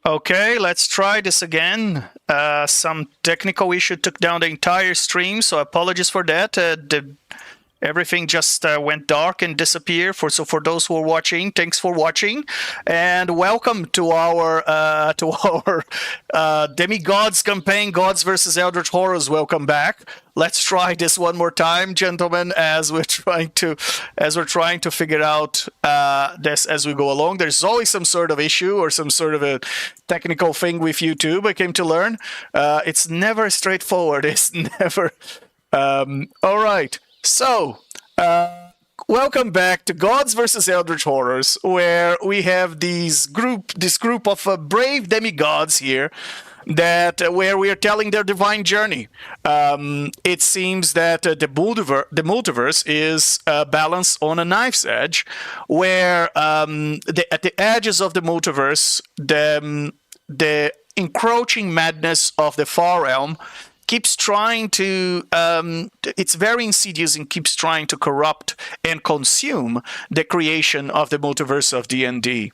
Okay, let's try this again. Some technical issue took down the entire stream, so apologies for that. Everything just went dark and disappeared. For those who are watching, thanks for watching, and welcome to our Demigods campaign, Gods versus Eldritch Horrors. Welcome back. Let's try this one more time, gentlemen, as we're trying to figure out this as we go along. There's always some sort of issue or some sort of a technical thing with YouTube. I came to learn. It's never straightforward. It's never. All right. So, welcome back to Gods versus Eldritch Horrors, where we have this group of brave demigods here, where we are telling their divine journey. It seems that the multiverse is balanced on a knife's edge, where at the edges of the multiverse, the encroaching madness of the far realm keeps trying to it's very insidious and keeps trying to corrupt and consume the creation of the multiverse of D&D.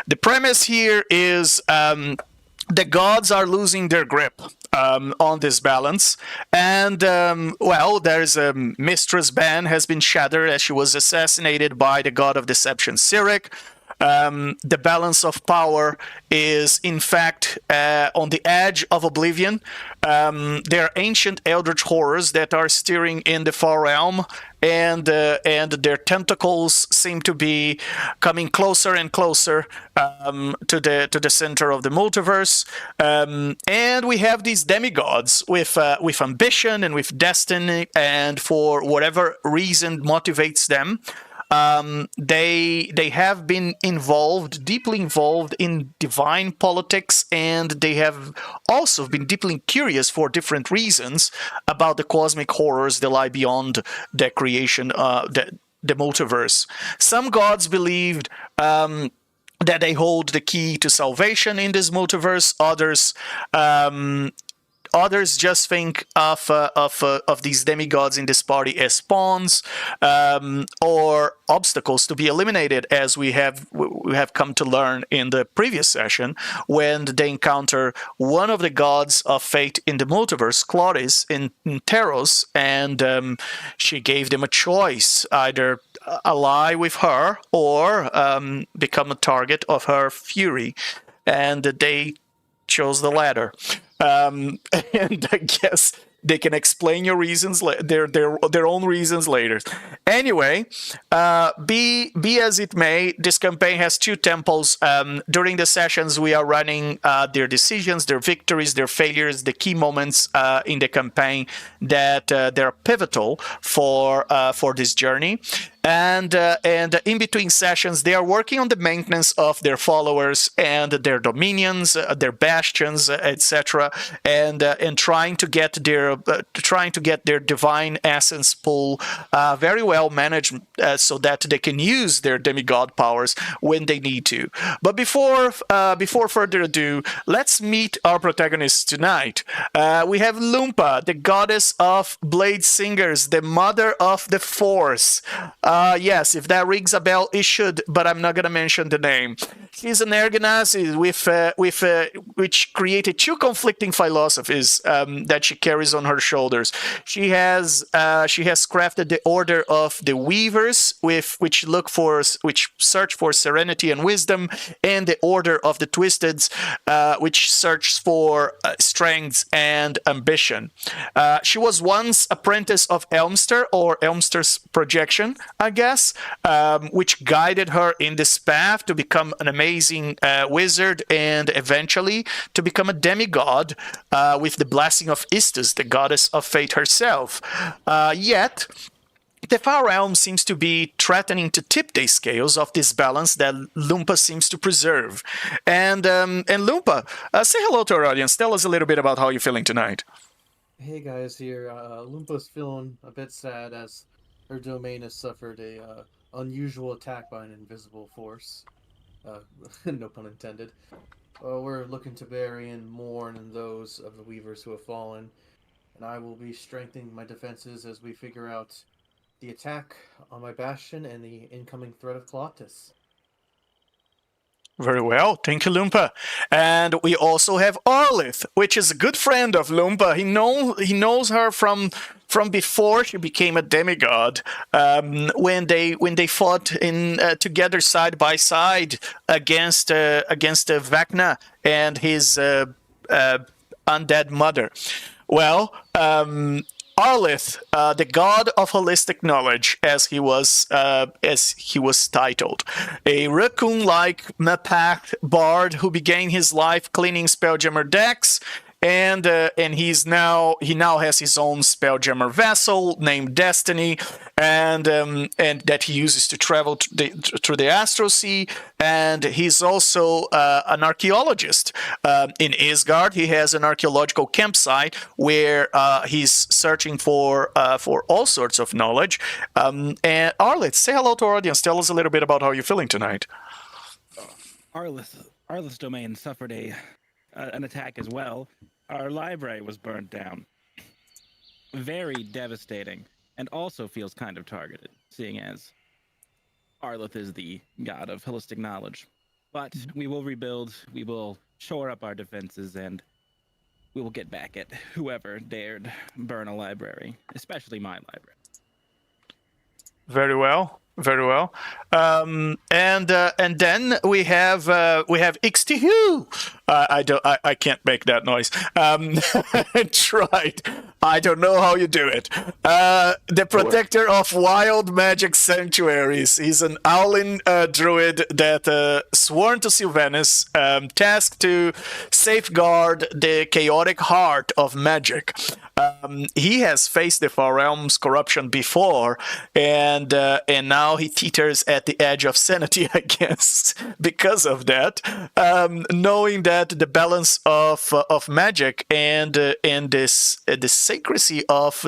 The premise here is the gods are losing their grip on this balance, and there's a Mistress Ban has been shattered as she was assassinated by the god of deception Cyric. The balance of power is, in fact, on the edge of oblivion. There are ancient eldritch horrors that are steering in the far realm, and their tentacles seem to be coming closer and closer to the center of the multiverse. And we have these demigods with ambition and with destiny, and for whatever reason motivates them. They have been deeply involved in divine politics, and they have also been deeply curious for different reasons about the cosmic horrors that lie beyond the creation, the multiverse. Some gods believed that they hold the key to salvation in this multiverse. Others just think of these demigods in this party as pawns or obstacles to be eliminated, as we have come to learn in the previous session when they encounter one of the gods of fate in the multiverse, Claudius in Teros, and she gave them a choice: either ally with her or become a target of her fury, and they chose the latter. And I guess they can explain your reasons, their own reasons later. Anyway, be as it may, this campaign has two temples. During the sessions, we are running their decisions, their victories, their failures, the key moments in the campaign that they're pivotal for this journey. And in between sessions, they are working on the maintenance of their followers and their dominions, their bastions, etc., and trying to get their divine essence pool very well managed, so that they can use their demigod powers when they need to. But before further ado, let's meet our protagonists tonight. We have Lumpa, the goddess of blade singers, the mother of the Force. Yes, if that rings a bell, it should, but I'm not going to mention the name. She's an Ergonaz which created two conflicting philosophies that she carries on her shoulders. She has crafted the Order of the Weavers, which search for serenity and wisdom, and the Order of the Twisteds, which searches for strength and ambition. She was once apprentice of Elmster, or Elmster's projection, I guess, which guided her in this path to become an amazing wizard and eventually to become a demigod with the blessing of Istis, the goddess of fate herself. Yet, the far realm seems to be threatening to tip the scales of this balance that Lumpa seems to preserve. And Lumpa, say hello to our audience. Tell us a little bit about how you're feeling tonight. Hey guys, here. Lumpa's feeling a bit sad as her domain has suffered a unusual attack by an invisible force. No pun intended. We're looking to bury and mourn those of the weavers who have fallen, and I will be strengthening my defenses as we figure out the attack on my bastion and the incoming threat of Colossus. Very well, thank you, Lumpa. And we also have Arlith, which is a good friend of Lumpa. He knows her from before she became a demigod. When they fought in together side by side against Vecna and his undead mother. Well, Arlith, the god of holistic knowledge, as he was titled, a raccoon-like Mapak bard who began his life cleaning Spelljammer decks, and he now has his own Spelljammer vessel named Destiny, and that he uses to travel through the Astral Sea. And he's also an archaeologist. In Isgard, he has an archaeological campsite where he's searching for all sorts of knowledge. And Arlith, say hello to our audience. Tell us a little bit about how you're feeling tonight. Arlith's domain suffered an attack as well. Our library was burned down. Very devastating, and also feels kind of targeted, seeing as Arlith is the god of holistic knowledge. But we will rebuild, we will shore up our defenses, and we will get back at whoever dared burn a library, especially my library. Very well. Very well. And then we have Xthu. I can't make that noise. I tried. I don't know how you do it. The protector of wild magic sanctuaries. He's an owling druid that sworn to Sylvanus, tasked to safeguard the chaotic heart of magic. He has faced the Far Realm's corruption before, and now he teeters at the edge of sanity, I guess, because of that. Knowing that the balance of magic and the sacredcy of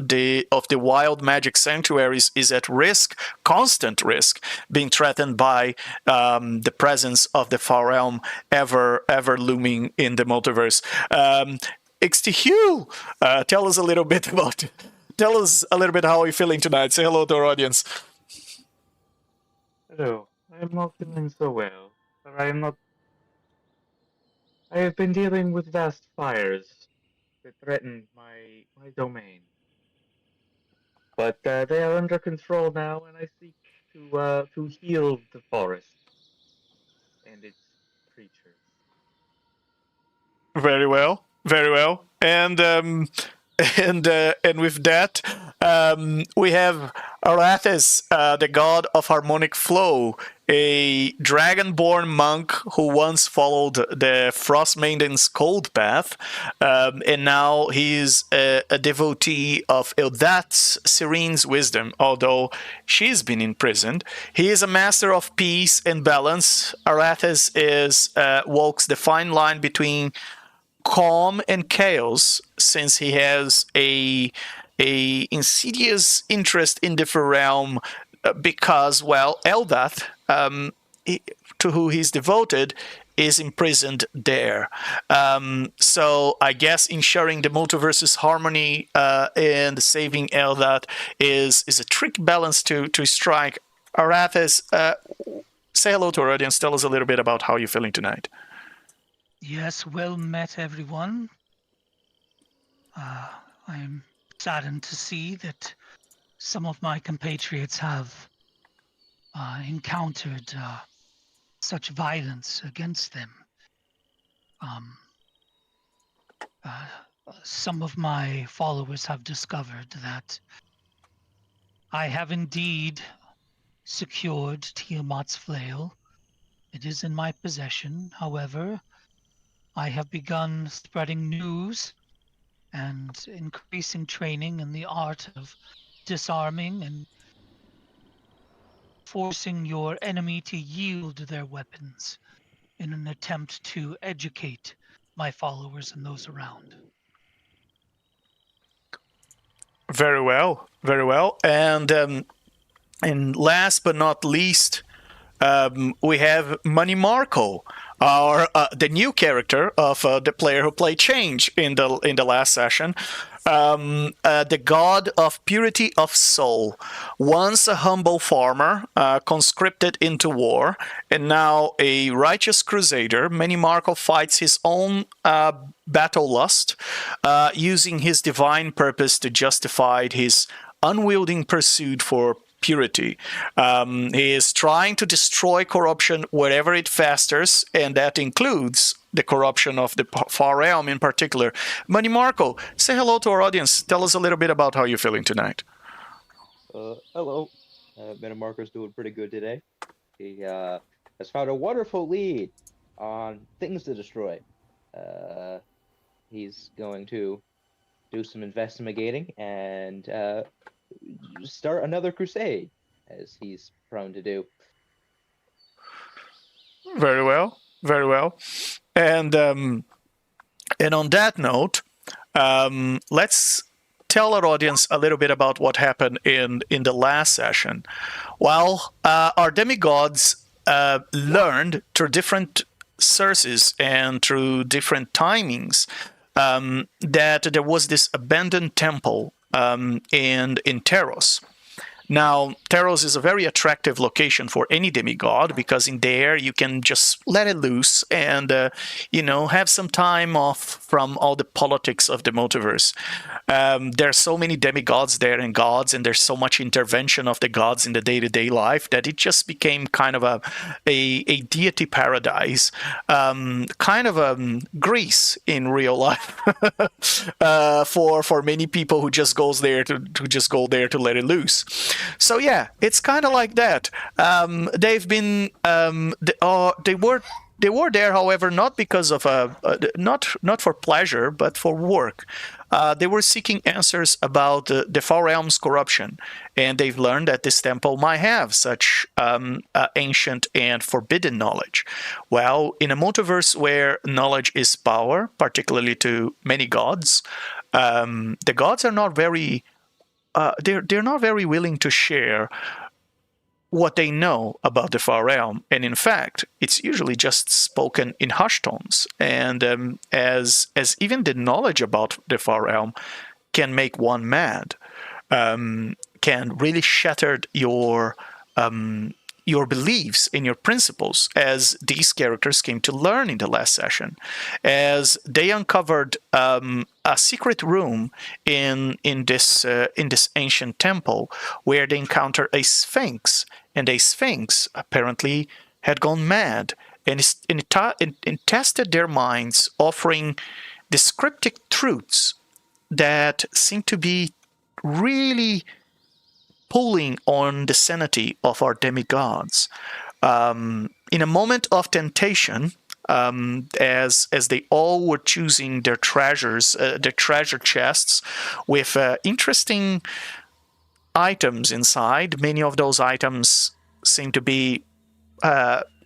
the wild magic sanctuaries is at risk, constant risk, being threatened by the presence of the Far Realm ever looming in the multiverse. Xthu, tell us a little bit how you're feeling tonight. Say hello to our audience. Hello, I am not feeling so well, but I have been dealing with vast fires that threaten my domain. But they are under control now, and I seek to heal the forest and its creatures. Very well, very well. And with that, we have Arathis, the god of harmonic flow, a dragonborn monk who once followed the Frost Maiden's cold path, and now he's a devotee of Eldat's Serene's wisdom, although she's been imprisoned. He is a master of peace and balance. Arathis walks the fine line between calm and chaos, since he has a insidious interest in the realm, because, well, Eldath, to who he's devoted, is imprisoned there. So I guess ensuring the multiverse's harmony and saving Eldath is a tricky balance to strike. Arathis, say hello to our audience. Tell us a little bit about how you're feeling tonight. Yes, well met, everyone. I'm saddened to see that some of my compatriots have encountered such violence against them. Some of my followers have discovered that I have indeed secured Tiamat's flail. It is in my possession. However, I have begun spreading news and increasing training in the art of disarming and forcing your enemy to yield their weapons in an attempt to educate my followers and those around. Very well, very well. And last but not least, we have Money Marco, the new character of the player who played Change in the last session. The god of purity of soul, once a humble farmer, conscripted into war, and now a righteous crusader, Marco fights his own battle lust, using his divine purpose to justify his unwielding pursuit for purity. He is trying to destroy corruption wherever it festers, and that includes the corruption of the far realm in particular. Marco, say hello to our audience. Tell us a little bit about how you're feeling tonight. Hello. Marco's doing pretty good today. He has found a wonderful lead on things to destroy. He's going to do some investigating and start another crusade, as he's prone to do. Very well, very well. And on that note, let's tell our audience a little bit about what happened in the last session. Well, our demigods learned through different sources and through different timings that there was this abandoned temple in Teros. Now, Teros is a very attractive location for any demigod, because in there you can just let it loose and, have some time off from all the politics of the multiverse. There are so many demigods there and gods, and there's so much intervention of the gods in the day-to-day life that it just became kind of a deity paradise, kind of Greece in real life for many people who just goes there to let it loose. So yeah, it's kind of like that. They've been they were there, however, not because of not for pleasure, but for work. They were seeking answers about the far realm's corruption, and they've learned that this temple might have such ancient and forbidden knowledge. Well, in a multiverse where knowledge is power, particularly to many gods, the gods are not very they're not very willing to share what they know about the far realm, and in fact, it's usually just spoken in hushed tones. And as even the knowledge about the far realm can make one mad, can really shatter your beliefs and your principles, as these characters came to learn in the last session, as they uncovered a secret room in this ancient temple where they encountered a sphinx, and a sphinx apparently had gone mad and tested their minds, offering descriptive truths that seem to be really pulling on the sanity of our demigods. In a moment of temptation, as they all were choosing their treasures, their treasure chests, with interesting items inside. Many of those items seem to be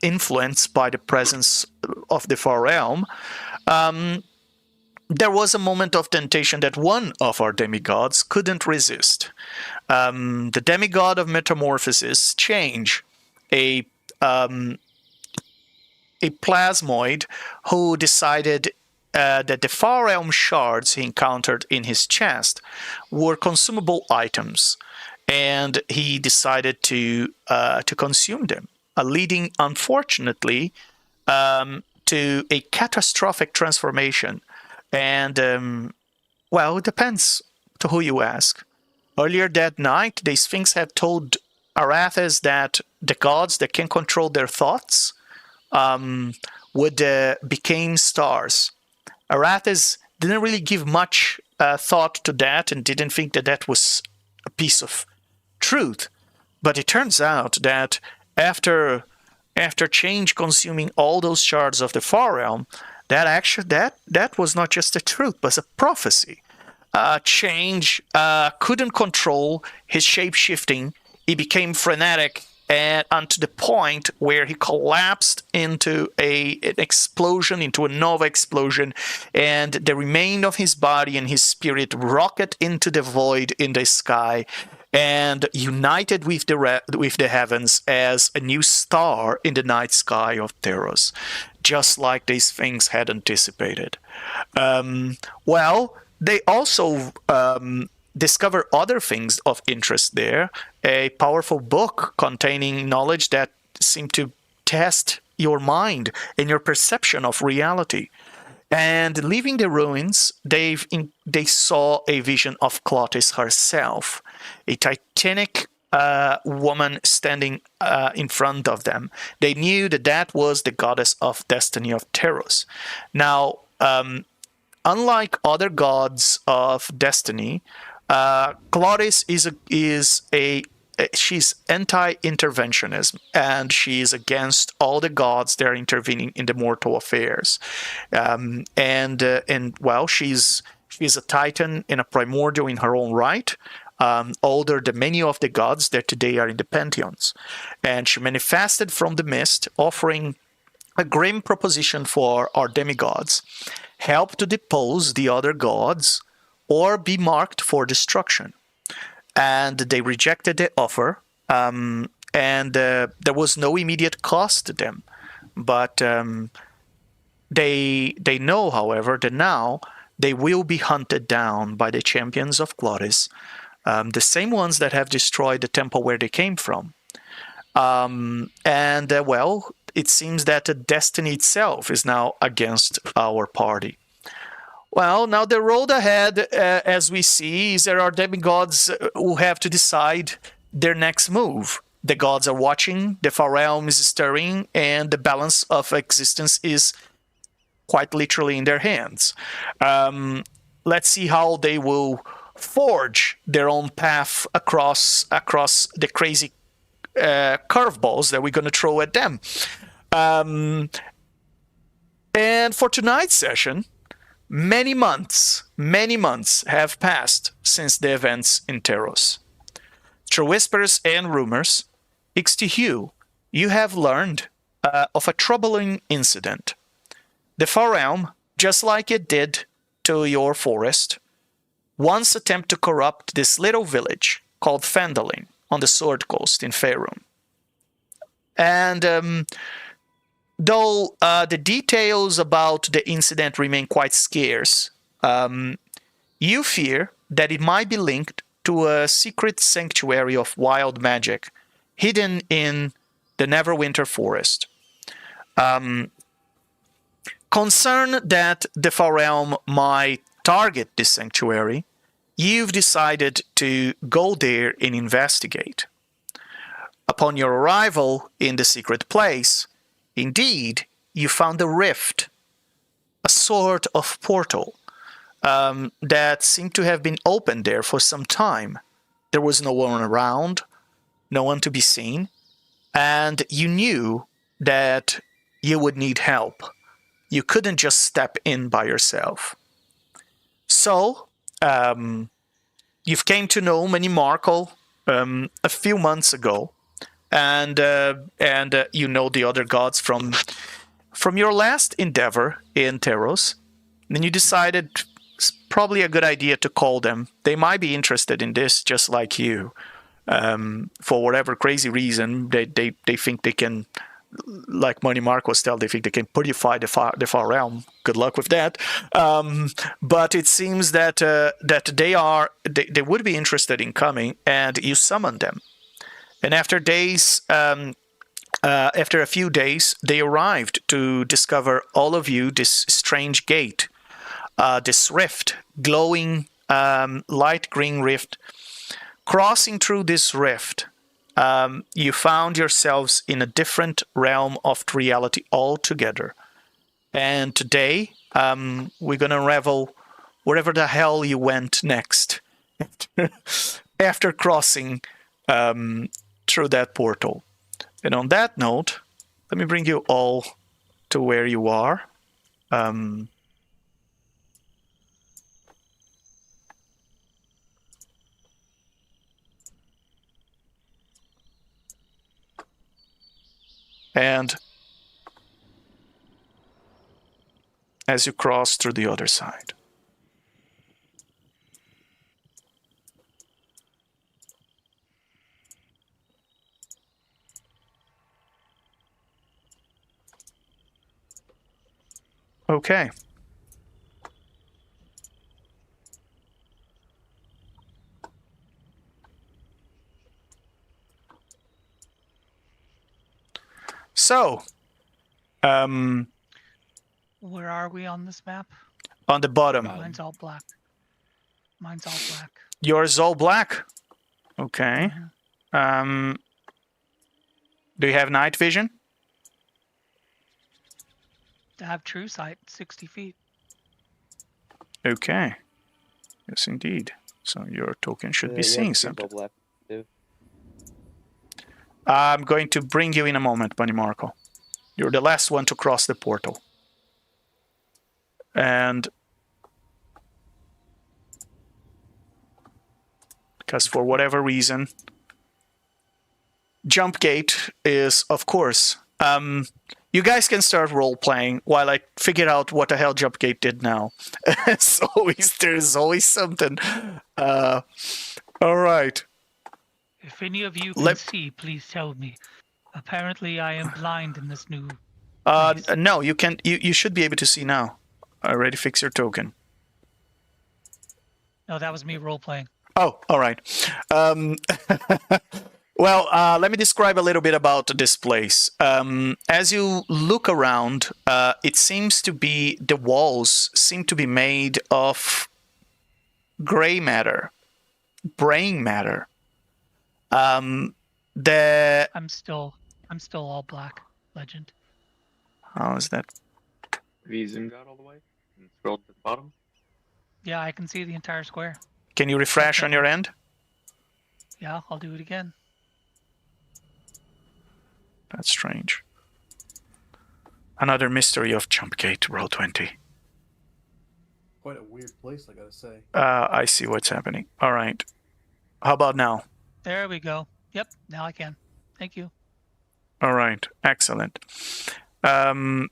influenced by the presence of the far realm. There was a moment of temptation that one of our demigods couldn't resist. The demigod of metamorphosis, Change, a plasmoid who decided that the far realm shards he encountered in his chest were consumable items, and he decided to consume them, leading, unfortunately, to a catastrophic transformation. And, well, it depends to who you ask. Earlier that night, the Sphinx had told Arathis that the gods that can control their thoughts would become stars. Arathis didn't really give much thought to that and didn't think that that was a piece of truth. But it turns out that after Change consuming all those shards of the far realm, that was not just a truth, but a prophecy. Change couldn't control his shape-shifting. He became frenetic, and unto the point where he collapsed into an explosion, into a nova explosion, and the remain of his body and his spirit rocket into the void in the sky, and united with the heavens as a new star in the night sky of Teros, just like these things had anticipated. Well, they also discover other things of interest there. A powerful book containing knowledge that seemed to test your mind and your perception of reality. And leaving the ruins, they saw a vision of Clotis herself, a titanic woman standing in front of them. They knew that that was the goddess of destiny of Teros. Now, unlike other gods of destiny, Clotis she's anti-interventionism, and she is against all the gods that are intervening in the mortal affairs. And well, she's a titan and a primordial in her own right, older than many of the gods that today are in the pantheons. And she manifested from the mist, offering a grim proposition for our demigods: help to depose the other gods or be marked for destruction. And they rejected the offer, and there was no immediate cost to them. But they know, however, that now they will be hunted down by the champions of Clotis, the same ones that have destroyed the temple where they came from. Well, it seems that the destiny itself is now against our party. Well, now the road ahead, as we see, is there are demigods who have to decide their next move. The gods are watching, the far realm is stirring, and the balance of existence is quite literally in their hands. Let's see how they will forge their own path across the crazy curveballs that we're going to throw at them. And for tonight's session, many months have passed since the events in Teros. Through whispers and rumors, s1e02, you have learned of a troubling incident. The Far Realm, just like it did to your forest, once attempted to corrupt this little village called Phandalin on the Sword Coast in Faerun. And though the details about the incident remain quite scarce, you fear that it might be linked to a secret sanctuary of wild magic hidden in the Neverwinter Forest. Concerned that the Far Realm might target this sanctuary, you've decided to go there and investigate. Upon your arrival in the secret place, indeed, you found a rift, a sort of portal, that seemed to have been opened there for some time. There was no one around, no one to be seen, and you knew that you would need help. You couldn't just step in by yourself. So, you've came to know Markle a few months ago, and you know the other gods from your last endeavor in Teros. And then you decided it's probably a good idea to call them. They might be interested in this, just like you. For whatever crazy reason, they think they can, like Mark was telling, they think they can purify the far realm. Good luck with that. But it seems that they would be interested in coming, and you summoned them. And after a few days, they arrived to discover all of you this strange gate, this rift, glowing light green rift. Crossing through this rift, you found yourselves in a different realm of reality altogether. And today, we're going to unravel wherever the hell you went next after crossing through that portal. And on that note, let me bring you all to where you are. And as you cross through the other side. Okay. So, um, Where are we on this map? on the bottom, Mine's all black. Mine's all black. yours all black. Okay. Mhm. Do you have night vision? To have true sight, 60 feet. Okay. Yes, indeed. So your token should be Yeah, seeing it seems something. all black, too. I'm going to bring you in a moment, Bunny Marco. You're the last one to cross the portal. And because for whatever reason, jump gate is, of course. You guys can start role playing while I figure out what the hell jump gate did now. There's always something. All right. If any of you can see, please tell me. Apparently, I am blind in this new place. No, you can. You should be able to see now. I already fixed your token. No, that was me role playing. Oh, all right. Well, let me describe a little bit about this place. As you look around, it seems to be the walls seem to be made of gray matter, brain matter. I'm still all black. Legend. How is that? Have you zoomed out all the way and scrolled to the bottom? Yeah, I can see the entire square. Can you refresh on your end? Yeah, I'll do it again. That's strange. Another mystery of Jumpgate, Roll20. Quite a weird place, I gotta say. I see what's happening. All right. How about now? There we go. Yep, now I can. Thank you. All right. Excellent. All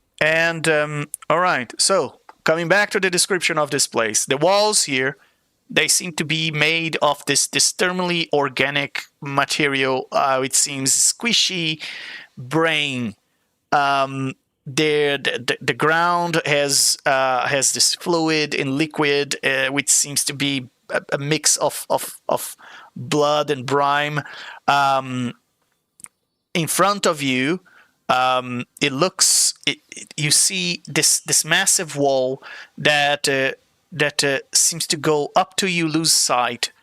right. So, coming back to the description of this place, the walls here, they seem to be made of this thermally organic material. It seems squishy brain. The ground has this fluid and liquid, which seems to be a mix of blood and brine. In front of you, you see this massive wall that seems to go up to you, lose sight.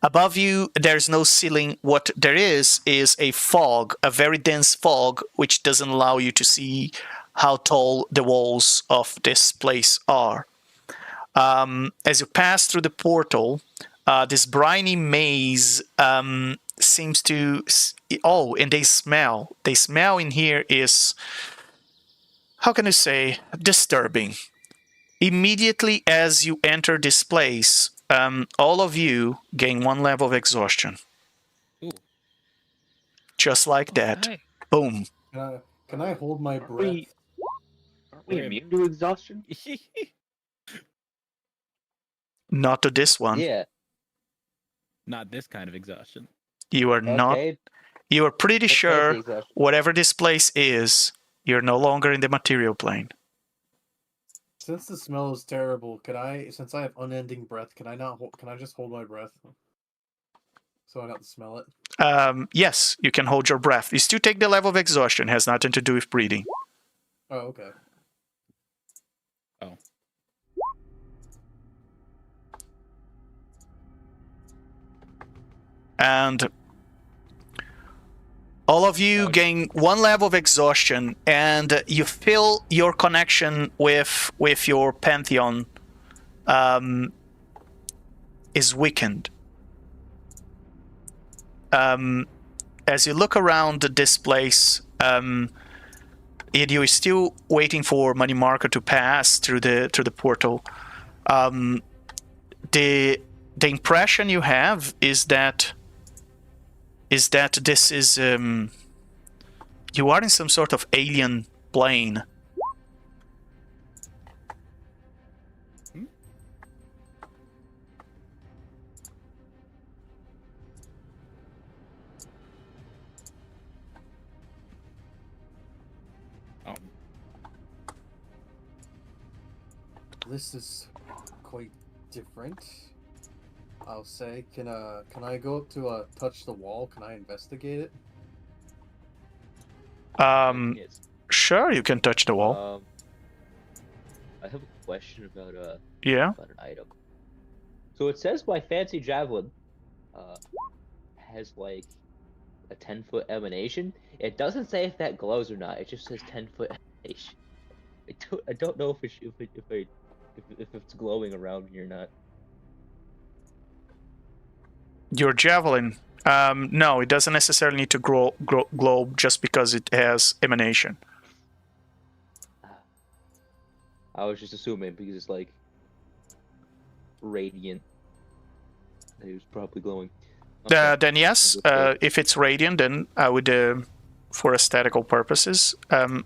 Above you, there's no ceiling. What there is a fog, a very dense fog, which doesn't allow you to see how tall the walls of this place are. As you pass through the portal, this briny maze seems to... Oh, and they smell. They smell in here is... How can I say? Disturbing. Immediately as you enter this place, all of you gain 1 level of exhaustion. Ooh. Just like that. Okay. Boom. Can I hold my breath? Aren't we immune to exhaustion? Not to this one. Yeah. Not this kind of exhaustion. You are not... Okay. You are pretty that's sure exhaustion. whatever this place is, you're no longer in the material plane. Since the smell is terrible, since I have unending breath, can I just hold my breath? So I don't smell it? Yes, you can hold your breath. You still take the level of exhaustion. It has nothing to do with breathing. Oh, okay. Oh. And all of you gain 1 level of exhaustion, and you feel your connection with your pantheon is weakened. As you look around this place, you're still waiting for Money Marker to pass through the portal. The impression you have is that this is you are in some sort of alien plane. Oh. This is quite different. I'll say. Can I go up to touch the wall? Can I investigate it? Yes. Sure, you can touch the wall. I have a question about Yeah. about an item. So it says my fancy javelin has like a 10-foot emanation. It doesn't say if that glows or not. It just says 10-foot emanation. I don't know if it's glowing around me or not. Your javelin. No, it doesn't necessarily need to glow just because it has emanation. I was just assuming because it's like radiant. It was probably glowing. Okay. Then yes, if it's radiant, then I would, for aesthetical purposes.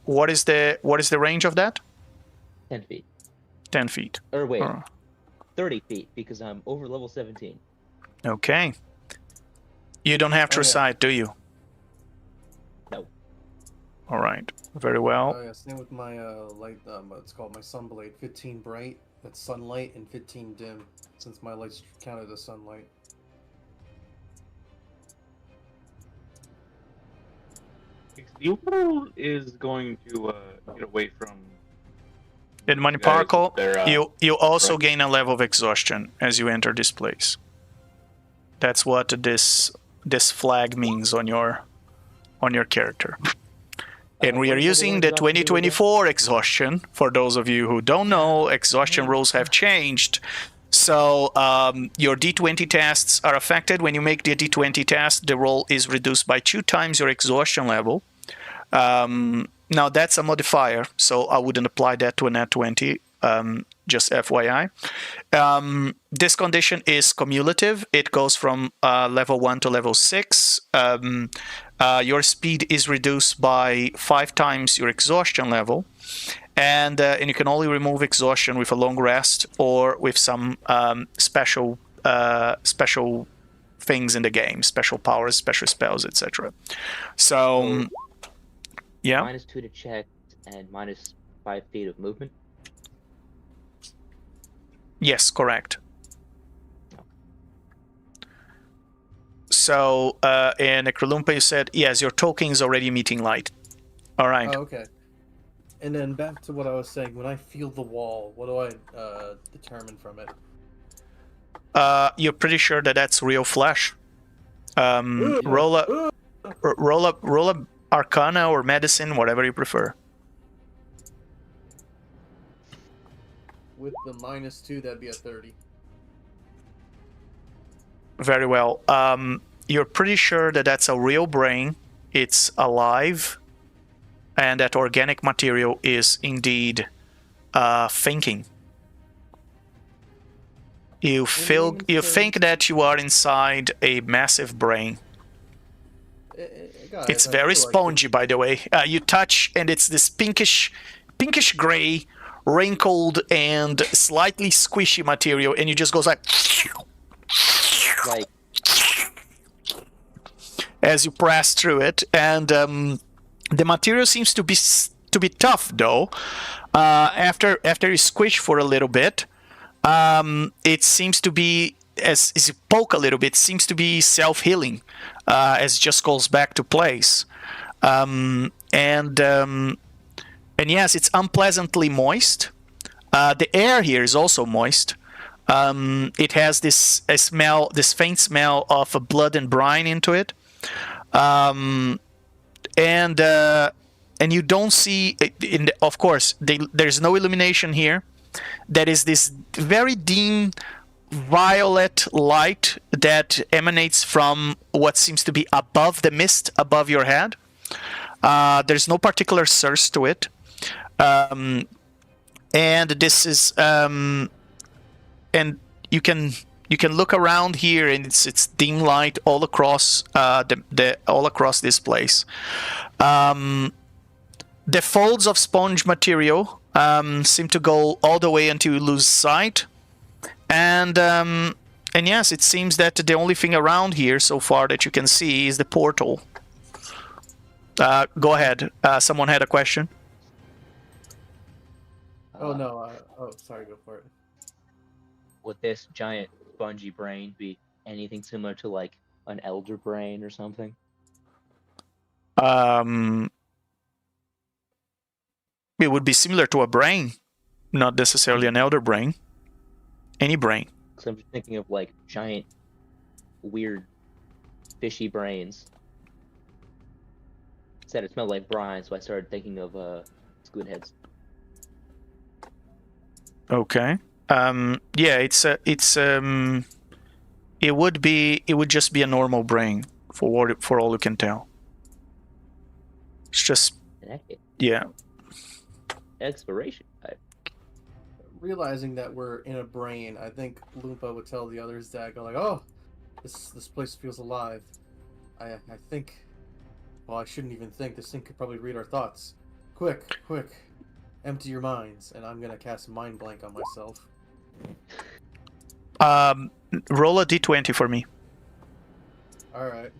What is the range of that? 10 feet. 10 feet. Or wait, 30 feet because I'm over level 17. Okay. You don't have to recite, do you? No. All right. Very well. Oh yeah, same with my light. It's called my sunblade. 15 bright, that's sunlight, and 15 dim, since my light's counted as sunlight. Who is going to get away from? In Money guys Parkle, with their, you also right. gain a level of exhaustion as you enter this place. That's what this flag means on your character. And we are using the 2024 exhaustion. For those of you who don't know, exhaustion rules have changed. So your D20 tests are affected. When you make the D20 test, the roll is reduced by 2 times your exhaustion level. Now that's a modifier, so I wouldn't apply that to a nat 20, just FYI. This condition is cumulative. It goes from level 1 to level 6. Your speed is reduced by 5 times your exhaustion level. And you can only remove exhaustion with a long rest or with some special things in the game, special powers, special spells, etc. So, yeah. -2 to check and -5 feet of movement. Yes, correct. So, in Necrolumpa, you said, yes, your token is already meeting light. All right. Oh, okay. And then back to what I was saying, when I feel the wall, what do I determine from it? You're pretty sure that that's real flesh. Roll up Arcana or Medicine, whatever you prefer. With the -2, that'd be a 30. Very well. You're pretty sure that that's a real brain. It's alive. And that organic material is indeed thinking. You think that you are inside a massive brain. Guys, It's I very feel like spongy, by the way. You touch, and it's this pinkish gray, wrinkled, and slightly squishy material, and you just goes like as you press through it, and the material seems to be tough, though. After you squish for a little bit, it seems to be, as you poke a little bit, seems to be self-healing, as it just goes back to place. And yes, it's unpleasantly moist. The air here is also moist. It has this faint smell of blood and brine into it. And you don't see, of course, there's no illumination here. There is this very dim violet light that emanates from what seems to be above the mist above your head. There's no particular source to it. And this is and you can look around here, and it's dim light all across all across this place. The folds of sponge material seem to go all the way until you lose sight, and yes, it seems that the only thing around here so far that you can see is the portal. Go ahead. Someone had a question. Oh no! Sorry. Go for it. Would this giant spongy brain be anything similar to like an elder brain or something? It would be similar to a brain, not necessarily an elder brain. Any brain. Because I'm just thinking of like giant, weird, fishy brains. Said it smelled like brine, so I started thinking of squid heads. Okay. Yeah, it would just be a normal brain for all you can tell. It's just, In that case, yeah. exploration type. Realizing that we're in a brain, I think Loompa would tell the others that go like, "Oh, this place feels alive." I think. Well, I shouldn't even think. This thing could probably read our thoughts. Quick, empty your minds, and I'm gonna cast Mind Blank on myself. Roll a d20 for me. All right.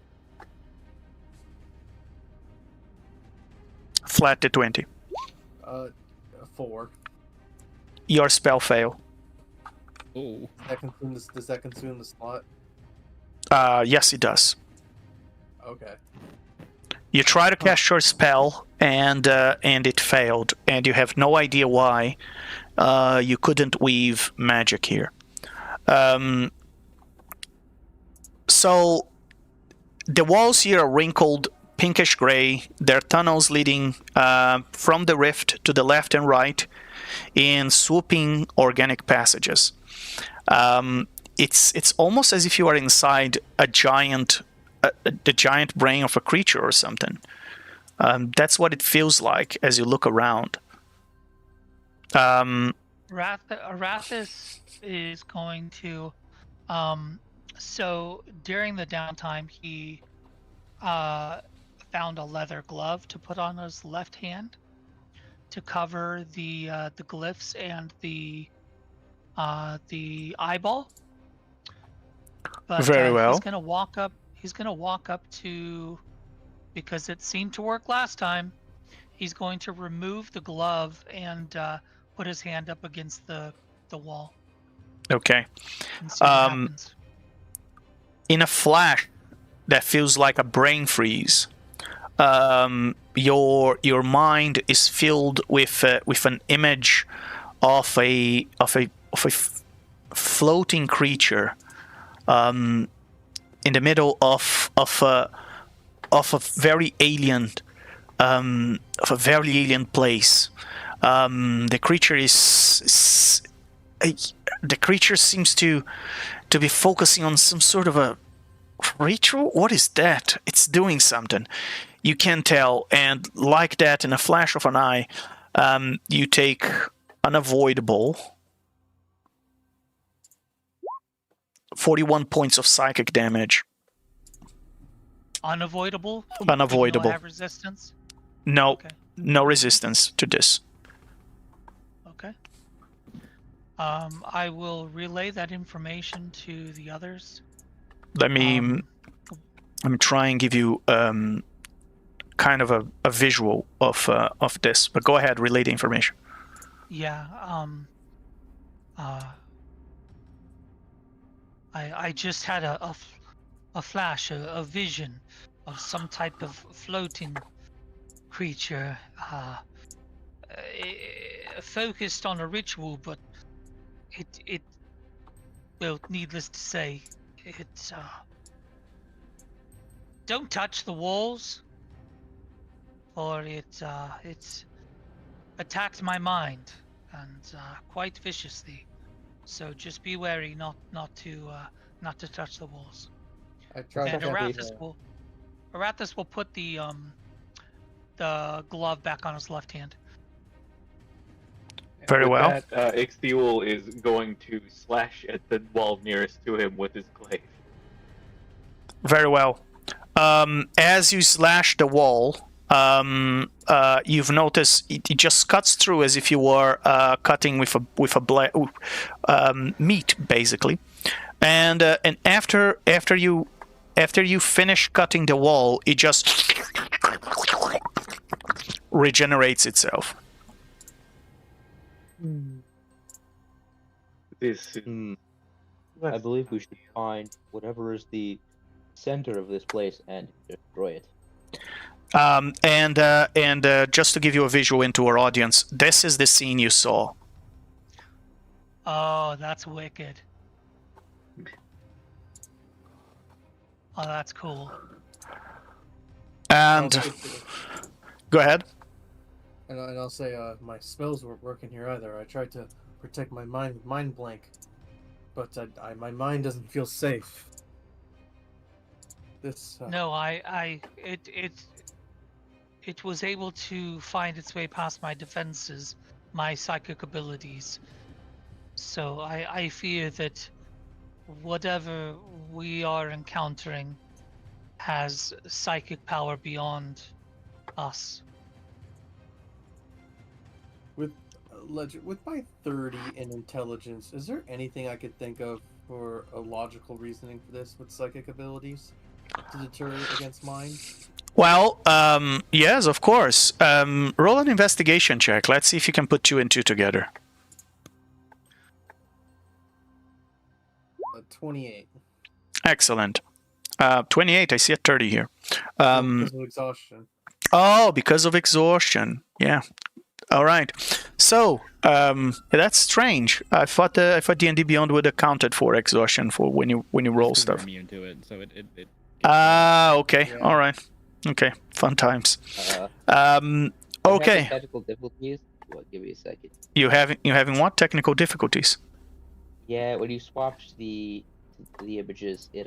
Flat d20. 4. Your spell fail. Oh. Does that consume the slot? Yes, it does. Okay. You try to cast your spell, and it failed, and you have no idea why. You couldn't weave magic here. So the walls here are wrinkled pinkish gray. There are tunnels leading from the rift to the left and right in swooping organic passages. It's almost as if you are inside the giant brain of a creature or something. That's what it feels like as you look around. Arathis is going to. So during the downtime, he found a leather glove to put on his left hand to cover the glyphs and the eyeball. But, Very well. He's gonna walk up. He's gonna walk up to, because it seemed to work last time. He's going to remove the glove and put his hand up against the wall. Okay. And see what happens. In a flash that feels like a brain freeze, your mind is filled with an image of a floating creature in the middle of a very alien place. The creature seems to be focusing on some sort of a ritual. What is that? It's doing something. You can tell, and like that, in a flash of an eye, you take unavoidable 41 points of psychic damage. Unavoidable. Unavoidable. Even though I have resistance. No, Okay. no resistance to this. Okay. I will relay that information to the others. Let me. I'm trying to give you kind of a visual of this, but go ahead, relay the information. Yeah. I just had a flash, a vision of some type of floating creature, focused on a ritual, but it well, needless to say, it's don't touch the walls, or it's attacked my mind, and quite viciously. So just be wary not to touch the walls. I tried And to Arathis will put the glove back on his left hand. Very With well. That, Ixtiul is going to slash at the wall nearest to him with his glaive. Very well. As you slash the wall, you've noticed it just cuts through as if you were cutting with a meat, basically. And after you finish cutting the wall, it just regenerates itself. This I believe we should find whatever is the center of this place and destroy it. And just to give you a visual into our audience, this is the scene you saw. Oh, that's wicked. Oh, that's cool. And go ahead. And I'll say my spells weren't working here either. I tried to protect my mind blank, but my mind doesn't feel safe. This No, it was able to find its way past my defenses, my psychic abilities. So I fear that whatever we are encountering has psychic power beyond us. with my 30 in intelligence, is there anything I could think of for a logical reasoning for this with psychic abilities to deter against mine? Well, yes, of course. Roll an investigation check. Let's see if you can put 2 and 2 together. 28. Excellent. 28. I see a 30 here. Because of exhaustion. Oh, because of exhaustion. Yeah. All right. So that's strange. I thought D&D Beyond would have accounted for exhaustion for when you roll Because we're stuff. immune to it, so it Okay. Yeah. All right. Okay. Fun times. I'm Okay. having technical difficulties. What? Give me a second. You having what? Technical difficulties? Yeah, when you swapped the images, it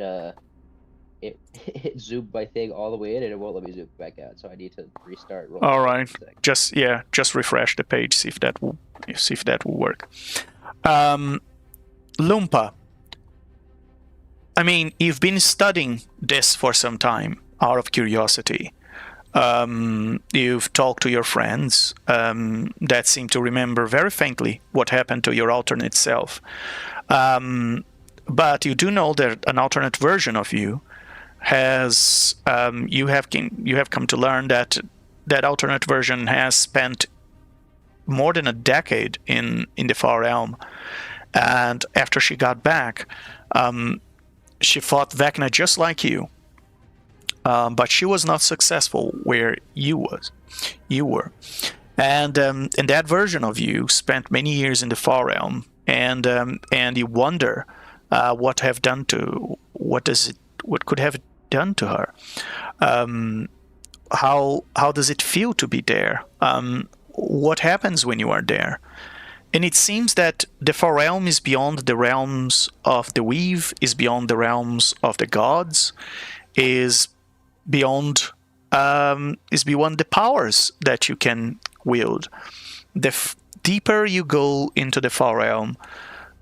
zoomed my thing all the way in, and it won't let me zoom back out. So I need to restart. Rolling All for a right. second. Just refresh the page. See if that will work. Lumpa. I mean, you've been studying this for some time, out of curiosity. You've talked to your friends that seem to remember very faintly what happened to your alternate self. But you do know that an alternate version of you has you have come to learn that alternate version has spent more than a decade in the Far Realm, and after she got back, she fought Vecna just like you, but she was not successful where you were, and that version of you spent many years in the Far Realm, and you wonder what could have done to her. How does it feel to be there? What happens when you are there? And it seems that the Far Realm is beyond the realms of the Weave, is beyond the realms of the gods, is beyond the powers that you can wield. The deeper you go into the Far Realm,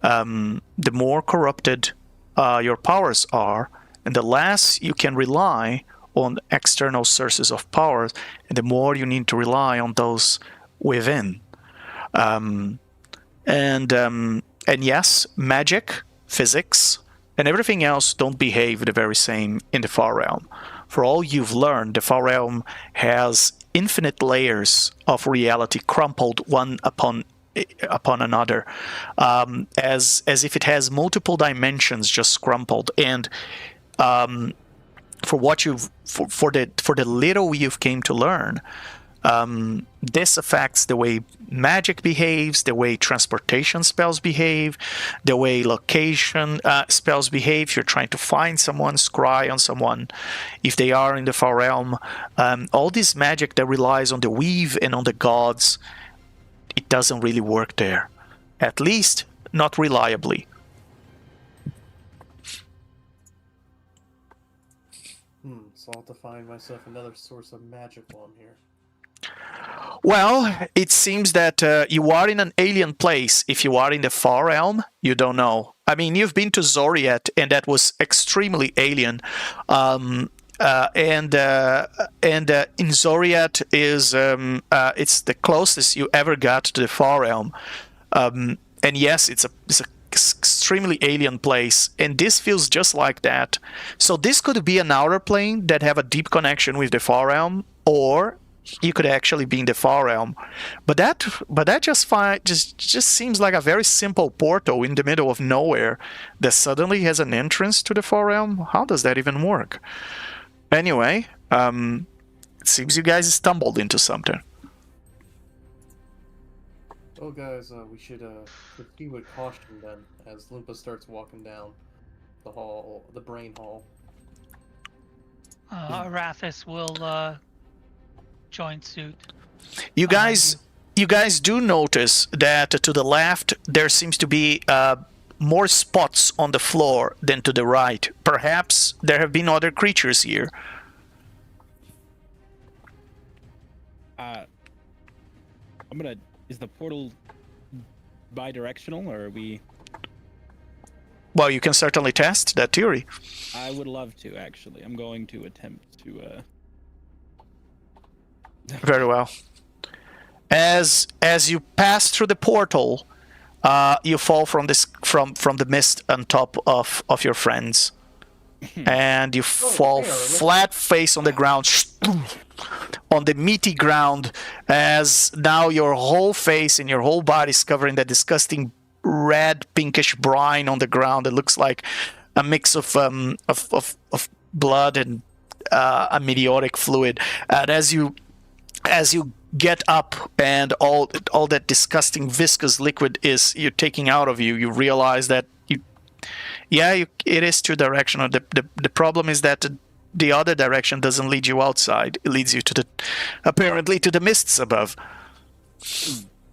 the more corrupted your powers are, and the less you can rely on external sources of power, and the more you need to rely on those within. And yes, magic, physics, and everything else don't behave the very same in the Far Realm. For all you've learned, the Far Realm has infinite layers of reality crumpled one upon another, as if it has multiple dimensions just crumpled. And for the little you've came to learn, this affects the way magic behaves, the way transportation spells behave, the way location spells behave. If you're trying to find someone, scry on someone, if they are in the Far Realm, all this magic that relies on the Weave and on the gods, it doesn't really work there. At least, not reliably. So I'll have to find myself another source of magic while I'm here. Well, it seems that you are in an alien place. If you are in the Far Realm, you don't know. I mean, you've been to Zoriat, and that was extremely alien. And in Zoriat is it's the closest you ever got to the Far Realm. And yes, it's a extremely alien place, and this feels just like that. So this could be an outer plane that have a deep connection with the Far Realm, or you could actually be in the Far Realm. But that just seems like a very simple portal in the middle of nowhere that suddenly has an entrance to the Far Realm. How does that even work? Anyway, It seems you guys stumbled into something. Oh, guys, we should proceed with caution then, as Loompa starts walking down the hall, the brain hall. Arathis will join suit. You guys do notice that to the left there seems to be more spots on the floor than to the right. Perhaps there have been other creatures here. Is the portal bi-directional, or are we? Well, you can certainly test that theory. I would love to, actually. I'm going to attempt to. Very well. As you pass through the portal, you fall from the mist on top of your friends, and you fall flat face on the ground, on the meaty ground, as now your whole face and your whole body is covered in that disgusting red pinkish brine on the ground. It looks like a mix of blood and a meteoric fluid. And as you get up and all that disgusting viscous liquid you're taking out of you, you realize that it is two-directional. The problem is that the other direction doesn't lead you outside. It leads you apparently to the mists above.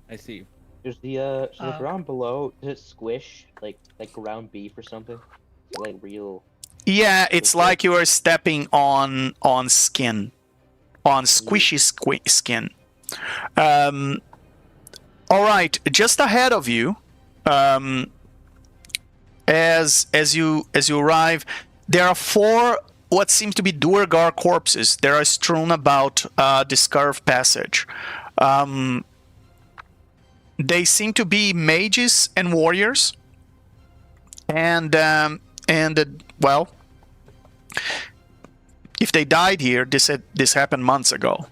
I see. Does the ground below, does it squish like ground beef or something? Like real? Yeah, it's like you are stepping on skin, on squishy skin. All right, just ahead of you, as you arrive, there are 4 what seem to be Duergar corpses. They are strewn about this curved passage. They seem to be mages and warriors, and well, if they died here, this happened months ago.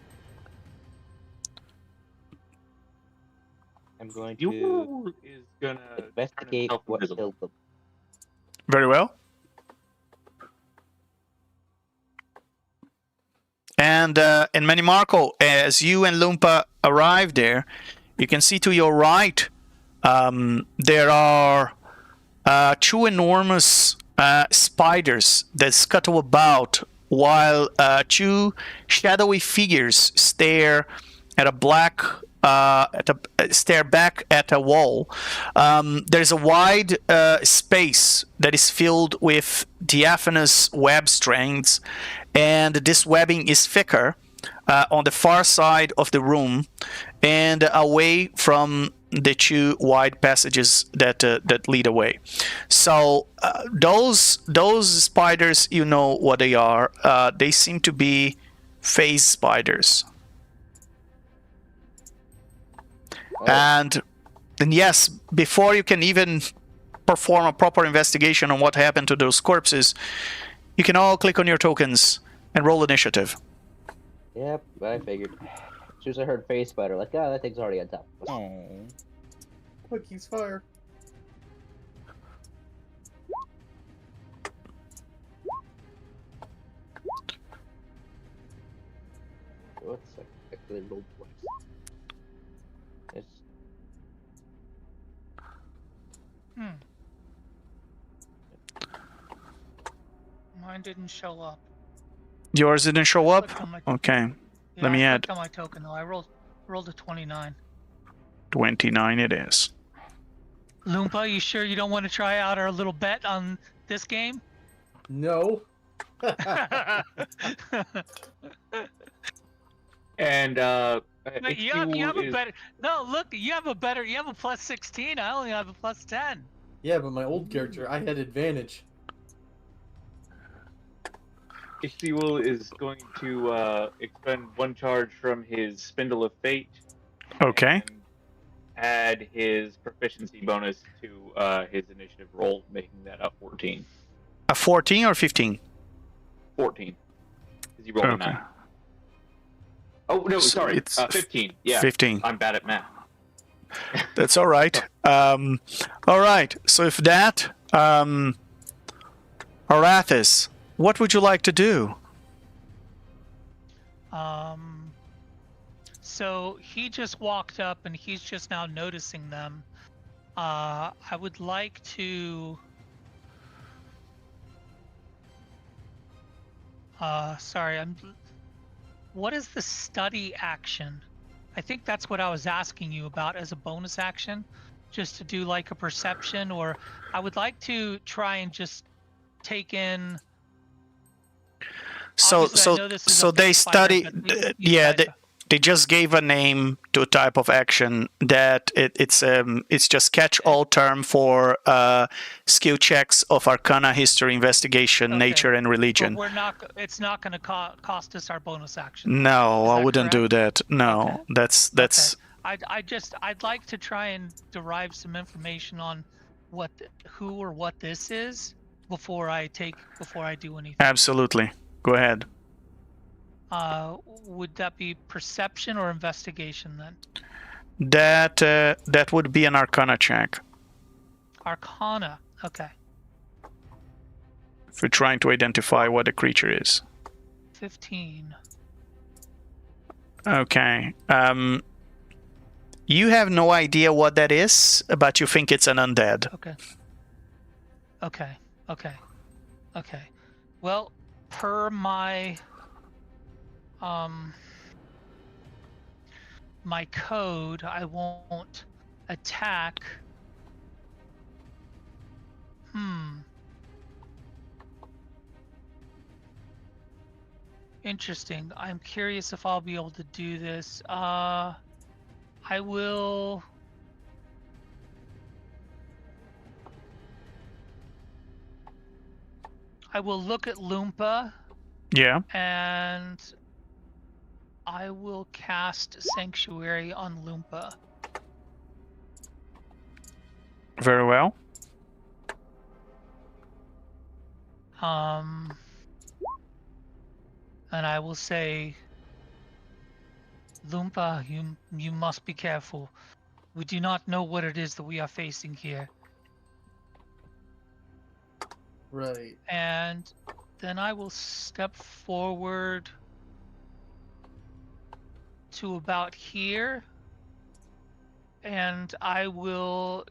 I'm going to You is gonna investigate what killed them. Very well. And Manimarco, as you and Loompa arrive there, you can see to your right there are 2 enormous spiders that scuttle about, while 2 shadowy figures stare back at a wall. There's a wide space that is filled with diaphanous web strands, and this webbing is thicker on the far side of the room and away from the 2 wide passages that lead away. So those spiders, you know what they are. They seem to be phase spiders. Oh. And yes, before you can even perform a proper investigation on what happened to those corpses, you can all click on your tokens and roll initiative. Yep, I figured. As soon as I heard face spider, like, that thing's already on top. Oh. Quick, he's fire. What's actually rolled twice? It's Mine didn't show up. Yours didn't show up? Clicked on my- Okay, Yeah, let me I add. clicked on my token though. I rolled a 29. 29 it is. Loompa, you sure you don't want to try out our little bet on this game? No. And Wait, you have a better. No, look, you have a plus 16. I only have a plus 10. Yeah, but my old character, I had advantage. Ishtiwul is going to expend 1 charge from his Spindle of Fate. Okay. And add his proficiency bonus to his initiative roll, making that a 14. A 14 or 15? 14. Because he rolled a Okay. 9. Oh, no, So sorry. it's 15. Yeah. 15. I'm bad at math. That's all right. All right. So if that, Arathis, what would you like to do? So he just walked up and he's just now noticing them. I would like to. Sorry, what is the study action? I think that's what I was asking you about as a bonus action, just to do like a perception, or I would like to try and just take in. So Obviously, I know this is so a they vampire, study. but you Yeah, guys- they just gave a name to a type of action that it's just catch-all term for skill checks of Arcana, History, Investigation, Okay. Nature, and Religion. But it's not going to cost us our bonus action. No, Is I that wouldn't do that. No, Okay. that's Okay. I'd like to try and derive some information on who or what this is before I do anything. absolutely. Go ahead. Would that be perception or investigation then? That would be an Arcana check Arcana. Okay. if you're trying to identify what the creature is. 15. Okay. You have no idea what that is, but you think it's an undead. Okay. Well, per my my code, I won't attack. Interesting. I'm curious if I'll be able to do this. I will. I will look at Loompa. Yeah. And I will cast Sanctuary on Loompa. Very well. And I will say, Loompa, you must be careful. We do not know what it is that we are facing here. Right. And then I will step forward to about here. And I will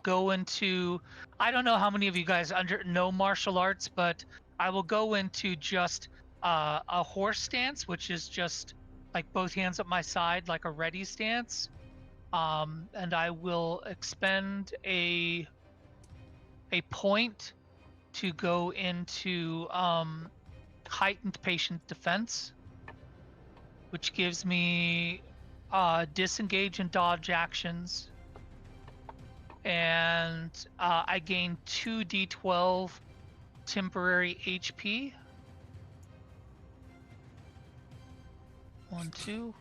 go into, I don't know how many of you guys know martial arts, but I will go into just a horse stance, which is just like both hands at my side, like a ready stance. And I will expend a point to go into heightened patient defense, which gives me disengage and dodge actions, and I gain 2d12 temporary HP. 1, 2.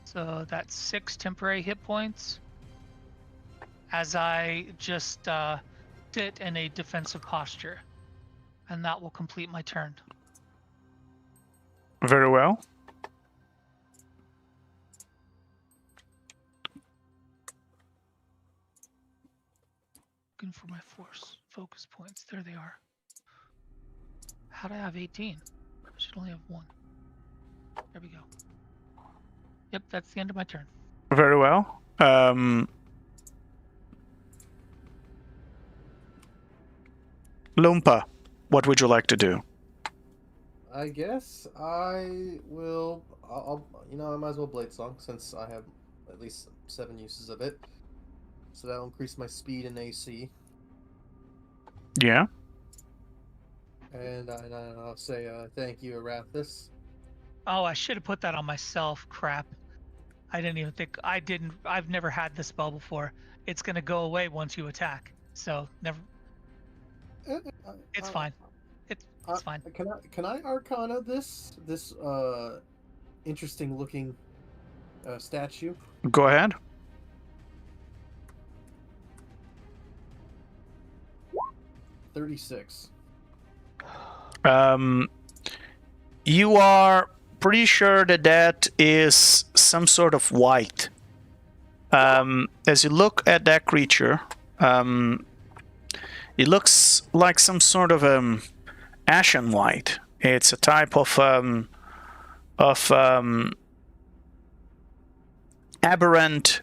So that's 6 temporary hit points as I just sit in a defensive posture. And that will complete my turn. Very well. Looking for my focus points. There they are. How'd I have 18? I should only have 1. There we go. Yep, that's the end of my turn. Very well. Loompa, what would you like to do? I guess I will. I'll I might as well Blade Song since I have at least 7 uses of it. So that'll increase my speed and AC. Yeah. And I'll say thank you, Arathis. Oh, I should have put that on myself. Crap. I didn't even think. I've never had this spell before. It's gonna go away once you attack. So never. It's fine. It's fine. Can I Arcana this interesting looking statue? Go ahead. 36. You are pretty sure that is some sort of white. As you look at that creature, It looks like some sort of ashen white. It's a type of aberrant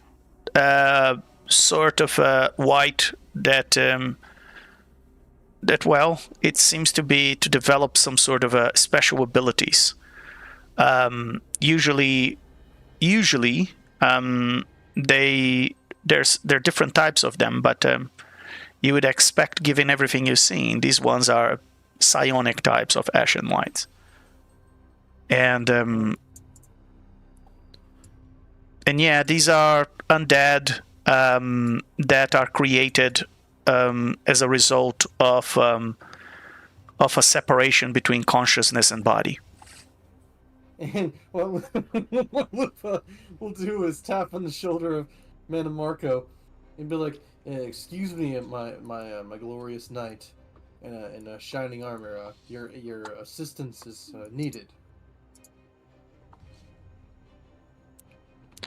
sort of white that well, it seems to be to develop some sort of special abilities. Usually, there are different types of them, but you would expect, given everything you've seen, these ones are psionic types of ashen whites. And yeah, these are undead that are created as a result of a separation between consciousness and body. And what we'll do is tap on the shoulder of Manamarco and be like, "Excuse me, my glorious knight in shining armor. Your assistance is needed."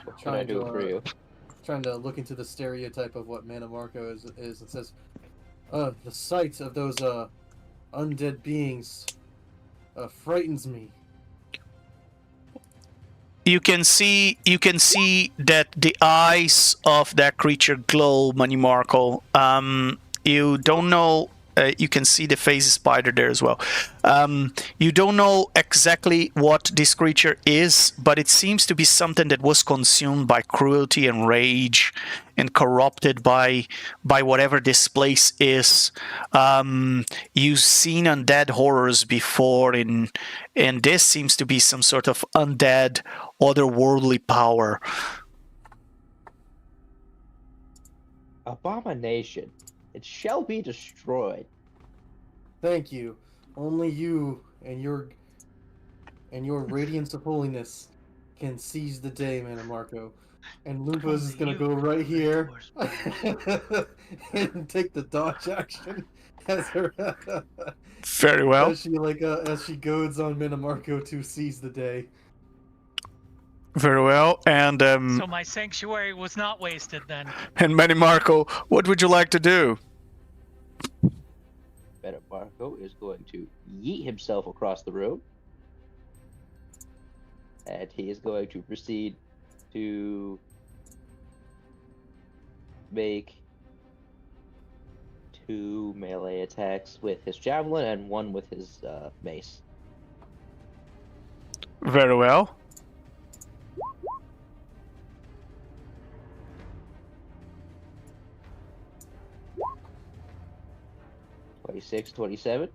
What can I do for you? Trying to look into the stereotype of what Manamarco is and says, the sight of those undead beings frightens me. You can see that the eyes of that creature glow, Manimarco. You don't know. You can see the phase spider there as well. You don't know exactly what this creature is, but it seems to be something that was consumed by cruelty and rage and corrupted by whatever this place is. You've seen undead horrors before, and this seems to be some sort of undead, otherworldly power. Abomination. It shall be destroyed. Thank you. Only you and your radiance of holiness can seize the day, Manamarco. And Lumpus is gonna go right here and take the dodge action as her Very well. as she goads on Manamarco to seize the day. Very well. And So my sanctuary was not wasted then. and Manimarco, what would you like to do? Marco is going to yeet himself across the room. And he is going to proceed to make 2 melee attacks with his javelin and 1 with his mace. Very well. 26, 27.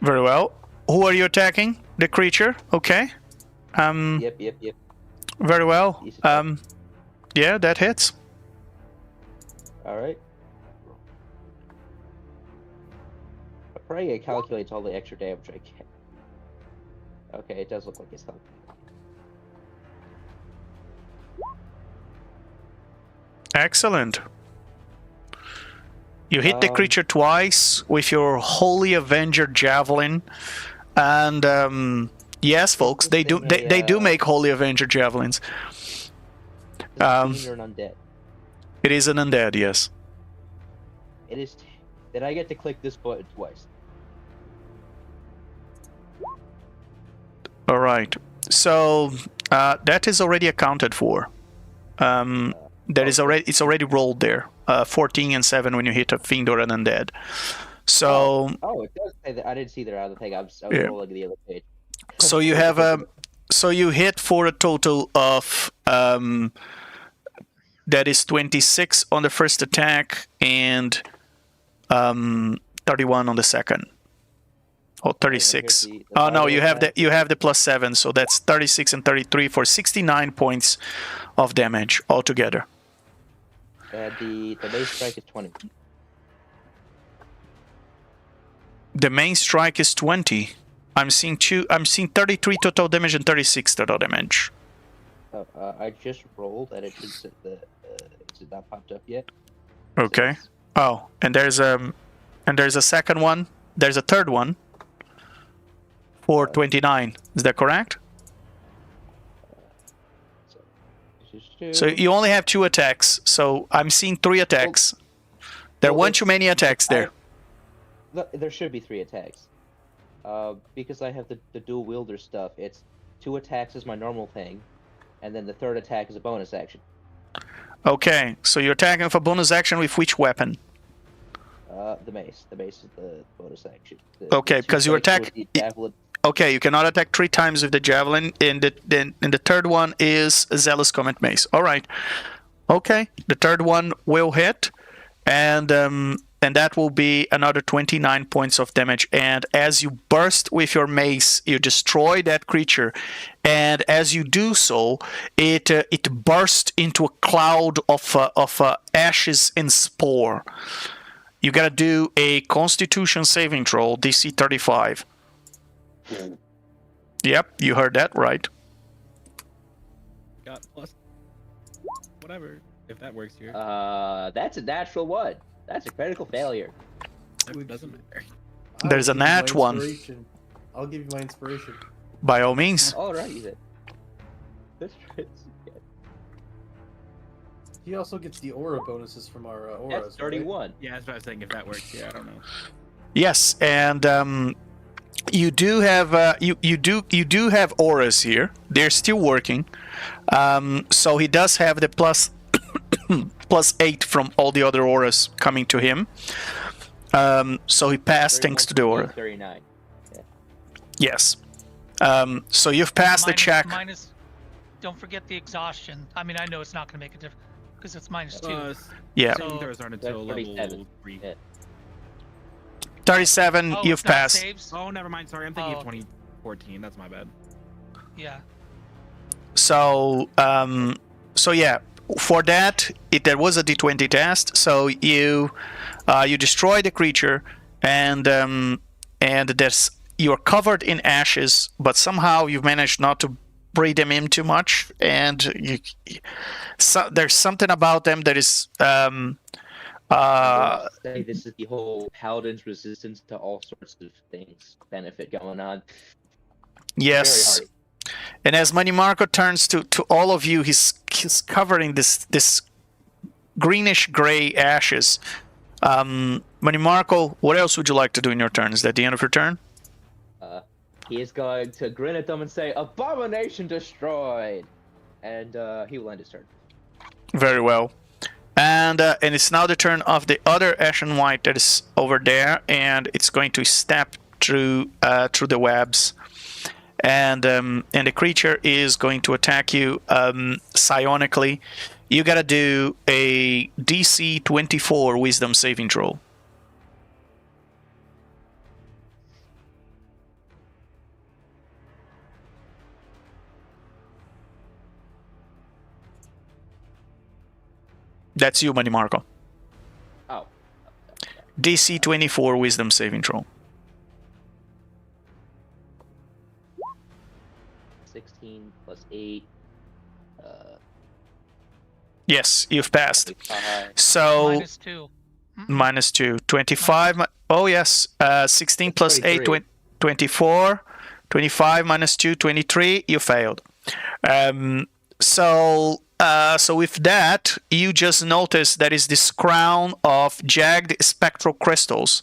Very well. Who are you attacking? The creature? Okay. Yep. Very well. Yeah, that hits. Alright. I pray it calculates all the extra damage I get. Okay, it does look like it's helping. Excellent. You hit the creature twice with your Holy Avenger javelin, and yes, folks, they do make Holy Avenger javelins. Is it a fiend or an undead? It is an undead, yes. It is. Did I get to click this button twice? All right. So that is already accounted for. It's already rolled there. 14 and 7 when you hit a fiend or an undead. So. Oh, it does say that. I didn't see that on the thing. I was rolling the other page. So you have So you hit for a total of that is 26 on the first attack and 31 on the second. Oh, 36. Oh no, you have the plus 7, so that's 36 and 33 for 69 points of damage altogether. The base strike is 20. The main strike is 20. I'm seeing 33 total damage and 36 total damage. I just rolled and it should say it's not popped up yet. Okay. Oh, and there's a second one. There's a third one for 29. Is that correct? So you only have 2 attacks. So I'm seeing 3 attacks. There Well, weren't too many attacks there. There should be 3 attacks. Because I have the dual wielder stuff, it's 2 attacks is my normal thing, and then the 3rd attack is a bonus action. Okay, so you're attacking for bonus action with which weapon? The mace. The mace is the bonus action. Okay, the because you attack. with the javelin. Okay, you cannot attack 3 times with the javelin. And the third one is a zealous comet mace. All right. Okay, the third one will hit, and that will be another 29 points of damage. And as you burst with your mace, you destroy that creature, and as you do so, it bursts into a cloud of ashes and spore. You gotta do a Constitution saving throw, DC 35. Yep, you heard that right. Got plus. Whatever, if that works here. That's a natural 1. That's a critical failure. It doesn't matter. I'll There's a give you my nat one. inspiration. I'll give you my inspiration. By all means. All right, then. That's right. He also gets the aura bonuses from our auras. That's right? 31. Yeah, that's what I was saying. If that works, yeah, I don't know. Yes, and you do have you do have auras here. They're still working. So he does have the plus plus 8 from all the other auras coming to him. So he passed thanks to the aura. 39. Yeah. Yes. So you've passed the check. Don't forget the exhaustion. I mean, I know it's not going to make a difference because it's -2. Yeah. Those aren't until That's level 37. 3. Yeah. 37, Oh, you've it's not passed. saves? Oh, never mind. Sorry, I'm thinking Oh. of 2014. That's my bad. Yeah. So, so yeah, for that, there was a D20 test. So you destroy the creature, and you're covered in ashes, but somehow you've managed not to breathe them in too much, and there's something about them that is. Say this is the whole paladin's resistance to all sorts of things benefit going on. Yes. Very And as Marco turns to all of you, he's covering this greenish gray ashes. Marco, what else would you like to do in your turn? Is that the end of your turn? He is going to grin at them and say, "Abomination destroyed," and he will end his turn. Very well. And it's now the turn of the other Ashen White that is over there, and it's going to step through the webs. And the creature is going to attack you psionically. You gotta do a DC 24 Wisdom saving throw. That's you, Marco. Oh. DC 24 Wisdom saving throw. 16 plus 8. Yes, you've passed. 25. So -2. -2. 25. Oh, yes. 16 plus 8, 24. 25 -2, 23. You failed. So with that, you just notice there is this crown of jagged spectral crystals,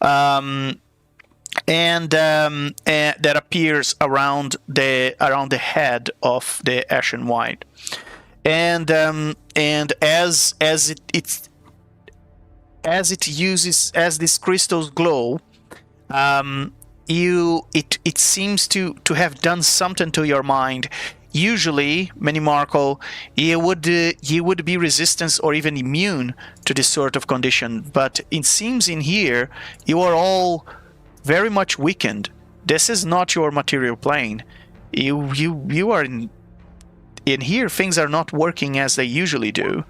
and that appears around the head of the Ashen White, and as these crystals glow, it seems to have done something to your mind. Usually, Marco, you would be resistant or even immune to this sort of condition, but it seems in here you are all very much weakened. This is not your material plane. You are in here. Things are not working as they usually do,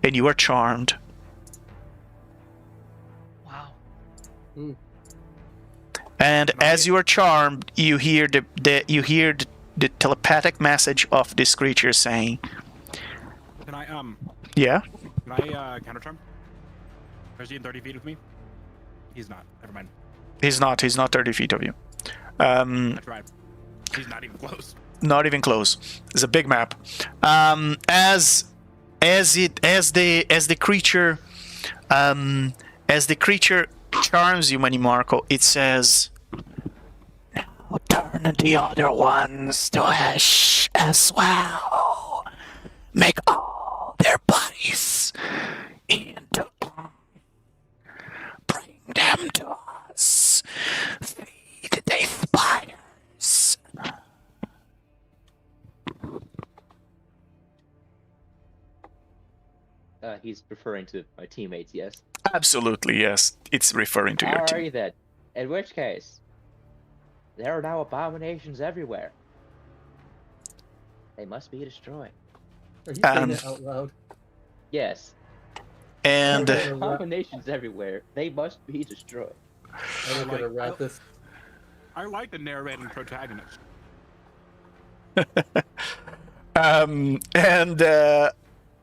and you are charmed. Wow. And as you are charmed, you hear the telepathic message of this creature saying, Can I yeah? Can I counter charm? Or is he in 30 feet with me? He's not. Never mind. He's not 30 feet of you. I tried. He's not even close. Not even close. It's a big map. As the creature As the creature charms you, Manny Marco, it says, "Now turn the other ones to ash as well. Make all their bodies into dung. Bring them to us. Feed the spiders." He's referring to my teammates, yes? Absolutely, yes. It's referring to your team. Alrighty then. In which case, there are now abominations everywhere. They must be destroyed. Are you saying it out loud? Yes. And There are abominations everywhere. They must be destroyed. I'm gonna wrap this. I like the narrating protagonist.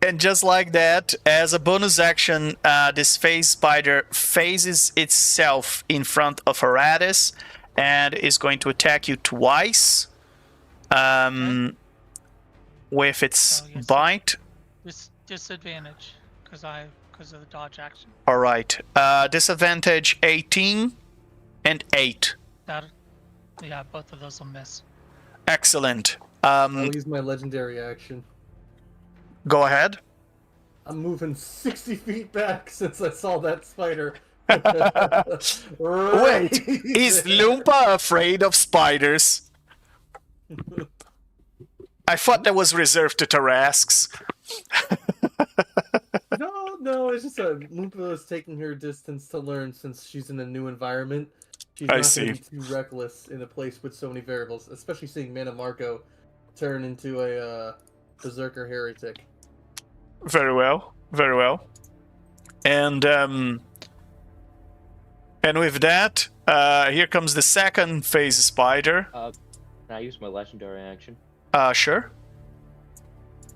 And just like that, as a bonus action, this phase spider phases itself in front of Aratus and is going to attack you twice with its bite. Disadvantage because of the dodge action. All right. Disadvantage 18 and 8. Both of those will miss. Excellent. I'll use my legendary action. Go ahead. I'm moving 60 feet back since I saw that spider. Wait, is Loompa afraid of spiders? I thought that was reserved to Tarasques. No, it's just Loompa is taking her distance to learn since she's in a new environment. She's I not see. going to be too reckless in a place with so many variables, especially seeing Mana Marco turn into a berserker heretic. Very well, very well. And with that, here comes the second phase spider. Can I use my legendary action? Sure.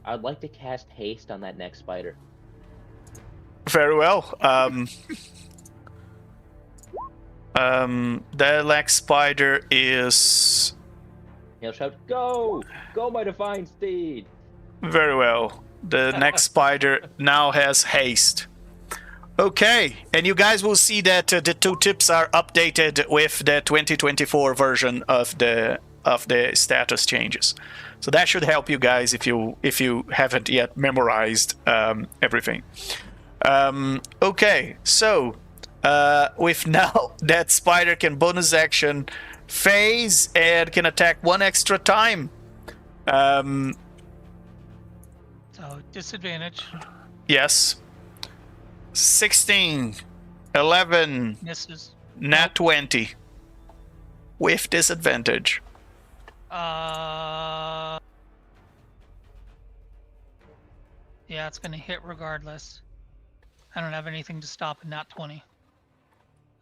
I'd like to cast haste on that next spider. Very well. The next spider is He'll shout, "Go! Go, my divine steed!" very well. The next spider now has haste. Okay, and you guys will see that the two tips are updated with the 2024 version of the status changes. So that should help you guys if you haven't yet memorized everything. Okay, so with now that spider can bonus action phase and can attack one extra time. So disadvantage. Yes. 16, 11, Misses. nat 20. With disadvantage. Yeah, it's gonna hit regardless. I don't have anything to stop a nat 20.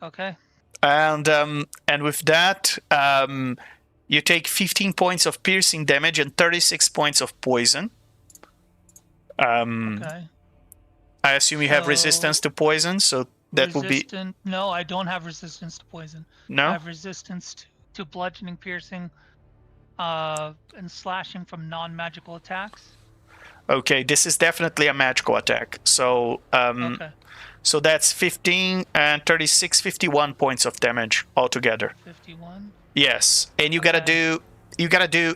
Okay. And with that, you take 15 points of piercing damage and 36 points of poison. Okay. I assume you have So- resistance to poison, so that will be... No, I don't have resistance to poison. No? I have resistance to bludgeoning, piercing, and slashing from non-magical attacks. Okay, this is definitely a magical attack. So, Okay. so that's 15 and 36, 51 points of damage altogether. 51. Yes, and you gotta do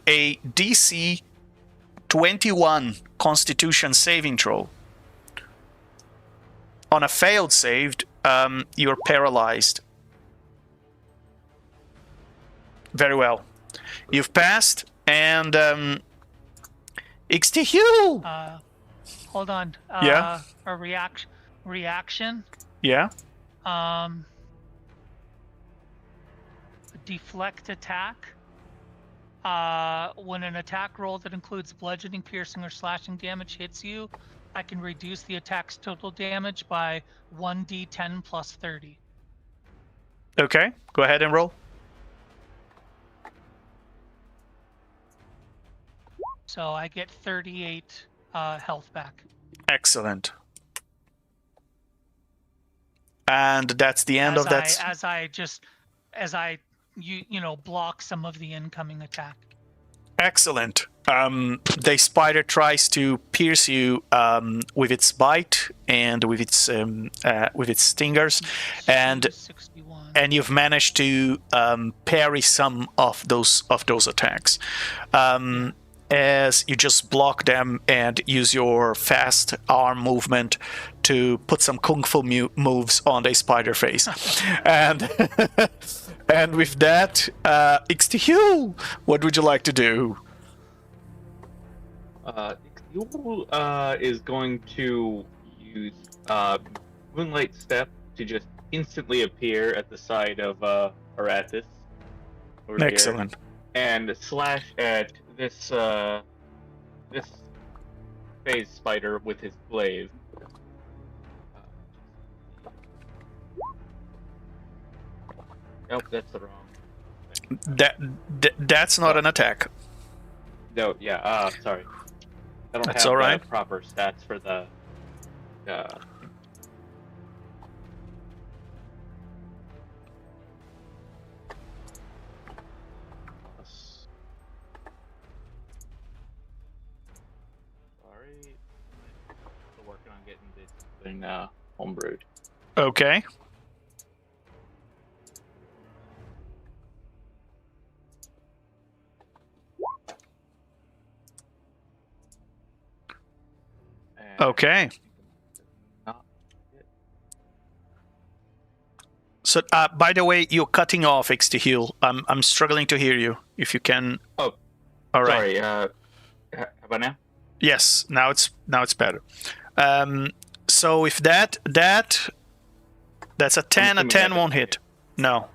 a DC 21 Constitution saving throw. On a failed save, you're paralyzed. Very well. You've passed, and XTHU! Hold on. Yeah? A reaction. Yeah? Deflect attack. When an attack roll that includes bludgeoning, piercing, or slashing damage hits you, I can reduce the attack's total damage by 1d10 plus 30. Okay, go ahead and roll. So I get 38 health back. Excellent. And that's the end of that. As I block some of the incoming attack. Excellent. the spider tries to pierce you with its bite and with its stingers, and 61. you've managed to parry some of those attacks. As you just block them and use your fast arm movement to put some kung fu moves on the spider face. And and with that, Ixtihul, what would you like to do? Yule is going to use Moonlight Step to just instantly appear at the side of Arathis. Excellent. And slash at this phase spider with his glaive. Nope, that's the wrong thing. That's not an attack. No, yeah, sorry. I don't That's have all right. the proper stats for the sorry. Still working on getting this thing homebrewed. Okay. And Okay. not it. So, by the way, you're cutting off Ixtihul. I'm struggling to hear you. If you can. Oh, all right. sorry. How about now? Yes, now it's better. So if that's a 10. A assuming 10 that won't doesn't hit. No.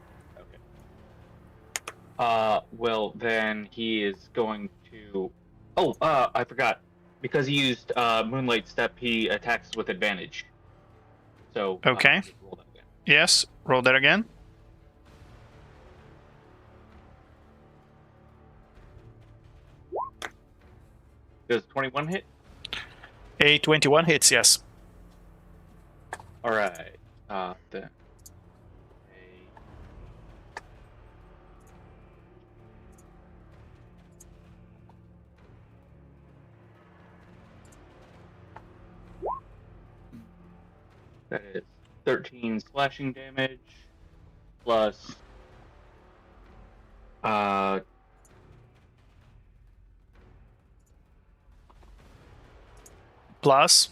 Okay. Well, then he is going to. Oh, I forgot. Because he used Moonlight Step, he attacks with advantage. So. Okay. just roll that again. Yes. Roll that again. Does 21 hit? A 21 hits. Yes. All right. Then. That is 13 slashing damage plus Plus.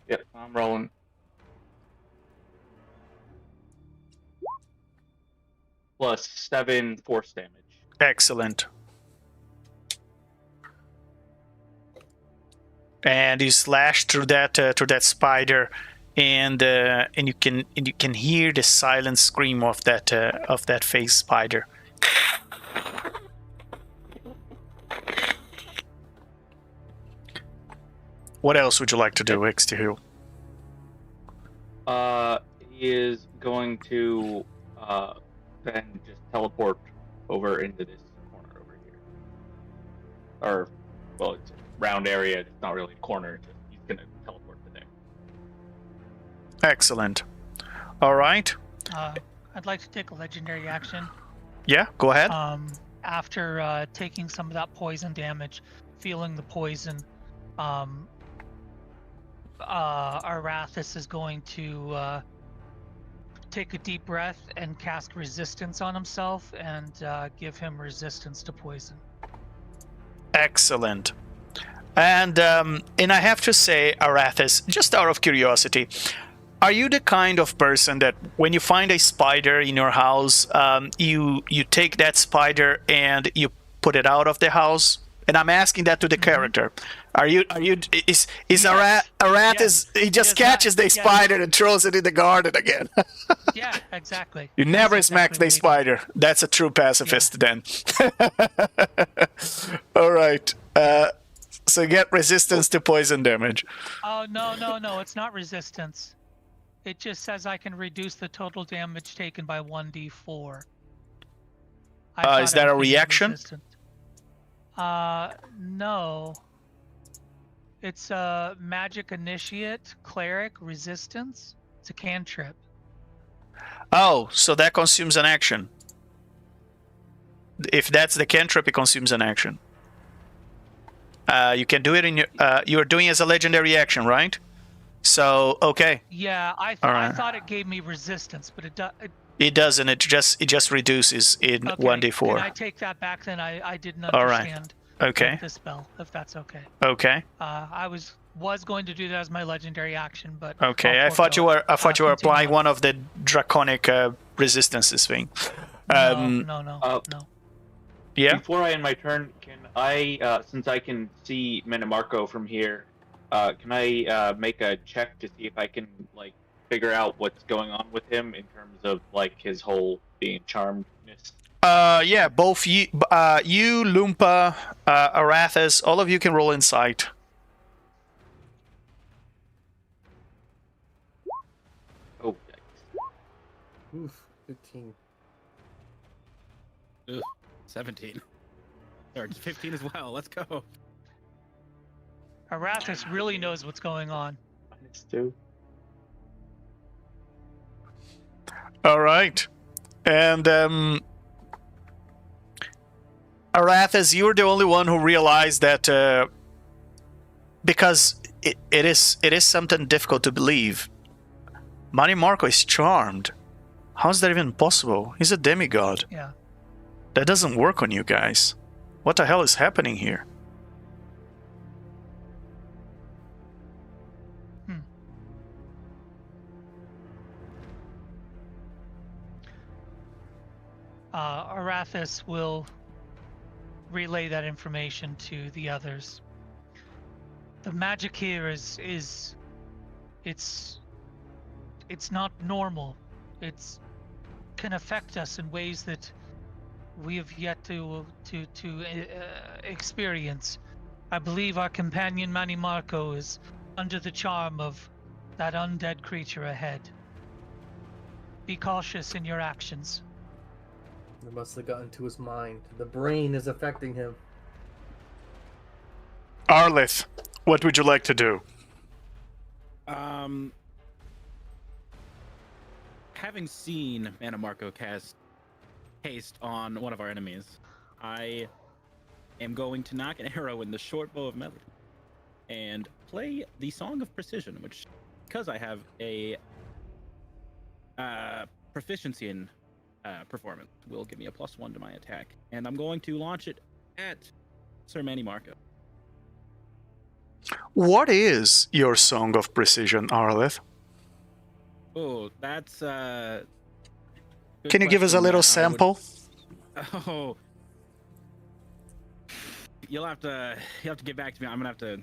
yep, I'm rolling. Plus 7 force damage. Excellent. And you slash through that spider, and you can hear the silent scream of that face spider. What else would you like to do, Ixtihul? He is going to then just teleport over into this corner over here. Or, well, it's a round area. It's not really a corner. He's gonna teleport to there. Excellent. All right. I'd like to take a legendary action. Yeah, go ahead. After taking some of that poison damage, feeling the poison, Arathis is going to take a deep breath and cast resistance on himself and give him resistance to poison. Excellent. And I have to say, Arathis, just out of curiosity, are you the kind of person that when you find a spider in your house, you take that spider and you put it out of the house? And I'm asking that to the character. Is Arathis, he just catches the spider and throws it in the garden again. Yeah, exactly. You never That's smack exactly the spider. That's a true pacifist then. All right. So get resistance to poison damage. Oh, no, it's not resistance. It just says I can reduce the total damage taken by 1d4. Is that a reaction? No. It's a magic initiate, cleric, resistance. It's a cantrip. Oh, so that consumes an action. if that's the cantrip, it consumes an action. You can do it in your. You're doing it as a legendary action, right? So okay. Yeah, I Alright. thought it gave me resistance, but it It doesn't. It just reduces in okay. 1d4. Can I take that back then? I didn't Alright. understand Okay. the spell, if that's okay. Okay. I was going to do that as my legendary action, but Okay. I'll I thought you forego were. it. I thought you were Continue applying on. one of the draconic resistances thing. No. Yeah. Before I end my turn, can I, since I can see Minimarco from here, can I make a check to see if I can like figure out what's going on with him in terms of like his whole being charmedness? Yeah. Both you, Lumpa, Arathis, all of you can roll insight. Oh, yikes. Oof, 15. Ugh, 17. Or 15 as well. Let's go. Arathis really knows what's going on. -2. All right. And Arathis, you're the only one who realized that because it is something difficult to believe. Marco is charmed. How's that even possible? He's a demigod. Yeah. That doesn't work on you guys. What the hell is happening here? Arathis will relay that information to the others. The magic here is it's not normal. It's can affect us in ways that we have yet to experience. I believe our companion Marco is under the charm of that undead creature ahead. Be cautious in your actions. It must have gotten to his mind. The brain is affecting him. Arlith, what would you like to do? Having seen Marco cast haste on one of our enemies, I am going to knock an arrow in the short bow of melee and play the Song of Precision, which, because I have a proficiency in performance, will give me a +1 to my attack, and I'm going to launch it at Sir Marco. What is your Song of Precision, Arlith? Oh, that's good Can you give us a question. little I sample? Oh, you'll have to get back to me. I'm gonna have to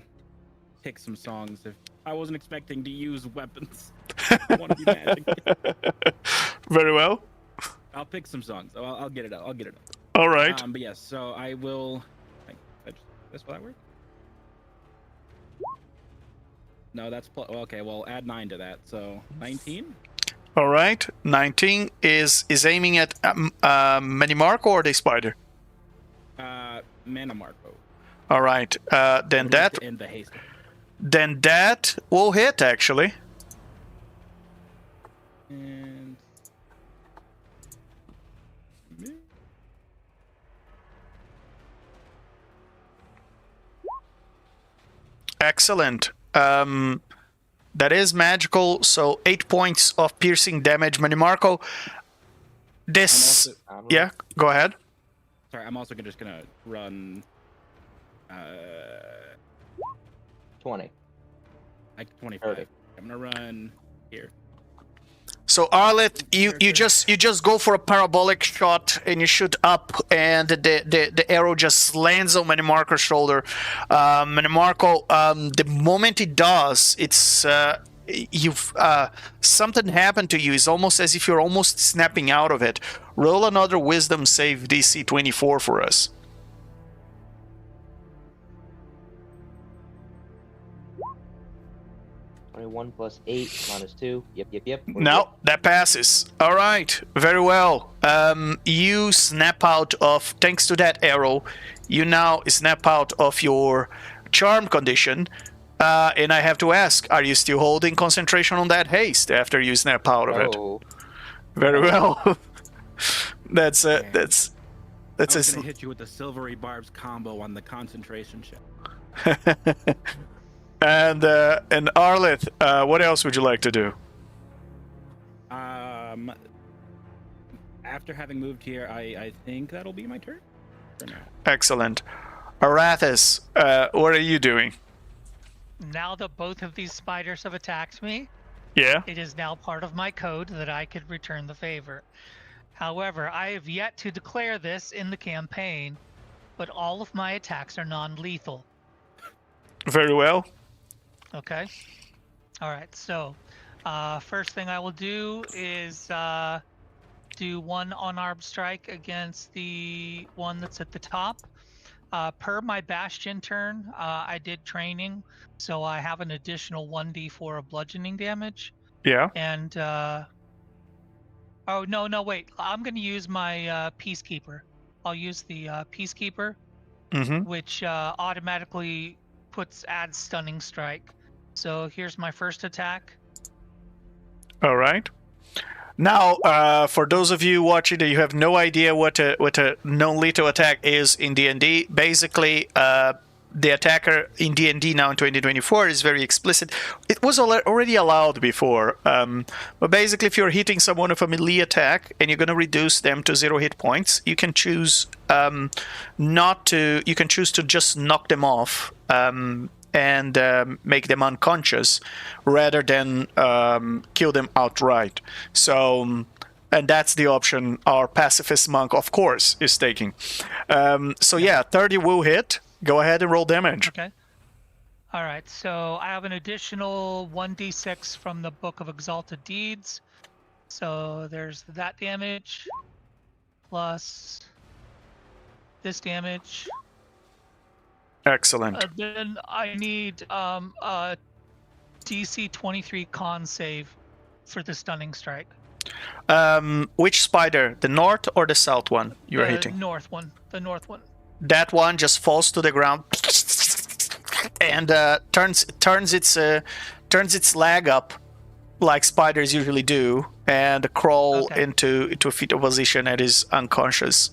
pick some songs. If I wasn't expecting to use weapons, I want to be magic. Very well. I'll pick some songs. I'll get it out. All right. But yes, so I will. That's will that work? No, that's okay. Well, add 9 to that, so 19. All right. 19 is aiming at Marco or the spider? Marco. All right. Then that And the haste. Then that will hit, actually. And Excellent. That is magical, so 8 points of piercing damage. Marco, this... Yeah, go ahead. sorry, I'm also just gonna run 20. like 25. Okay. I'm gonna run here. So Arleth, you just go for a parabolic shot and you shoot up, and the arrow just lands on Marco's shoulder. Marco, the moment it does, it's you've something happened to you. It's almost as if you're almost snapping out of it. Roll another Wisdom save DC 24 for us. 21 plus 8 -2. Yep. No, that passes. All right, very well. You snap out of, thanks to that arrow, you now snap out of your charm condition. And I have to ask, are you still holding concentration on that haste after you snap out of it? Oh, Very well. That's That's I was gonna hit you with the silvery barbs combo on the concentration ship. And Arlith, what else would you like to do? After having moved here, I think that'll be my turn for now. Excellent. Arathis, what are you doing? Now that both of these spiders have attacked me, Yeah. it is now part of my code that I could return the favor. However, I have yet to declare this in the campaign, but all of my attacks are non-lethal. Very well. Okay. All right. So, first thing I will do is do one unarmed strike against the one that's at the top. Per my Bastion turn, I did training, so I have an additional 1d4 of bludgeoning damage. Yeah. And oh no, wait! I'm going to use my Peacekeeper. I'll use the Peacekeeper, Mm-hmm. which automatically adds stunning strike. So here's my first attack. All right. Now, for those of you watching that you have no idea what a non-lethal attack is in D&D, basically, the attacker in D&D now in 2024 is very explicit. It was already allowed before, but basically, if you're hitting someone with a melee attack and you're going to reduce them to 0 hit points, you can choose not to. You can choose to just knock them off. And make them unconscious rather than kill them outright. So, and that's the option our pacifist monk, of course, is taking. So yeah, 30 will hit. Go ahead and roll damage. Okay. All right, so I have an additional 1d6 from the Book of Exalted Deeds. So there's that damage, plus this damage. Excellent. Then I need a DC 23 con save for the stunning strike. Which spider? The north or the south one you're hitting? The north one. That one just falls to the ground and turns its leg up like spiders usually do and crawl into a fetal position and is unconscious.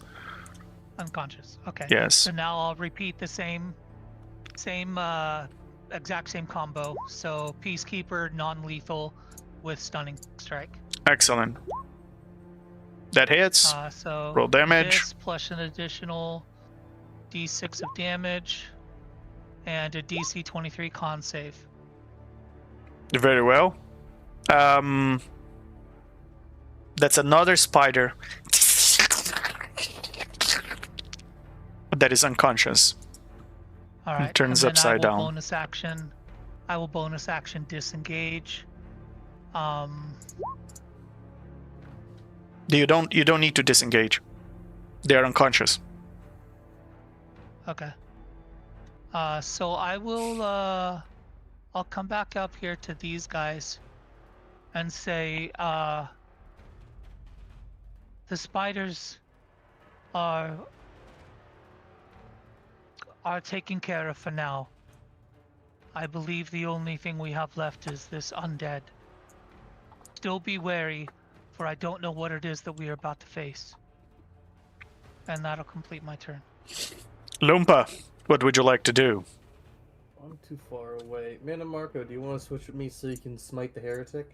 Unconscious. Okay. Yes. So now I'll repeat the exact same combo. So Peacekeeper, non-lethal, with stunning strike. Excellent. That hits. So roll damage. This plus an additional D6 of damage and a DC 23 con save. Very well. That's another spider that is unconscious. All right. Turns and then upside down. I will bonus action disengage. You don't need to disengage. They are unconscious. Okay. So I will I'll come back up here to these guys and say the spiders are taken care of for now. I believe the only thing we have left is this undead. Still be wary, for I don't know what it is that we are about to face. And that'll complete my turn. Lumpa, what would you like to do? I'm too far away. Man and Marco, do you want to switch with me so you can smite the heretic?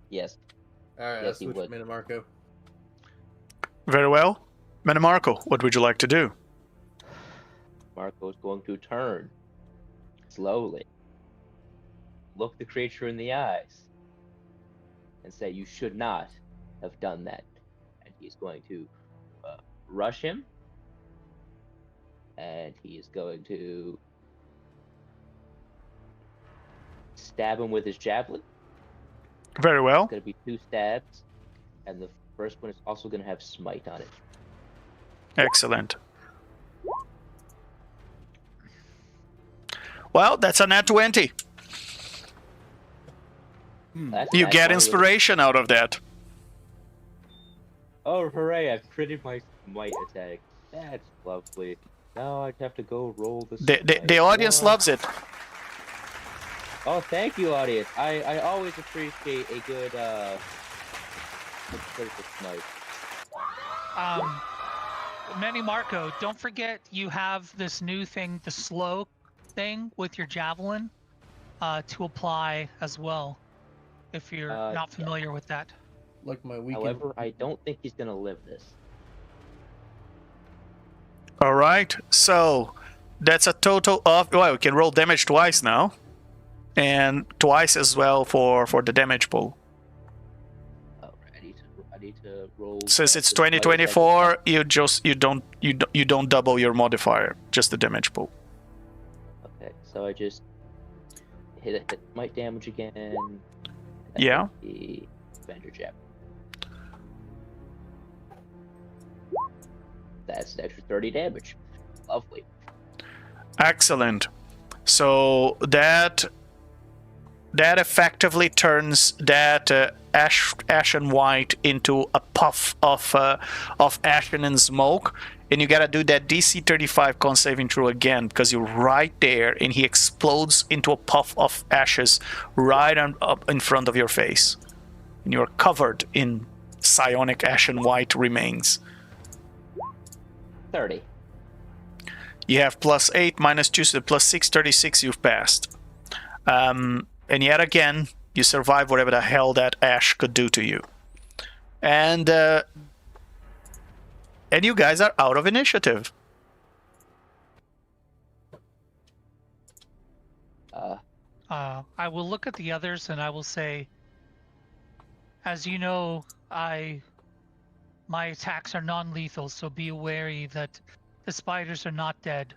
Yes. Alright, Yes, I'll he switch would. with Man and Marco. Very well. Manamarco, what would you like to do? Marco's going to turn slowly, look the creature in the eyes, and say, "You should not have done that." And he's going to rush him, and he is going to stab him with his javelin. Very well. It's going to be 2 stabs, and the first one is also going to have smite on it. Excellent. Well, that's a nat 20. You get inspiration out of that. Oh, hooray, I've critted my smite attack. That's lovely. Now I have to go roll the The audience loves it. Oh, thank you, audience. I always appreciate a good critical smite. Manny Marco, don't forget you have this new thing, the slow thing with your javelin, to apply as well, if you're not yeah. familiar with that. Like my weekend. However, I don't think he's gonna live this. All right. So that's a total of. Well, we can roll damage twice now, and twice as well for the damage pool. Oh, I need to roll. Since it's this other type of 2024, you don't double your modifier, just the damage pool. Okay, so I just hit might damage again. and Yeah. The Avenger Jab. That's an extra 30 damage. Lovely. Excellent. So that effectively turns that ashen white into a puff of ashen and smoke, and you gotta do that DC 35 con saving throw again because you're right there, and he explodes into a puff of ashes right up in front of your face, and you're covered in psionic ashen white remains. 30. You have +8 -2, so +6, 36. You've passed. And yet again, you survive whatever the hell that ash could do to you. And you guys are out of initiative. I will look at the others and I will say, as you know, my attacks are non-lethal, so be wary that the spiders are not dead.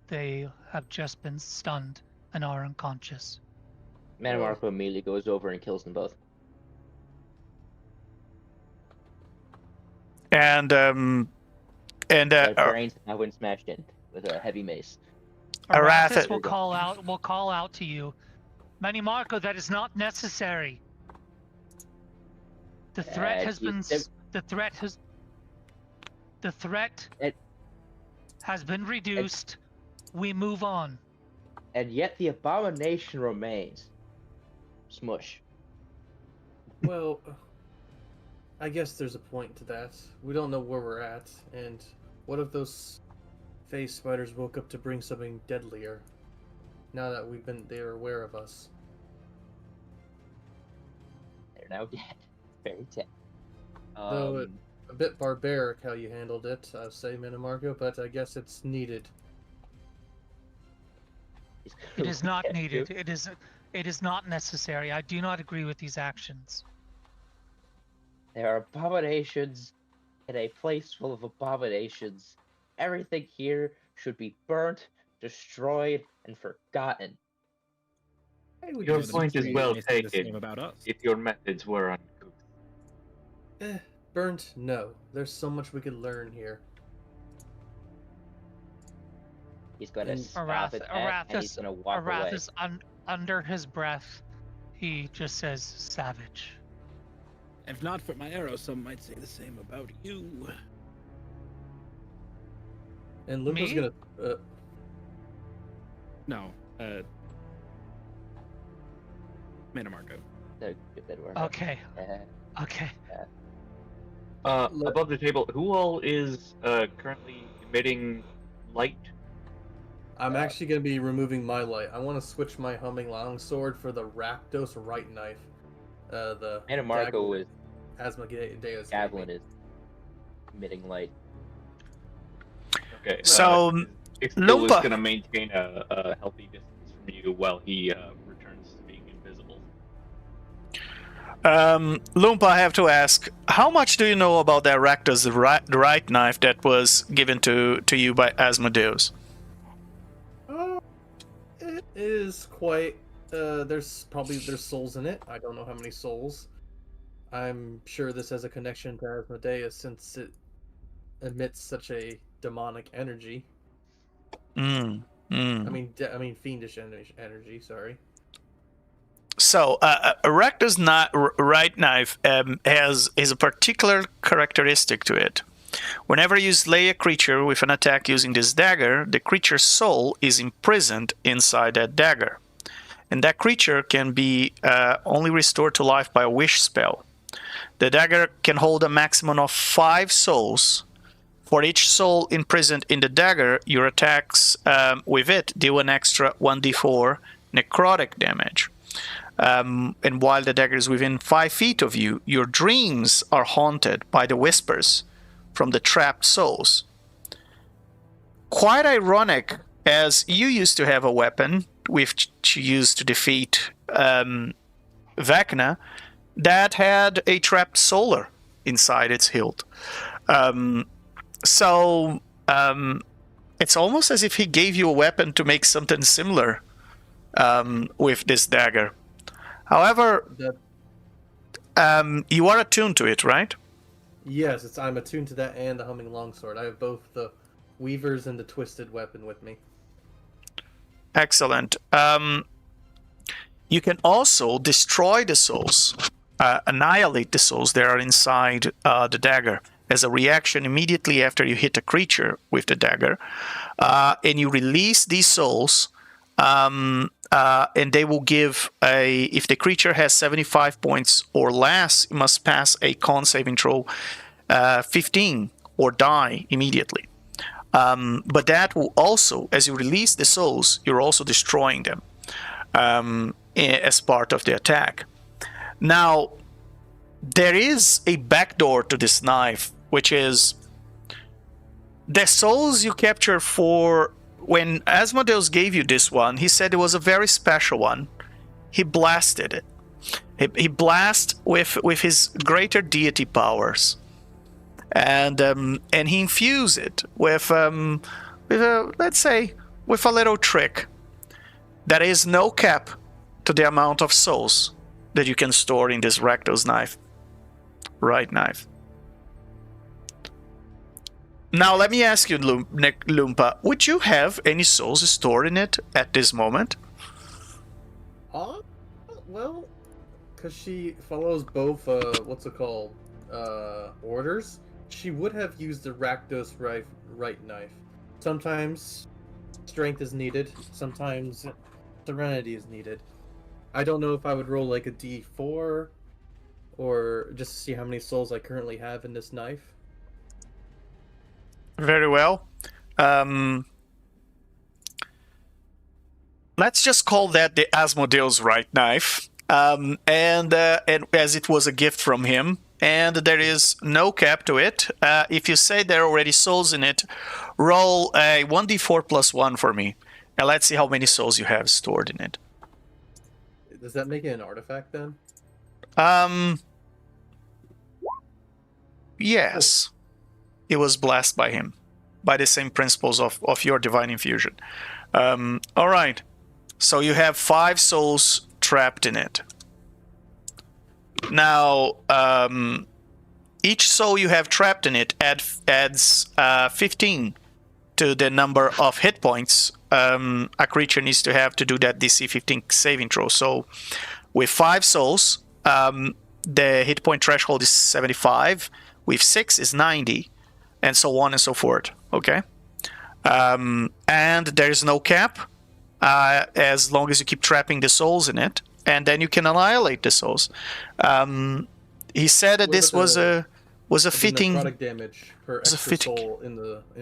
They have just been stunned and are unconscious. Marco immediately goes over and kills them both. And Their brains have been smashed in with a heavy mace. Arathis will call out to you. Manny Marco, that is not necessary. The threat has been has been reduced. We move on. And yet the abomination remains. Smush. Well, I guess there's a point to that. We don't know where we're at, and what if those phase spiders woke up to bring something deadlier? Now that they're aware of us. They're now dead. Very dead. Though a bit barbaric how you handled it, I say, Minimarco, but I guess it's needed. It is not needed. It is not necessary. I do not agree with these actions. There are abominations in a place full of abominations. Everything here should be burnt, destroyed, and forgotten. Your point is well The same taken. about us. If your methods were uncouth. Burnt? No. There's so much we could learn here. He's gonna And stop it, and he's gonna walk away. Arathis, under his breath, he just says, "Savage." If not for my arrow, some might say the same about you. And Lupa's Me? gonna. No, Manamarco. Okay. Okay. Above the table, who all is currently emitting light? I'm actually gonna be removing my light. I want to switch my humming longsword for the Rakdos right knife. The Manamarco is Asmodeus. javelin is emitting light. Okay. So, Ixtal is Lumpa. going to maintain a healthy distance from you while he returns to being invisible. Lumpa, I have to ask, how much do you know about that Rakdos right knife that was given to you by Asmodeus? It is quite. There's souls in it. I don't know how many souls. I'm sure this has a connection to Asmodeus since it emits such a demonic energy. I mean fiendish energy. Sorry. So, Rakdos right knife has a particular characteristic to it. Whenever you slay a creature with an attack using this dagger, the creature's soul is imprisoned inside that dagger. And that creature can be only restored to life by a wish spell. The dagger can hold a maximum of 5 souls, For each soul imprisoned in the dagger, your attacks with it deal an extra 1d4 necrotic damage. And while the dagger is within 5 feet of you, your dreams are haunted by the whispers from the trapped souls. Quite ironic, as you used to have a weapon which you used to defeat Vecna that had a trapped solar inside its hilt. So it's almost as if he gave you a weapon to make something similar with this dagger. However, you are attuned to it, right? Yes, I'm attuned to that and the humming longsword. I have both the weavers and the twisted weapon with me. Excellent. You can also destroy the souls, annihilate the souls that are inside the dagger as a reaction immediately after you hit a creature with the dagger. And you release these souls, and they will give if the creature has 75 points or less, it must pass a con saving throw 15 or die immediately. But that will also, as you release the souls, you're also destroying them as part of the attack. Now, there is a backdoor to this knife, which is the souls you capture for... When Asmodeus gave you this one, he said it was a very special one. He blasted it. He blasted with his greater deity powers. And he infused it with a, let's say, with a little trick. There is no cap to the amount of souls that you can store in this Rakdos knife. Right knife. Now, let me ask you, Lumpa, would you have any souls stored in it at this moment? Well, because she follows both, what's it called, orders, she would have used the Rakdos right knife. Sometimes strength is needed, sometimes serenity is needed. I don't know if I would roll like a d4, or just to see how many souls I currently have in this knife. Very well. Let's just call that the Asmodeus right knife. And as it was a gift from him, and there is no cap to it. If you say there are already souls in it, roll a 1d4 plus 1 for me. And let's see how many souls you have stored in it. Does that make it an artifact then? Yes. It was blessed by him, by the same principles of your divine infusion. All right. So you have 5 souls trapped in it. Now, each soul you have trapped in it adds 15 to the number of hit points a creature needs to have to do that DC 15 saving throw. So with 5 souls, the hit point threshold is 75. With 6 is 90. And so on and so forth. Okay? And there is no cap as long as you keep trapping the souls in it. And then you can annihilate the souls. He said that this was a fitting... necrotic damage per extra soul in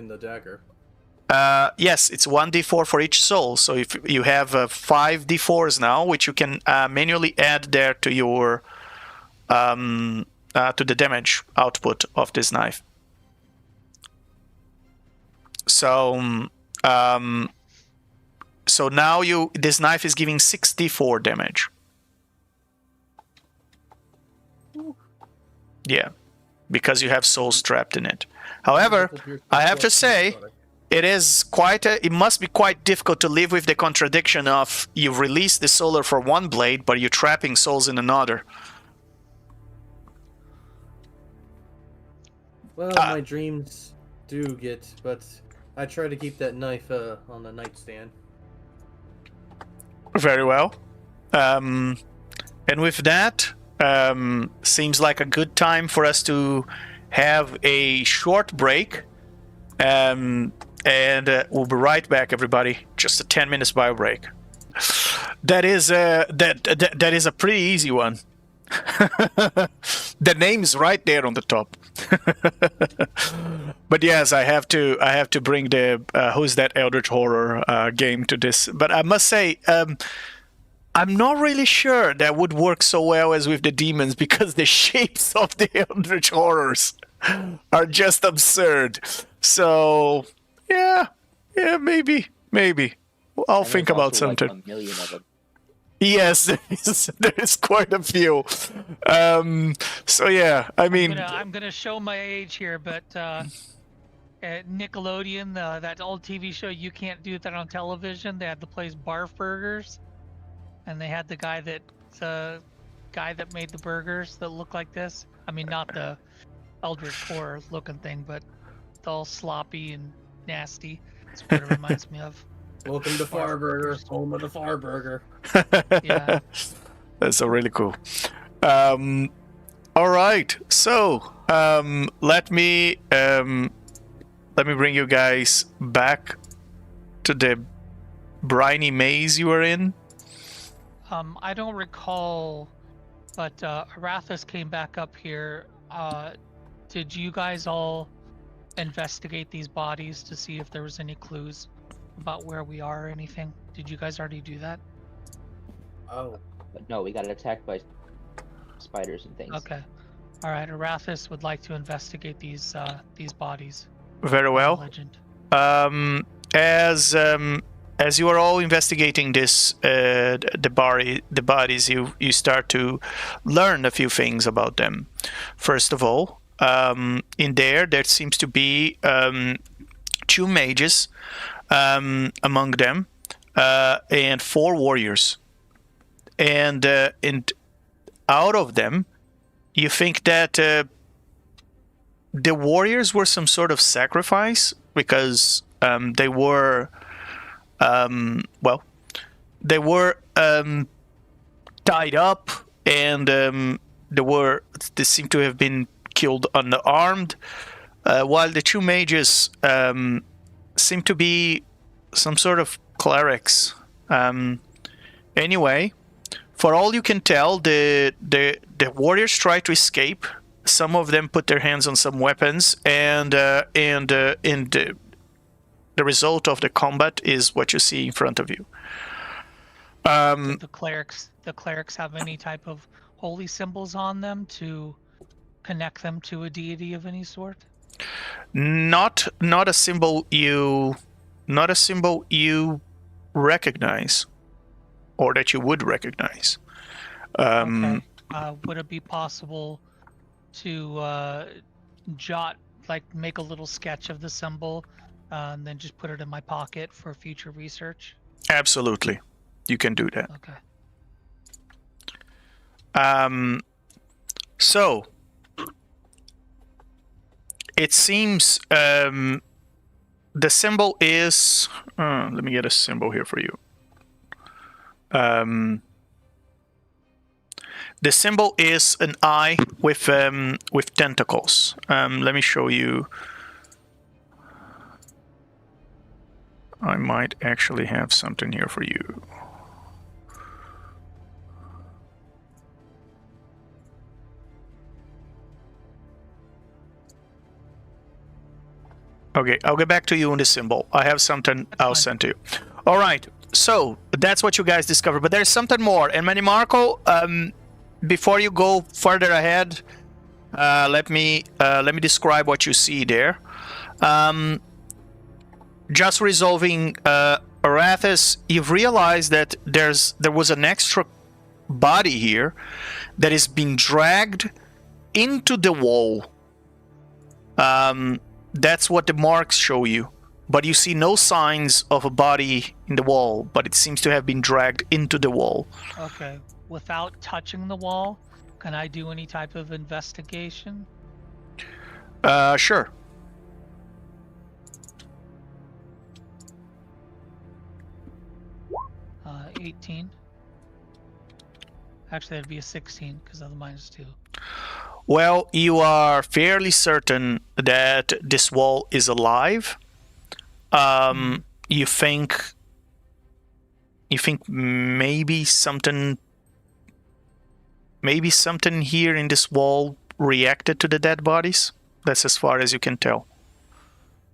the dagger. Yes, it's 1d4 for each soul. So if you have 5 d4s now, which you can manually add there to your to the damage output of this knife. So so now this knife is giving 6d4 damage. Yeah, because you have souls trapped in it. However, I have to say, it must be quite difficult to live with the contradiction of you've released the solar for one blade, but you're trapping souls in another. Well, my dreams do but I try to keep that knife on the nightstand. Very well. And with that, seems like a good time for us to have a short break. And we'll be right back, everybody. Just a 10 minutes bio break. That is a pretty easy one. The name's right there on the top. But yes, I have to bring the Who's That Eldritch Horror game to this. But I must say, I'm not really sure that would work so well as with the demons, because the shapes of the Eldritch Horrors are just absurd. So yeah, maybe. I'll And think there's about also, like, something. a million of them. Yes, there's quite a few. So yeah, I mean, I'm gonna show my age here, but at Nickelodeon, that old TV show, You Can't Do That on Television, they had the place Barf Burgers, and they had the guy that made the burgers that look like this. I mean, not the Eldritch Horror looking thing, but all sloppy and nasty. That's what it reminds me of. Welcome to Farburger, home of the Farburger. Yeah. That's so really cool. All right, so let me bring you guys back to the briny maze you were in. I don't recall, but Arathis came back up here. Did you guys all investigate these bodies to see if there was any clues about where we are or anything? Did you guys already do that? Oh, But no, we got attacked by spiders and things. Okay. All right. Arathis would like to investigate these bodies. Very well. Legend. As you are all investigating this, the bodies, you start to learn a few things about them. First of all, in there seems to be 2 mages among them, and 4 warriors, and out of them, you think that the warriors were some sort of sacrifice, because they were tied up, and they seem to have been killed unarmed, while the 2 mages seem to be some sort of clerics. Anyway, for all you can tell, the warriors try to escape. Some of them put their hands on some weapons, and the result of the combat is what you see in front of you. Did the clerics have any type of holy symbols on them to connect them to a deity of any sort? Not a symbol you recognize, or that you would recognize. Okay. Would it be possible to make a little sketch of the symbol, and then just put it in my pocket for future research? Absolutely, you can do that. Okay. So it seems the symbol is. Let me get a symbol here for you. The symbol is an eye with tentacles. Let me show you. I might actually have something here for you. Okay, I'll get back to you on the symbol. I have something I'll send to you. All right, so that's what you guys discovered. But there's something more. And Manny Marco, before you go further ahead, let me describe what you see there. Just resolving Arathis, you've realized that there was an extra body here that is being dragged into the wall. That's what the marks show you. But you see no signs of a body in the wall, but it seems to have been dragged into the wall. Okay. Without touching the wall, can I do any type of investigation? Sure. Uh, 18. Actually, that'd be a 16 because of the -2. Well, you are fairly certain that this wall is alive. You think maybe something here in this wall reacted to the dead bodies? That's as far as you can tell.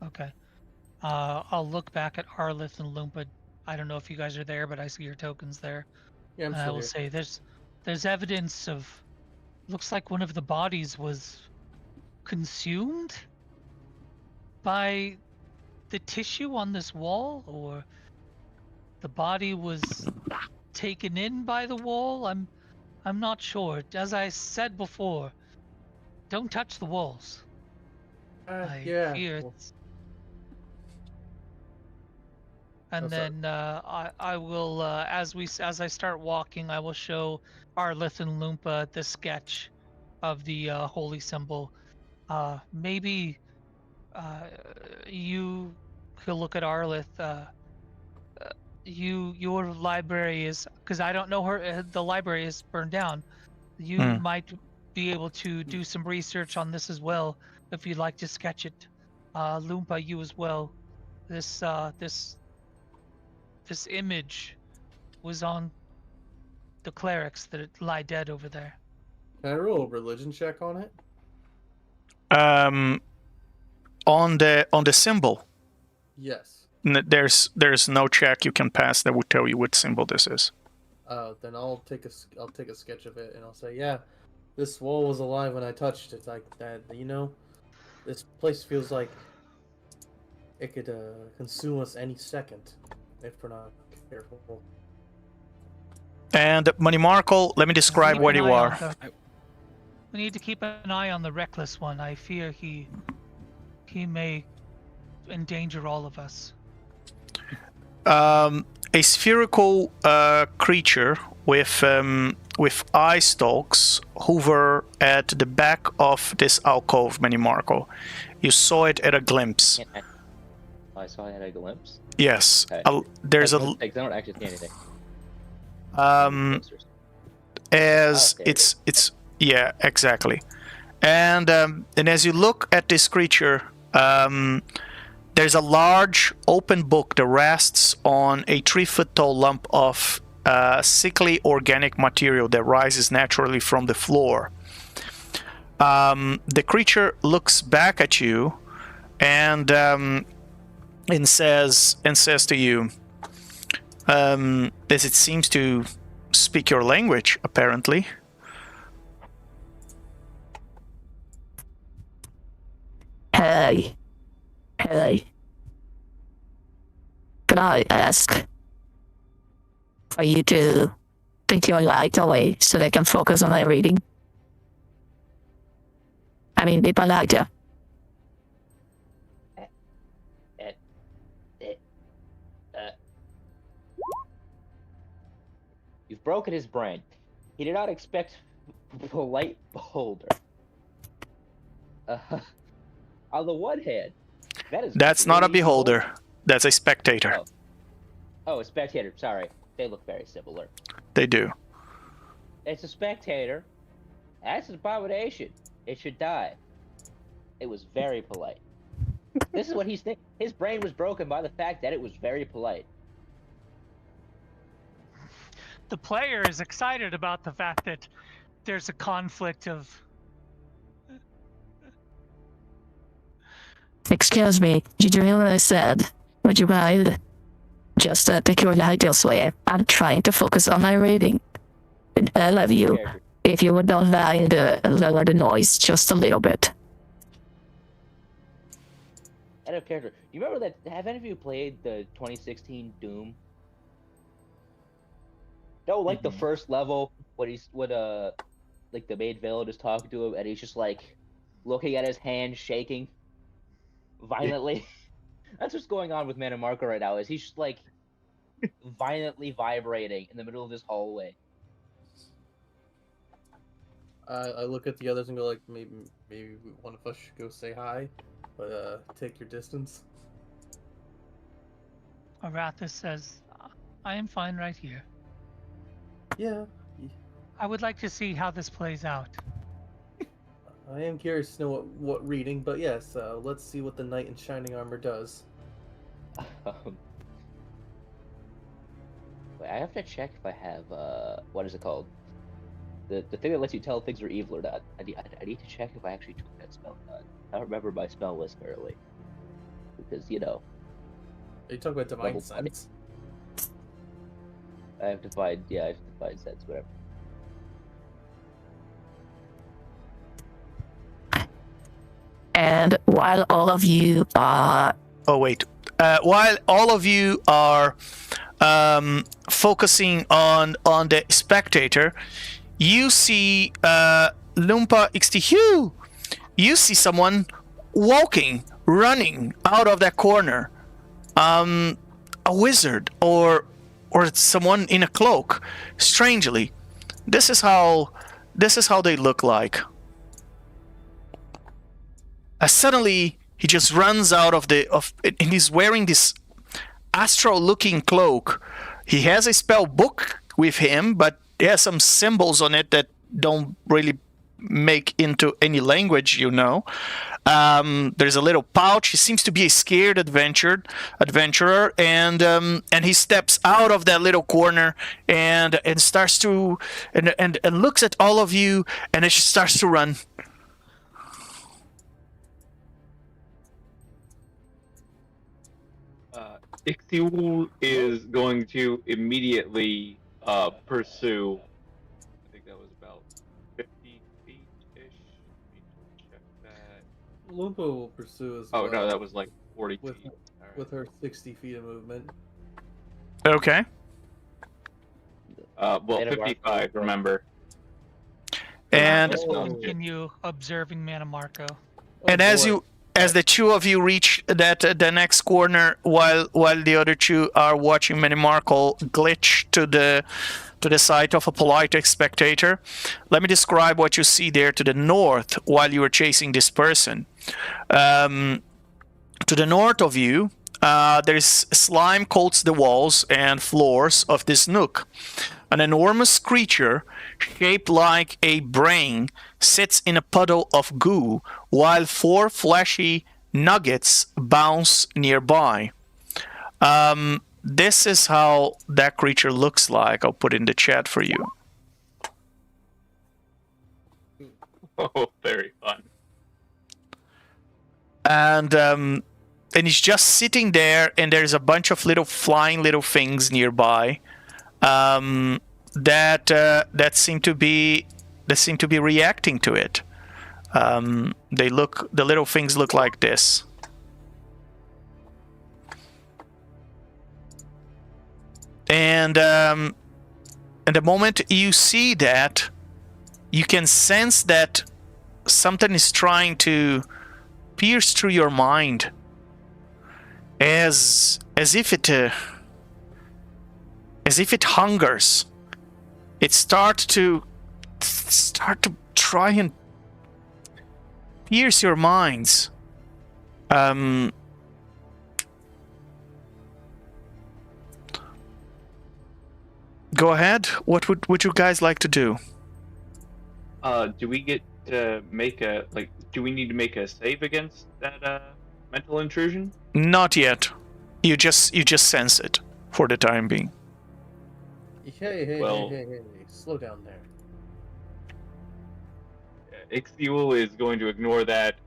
Okay. I'll look back at Arlith and Loompa. I don't know if you guys are there, but I see your tokens there. Yeah, I'm And I still will here. say there's evidence of, looks like one of the bodies was consumed by the tissue on this wall, or the body was taken in by the wall. I'm not sure. As I said before, don't touch the walls. I Yeah. fear Well, it's... And oh, sorry. then I will as I start walking, I will show Arlith and Loompa the sketch of the holy symbol. Maybe you could look at Arlith. Your library is, because I don't know her. The library is burned down. You Hmm. might be able to do some research on this as well if you'd like to sketch it. Loompa, you as well. This image was on the clerics that lie dead over there. Can I roll a religion check on it? On the symbol, Yes. there's no check you can pass that would tell you what symbol this is. Then I'll take a sketch of it and I'll say, yeah, this wall was alive when I touched it. Like that, you know, this place feels like it could consume us any second if we're not careful. And Money Markle, let me describe Keep where an you eye on are. we need to keep an eye on the reckless one. I fear he may endanger all of us. A spherical creature with eye stalks hover at the back of this alcove, Money Markle. You saw it at a glimpse. I saw it at a glimpse. Yes. Okay. There's I don't actually see anything. as Oh, okay. it's yeah, exactly. And as you look at this creature, there's a large open book that rests on a 3-foot tall lump of sickly organic material that rises naturally from the floor. The creature looks back at you and says to you, as it seems to speak your language, apparently. Hey. Can I ask for you to take your light away so they can focus on their reading? I mean, people like you. You've broken his brain. He did not expect polite beholder. On the one hand, That's not a really beholder. cool. That's a spectator. Oh, a spectator. Sorry. They look very similar. They do. It's a spectator. That's an abomination. It should die. It was very polite. This is what he's thinking. His brain was broken by the fact that it was very polite. The player is excited about the fact that there's a conflict of... Excuse me, did you hear what I said? Would you mind just take your light elsewhere? I'm trying to focus on my reading. I love you. If you would not mind lower the noise just a little bit. Out of character. You remember that? Have any of you played the 2016 Doom? No, like the first level when like the main villain is talking to him and he's just like looking at his hand shaking violently. That's what's going on with Mana Marco right now. Is he's just like violently vibrating in the middle of this hallway. I look at the others and go like, maybe one of us should go say hi, but take your distance. Arathis says, I am fine right here. Yeah, I would like to see how this plays out. I am curious to know what reading, but yes, let's see what the knight in shining armor does. Wait, I have to check if I have what is it called? The thing that lets you tell if things are evil or not. I need to check if I actually took that. that spell done. I don't remember my spell list currently. Because, you know, Are you talking about divine Level 20. sense? I have to find sense, whatever. And while all of you are Oh wait. While all of you are focusing on the spectator, you see Lumpa XTHU. You see someone walking, running out of that corner. A wizard or someone in a cloak. Strangely, this is how they look like. Suddenly, he just runs out and he's wearing this astral-looking cloak. He has a spell book with him, but it has some symbols on it that don't really make into any language, you know. There's a little pouch. He seems to be a scared adventurer, and he steps out of that little corner and starts to and looks at all of you, and it starts to run. Ixtiul is going to immediately pursue. I think that was about 50 feet-ish. Check that. Lumpa will pursue as Oh well. no, that was like 40 with, feet. All right. with her 60 feet of movement. Okay. Well, Mana 55. Marco. Remember. And Just will Oh. continue observing Mana Marco. and boy. as the two of you reach the next corner, while the other two are watching Minimarkle glitch to the side of a polite spectator, let me describe what you see there to the north while you are chasing this person. To the north of you, there's slime coats the walls and floors of this nook. An enormous creature shaped like a brain sits in a puddle of goo while 4 fleshy nuggets bounce nearby. This is how that creature looks like. I'll put it in the chat for you. Oh, very fun. And he's just sitting there, and there's a bunch of flying little things nearby that seem to be reacting to it. The little things look like this. And the moment you see that, you can sense that something is trying to pierce through your mind, as if it hungers. It starts to try and pierce your minds. Go ahead. What would you guys like to do? Do we get to make do we need to make a save against that mental intrusion? Not yet. You just sense it for the time being. Hey, Well- hey, slow down there. Ixtiul is going to ignore that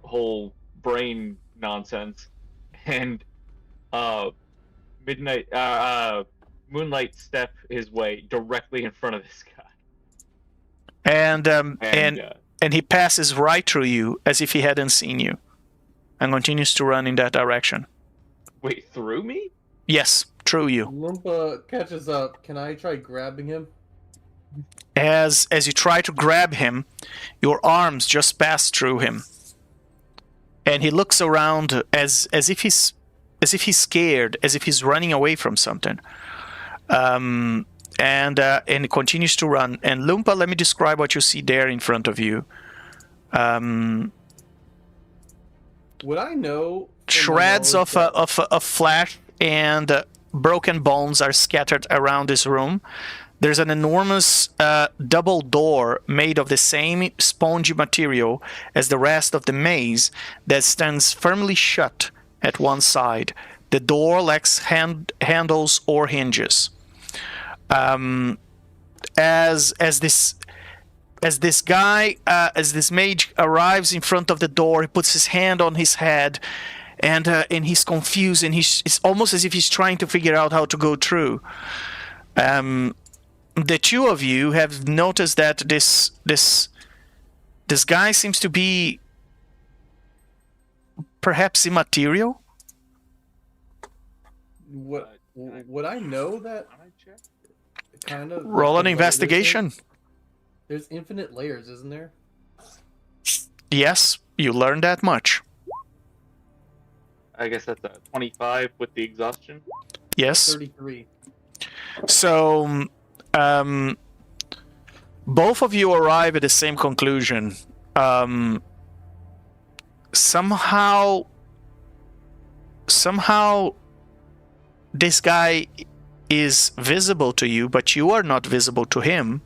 whole brain nonsense, and Moonlight step his way directly in front of this guy. And he passes right through you as if he hadn't seen you, and continues to run in that direction. Wait, through me? Yes, through you. Lumpa catches up. Can I try grabbing him? As you try to grab him, your arms just pass through him, and he looks around as if he's scared, as if he's running away from something. And he continues to run. And Lumpa, let me describe what you see there in front of you. Would I know? from my Shreds knowledge of flesh and broken bones are scattered around this room. There's an enormous double door made of the same spongy material as the rest of the maze that stands firmly shut at one side. The door lacks handles or hinges. As this as this guy, as this mage arrives in front of the door, he puts his hand on his head, and he's confused, and it's almost as if he's trying to figure out how to go through. The two of you have noticed that this guy seems to be perhaps immaterial. Would I know that? Kind of. Roll an investigation. There's infinite layers, isn't there? Yes, you learned that much. I guess that's a 25 with the exhaustion. Yes. 33. So, both of you arrive at the same conclusion. Somehow, this guy is visible to you, but you are not visible to him.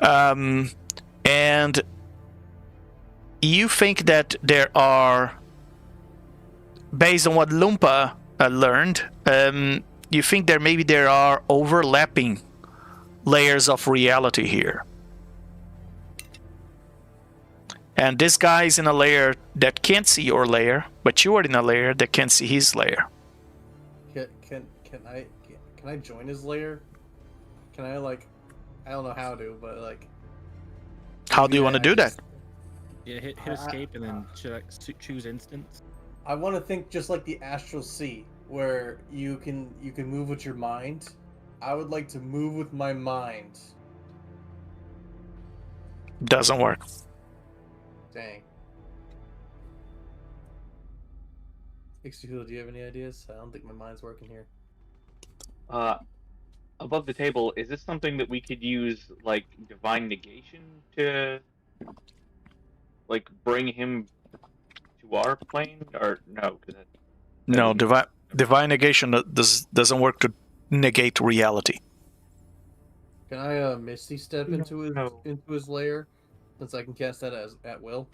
And you think that there are, based on what Lumpa learned, you think there are overlapping layers of reality here. And this guy is in a layer that can't see your layer, but you are in a layer that can't see his layer. Can I join his layer? Can I, like, I don't know how to, but, like... How do you want to do that? Yeah, hit escape and then choose instance. I want to think just like the Astral Sea, where you can move with your mind. I would like to move with my mind. Doesn't work. Dang. Cthulhu, do you have any ideas? I don't think my mind's working here. Above the table, is this something that we could use, like, divine negation to, like, bring him to our plane? Or no? No, divine negation doesn't work to negate reality. Can I Misty Step into his lair, since I can cast that at will?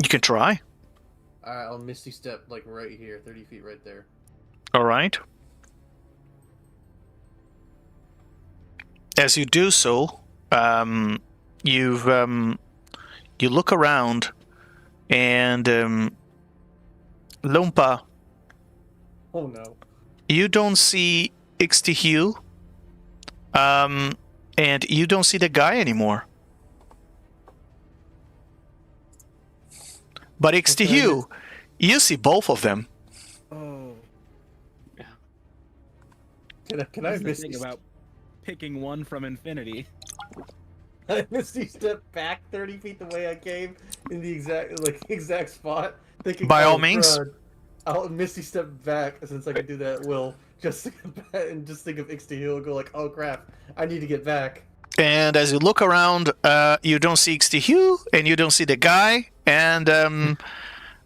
You can try. Alright, I'll Misty Step, like, right here, 30 feet right there. Alright. As you do so, you look around, and Lumpa, oh no, you don't see Cthulhu, and you don't see the guy anymore. But Cthulhu, you see both of them. oh. Can I This is the Misty thing about picking one from infinity. I Misty Step back 30 feet the way I came in the exact spot. Thinking, By all means. crud. I'll Misty Step back since I can do that at will. Just to get back and just think of Cthulhu and go like, oh crap, I need to get back. And as you look around, you don't see Cthulhu, and you don't see the guy, and in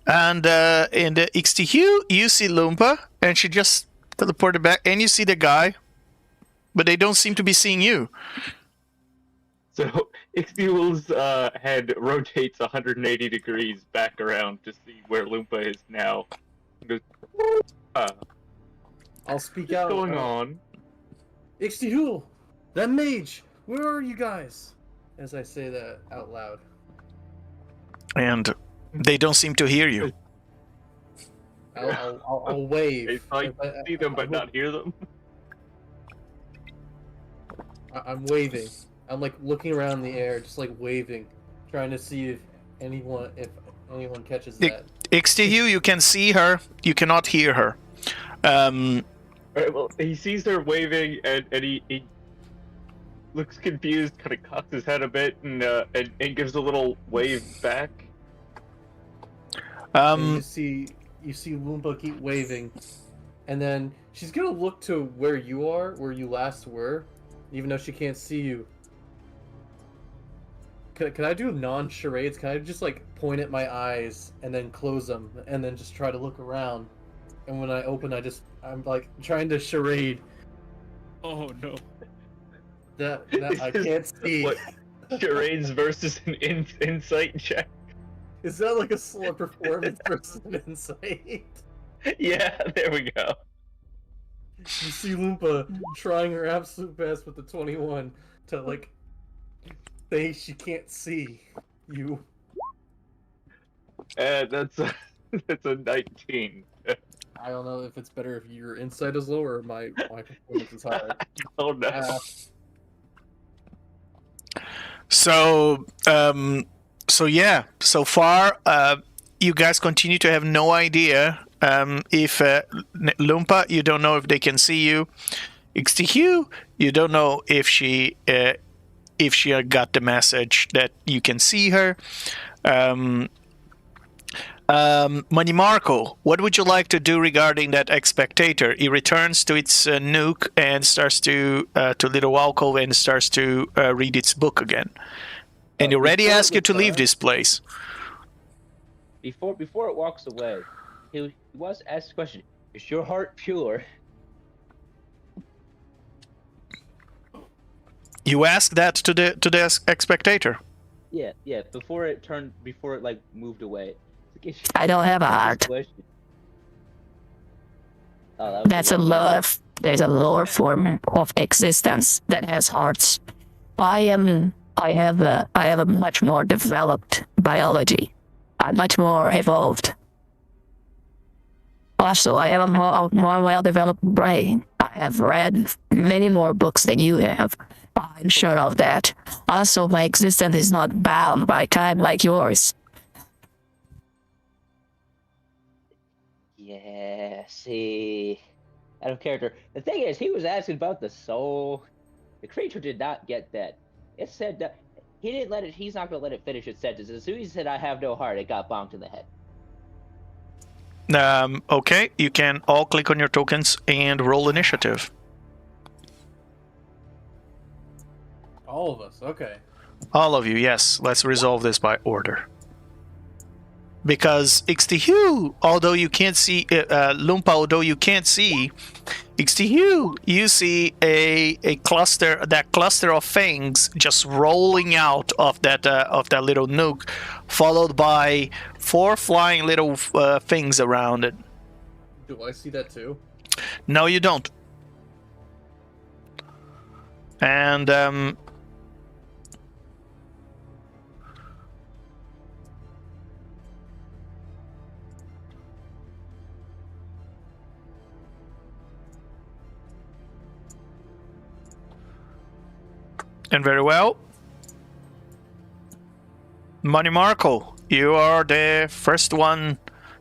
the Cthulhu, you see Lumpa, and she just teleported back, and you see the guy, but they don't seem to be seeing you. So Ixtiul's head rotates 180 degrees back around to see where Lumpa is now. He goes, I'll speak what's out. going on? Ixtiul, that mage, where are you guys? As I say that out loud. And they don't seem to hear you. I'll wave. It's like see them but not hear them. I'm waving. I'm like looking around the air, just like waving, trying to see if anyone catches that. Cthulhu, you can see her, you cannot hear her. Alright, well, he sees her waving, and he looks confused, kind of cocks his head a bit, and gives a little wave back. And you see Loompa keep waving, and then she's gonna look to where you are, where you last were, even though she can't see you. Can I do non-charades? Can I just like point at my eyes and then close them, and then just try to look around? And when I open, I'm like trying to charade. Oh no. That I can't see. What, charades versus an insight check? Is that like a slow performance versus an insight? Yeah, there we go. You see Loompa trying her absolute best with the 21 to like She can't see you. That's a, that's a 19. I don't know if it's better if your insight is low or my performance is higher. Oh no. So, yeah. So far, you guys continue to have no idea if Lumpa, you don't know if they can see you. XTQ, you don't know if she got the message that you can see her. Money Marco, what would you like to do regarding that expectator? He returns to its nook and starts to little alcove and starts to read its book again. And he already asked you to leave this place. Before it walks away, he was asked the question: "Is your heart pure?" You asked that to the expectator. Yeah. Before it like moved away. I don't have a heart. Oh, That's a lower. There's a lower form of existence that has hearts. I have a much more developed biology. I'm much more evolved. Also, I have a more well-developed brain. I have read many more books than you have. I'm sure of that. Also, my existence is not bound by time like yours. Yeah, see, out of character. The thing is, he was asking about the soul. The creature did not get that. It said that he didn't let it. He's not gonna let it finish its sentence. As soon as he said, "I have no heart," it got bonked in the head. Okay, you can all click on your tokens and roll initiative. All of us, okay. All of you, yes. Let's resolve this by order. Because XTHU, although you can't see Lumpa, although you can't see XTHU, you see a cluster of fangs just rolling out of that little nook, followed by 4 flying little things around it. Do I see that too? No, you don't. And very well. Money Marco, you are the first one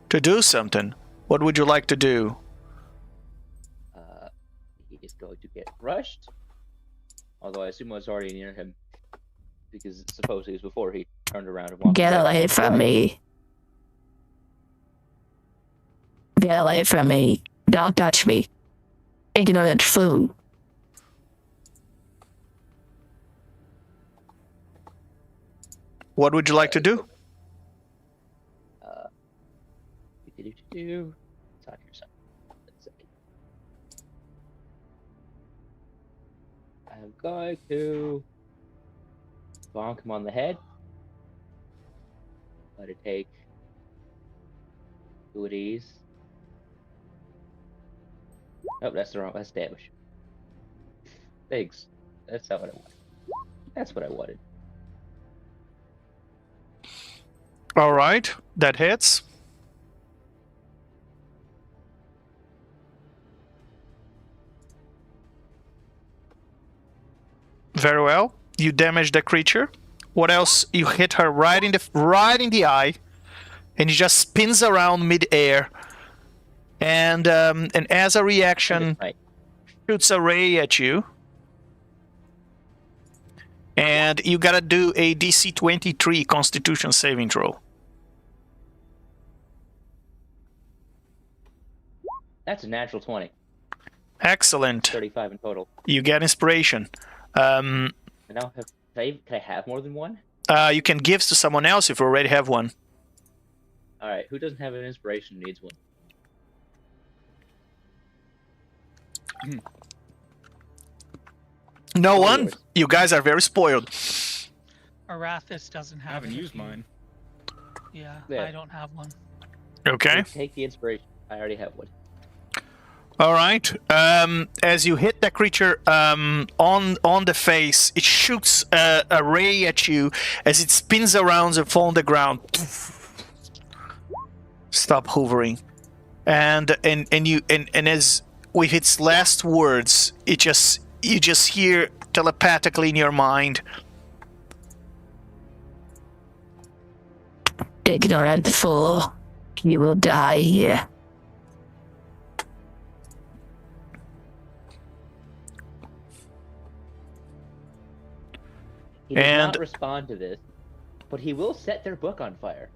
to do something. What would you like to do? He is going to get rushed. Although I assume I was already near him. Because supposedly it was before he turned around and walked Get away. away from me. Get away from me. Don't touch me. Ignorant fool. What would you like to do? Talk yourself. I'm going to bonk him on the head. Let it take 2 of these. Oh, that's damage. Thanks. That's not what I wanted. That's what I wanted. All right, that hits. Very well. You damage the creature. What else? You hit her right in the eye, and he just spins around mid-air. And as a reaction, shoots a ray at you. And you gotta do a DC 23 Constitution saving throw. That's a natural 20. Excellent. 35 in total. You get inspiration. And now, can I have more than one? You can give to someone else if you already have one. All right, who doesn't have an inspiration needs one? No one? You guys are very spoiled. Arathis doesn't have I haven't it. used mine. Yeah, Yeah. I don't have one. Okay. Take the inspiration. I already have one. All right. As you hit that creature on the face, it shoots a ray at you as it spins around and falls on the ground. Stop hovering, and as with its last words, you just hear telepathically in your mind, Ignorant fool, you will die here. He does And- not respond to this, but he will set their book on fire.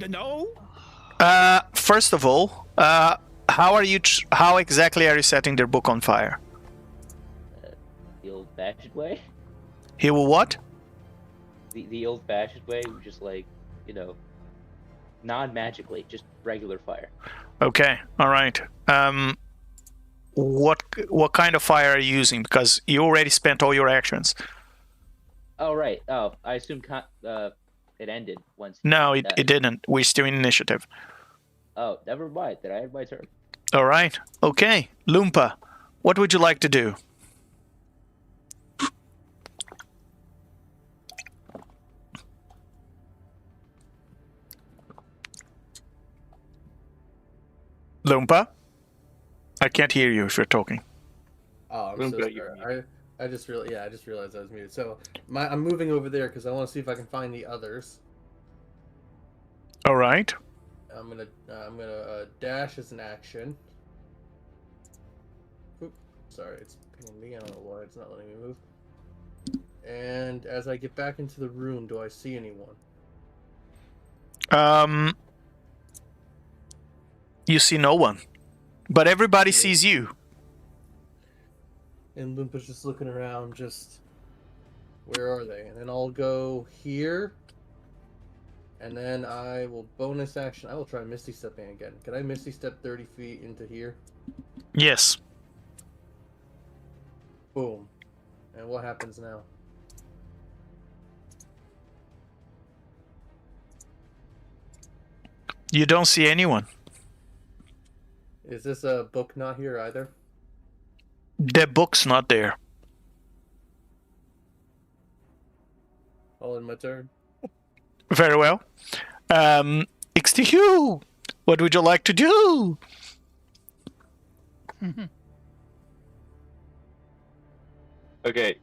No. First of all, how exactly are you setting their book on fire? The old-fashioned way. He will what? The old-fashioned way, just like, non-magically, just regular fire. Okay, all right. What kind of fire are you using? Because you already spent all your actions. Oh right. Oh, I assume it ended once. No, it didn't. We're still in initiative. Oh, never mind. Then I had my turn. All right. Okay, Loompa, what would you like to do? Loompa? I can't hear you if you're talking. Oh, I'm Room so got you sorry. I just realized I was muted. So I'm moving over there because I want to see if I can find the others. All right. I'm gonna dash as an action. Oop, sorry, it's pinging me. I don't know why it's not letting me move. And as I get back into the room, do I see anyone? You see no one, but everybody sees you. And Loompa's just looking around, just where are they? And then I'll go here, and then I will bonus action. I will try Misty Stepping again. Can I Misty Step 30 feet into here? Yes. Boom. And what happens now? You don't see anyone. Is this a book not here either? The book's not there. All in my turn. Very well. XTQ, what would you like to do? Okay,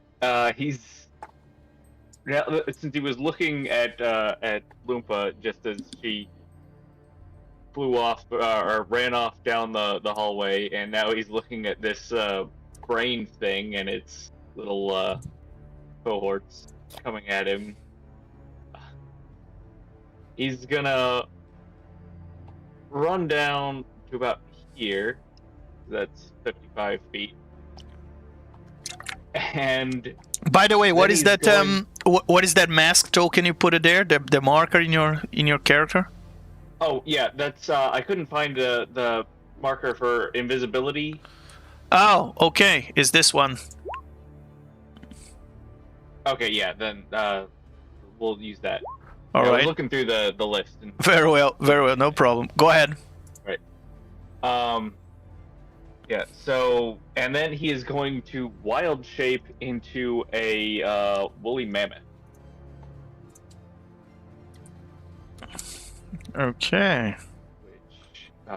he's now since he was looking at Loompa just as she flew off or ran off down the hallway, and now he's looking at this brain thing and its little cohorts coming at him. He's gonna run down to about here. That's 55 feet. And By the way, what then is he's that? going- What is that mask token you put it there? The marker in your character? oh yeah, that's I couldn't find the marker for invisibility. Oh, okay. Is this one? Okay, yeah, then we'll use that. All I was right. looking through the list. And, Very well. Very well. No problem. Go ahead. yeah. So, and then he is going to wild shape into a woolly mammoth. Okay. Which I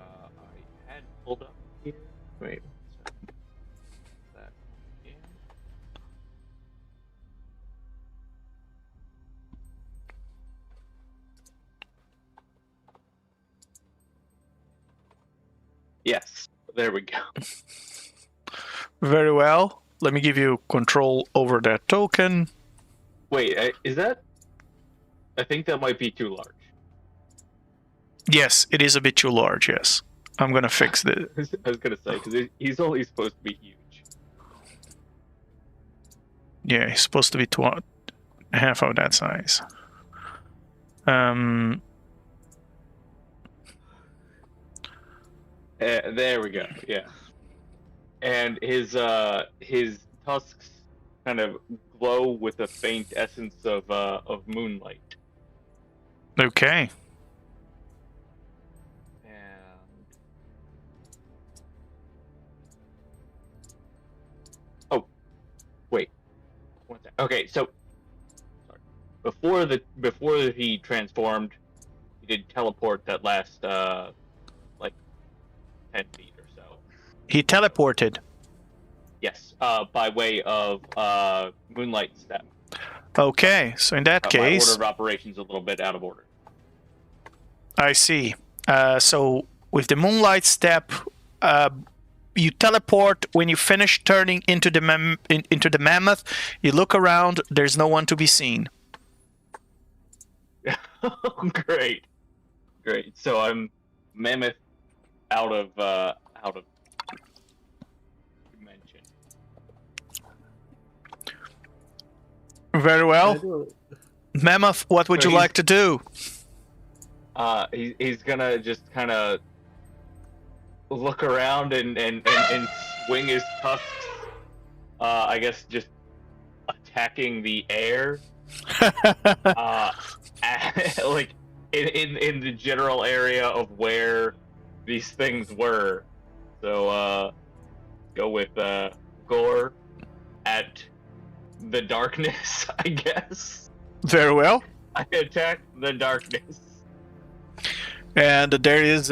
had pulled up here. Wait. That in. Yes. There we go. Very well. Let me give you control over that token. Wait, is that? I think that might be too large. Yes, it is a bit too large. Yes, I'm gonna fix the. I was gonna say because he's only supposed to be huge. Yeah, it's supposed to be half of that size. There we go. Yeah, and his tusks kind of glow with a faint essence of moonlight. Okay. And Okay, so before he transformed, he did teleport that last like 10 feet or so. He teleported. Yes, by way of Moonlight Step. Okay, so in that My case, order of operations a little bit out of order. I see. So with the Moonlight Step, you teleport. When you finish turning into the into the mammoth, you look around. There's no one to be seen. Great. So I'm mammoth out of dimension. Very well, mammoth. What would So you like to do? He's gonna just kind of look around and swing his tusks. I guess just attacking the air. Like in the general area of where these things were. So go with gore at the darkness, I guess. Very well. I attack the darkness. And there is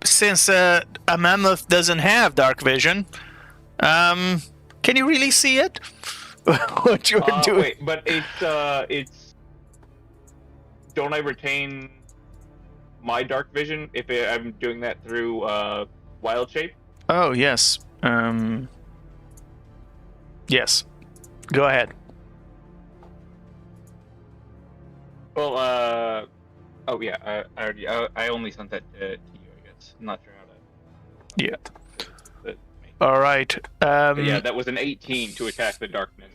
since a mammoth doesn't have dark vision, can you really see it? What you are doing? Wait, but it's. Don't I retain my dark vision if I'm doing that through wild shape? Oh yes. Yes. Go ahead. Well, oh yeah, I only sent that to you, I guess. I'm not sure how to. Yeah. All right. But yeah, that was an 18 to attack the darkness.